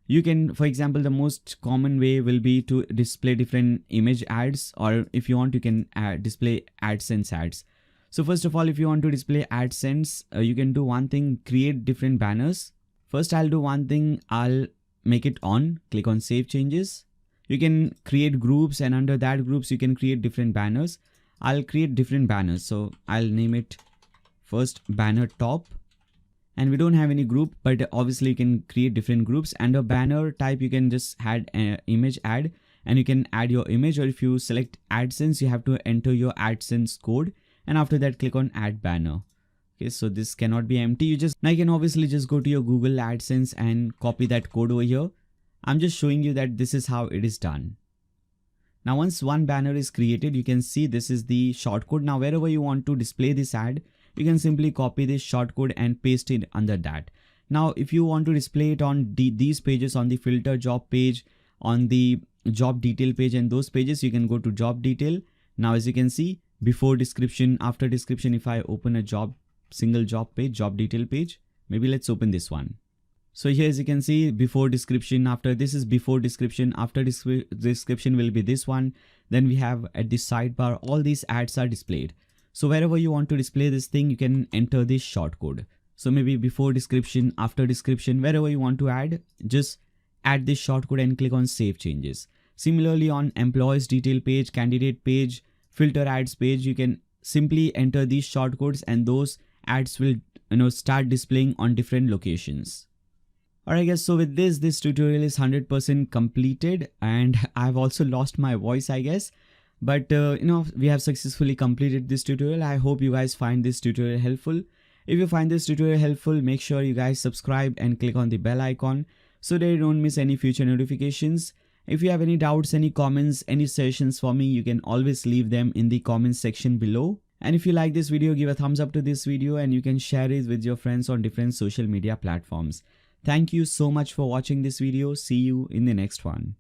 you can, for example, the most common way will be to display different image ads, or if you want, you can display AdSense ads. So first of all, if you want to display AdSense, you can do one thing, create different banners. First, I'll do one thing. I'll make it on, click on save changes. You can create groups, and under that groups, you can create different banners. I'll create different banners. So I'll name it first banner top, and we don't have any group, but obviously you can create different groups. And a banner type, you can just add an image ad, and you can add your image, or if you select AdSense, you have to enter your AdSense code, and after that click on add banner. Okay, so this cannot be empty. Now you can obviously just go to your Google AdSense and copy that code over here. I'm just showing you that this is how it is done. Now, once one banner is created, you can see this is the shortcode. Now, wherever you want to display this ad, you can simply copy this shortcode and paste it under that. Now, if you want to display it on these pages, on the filter job page, on the job detail page, and those pages, you can go to job detail. Now, as you can see, before description, after description, if I open a single job page, job detail page, maybe let's open this one. So here, as you can see, before description, after this is before description, after description will be this one. Then we have at the sidebar, all these ads are displayed. So wherever you want to display this thing, you can enter this shortcode. So maybe before description, after description, wherever you want to add, just add this shortcode and click on save changes. Similarly, on employees detail page, candidate page, filter ads page, you can simply enter these shortcodes, and those ads will start displaying on different locations. Alright guys, so with this tutorial is 100% completed, and I've also lost my voice, I guess. But we have successfully completed this tutorial. I hope you guys find this tutorial helpful. If you find this tutorial helpful, make sure you guys subscribe and click on the bell icon so that you don't miss any future notifications. If you have any doubts, any comments, any suggestions for me, you can always leave them in the comments section below. And if you like this video, give a thumbs up to this video, and you can share it with your friends on different social media platforms. Thank you so much for watching this video. See you in the next one.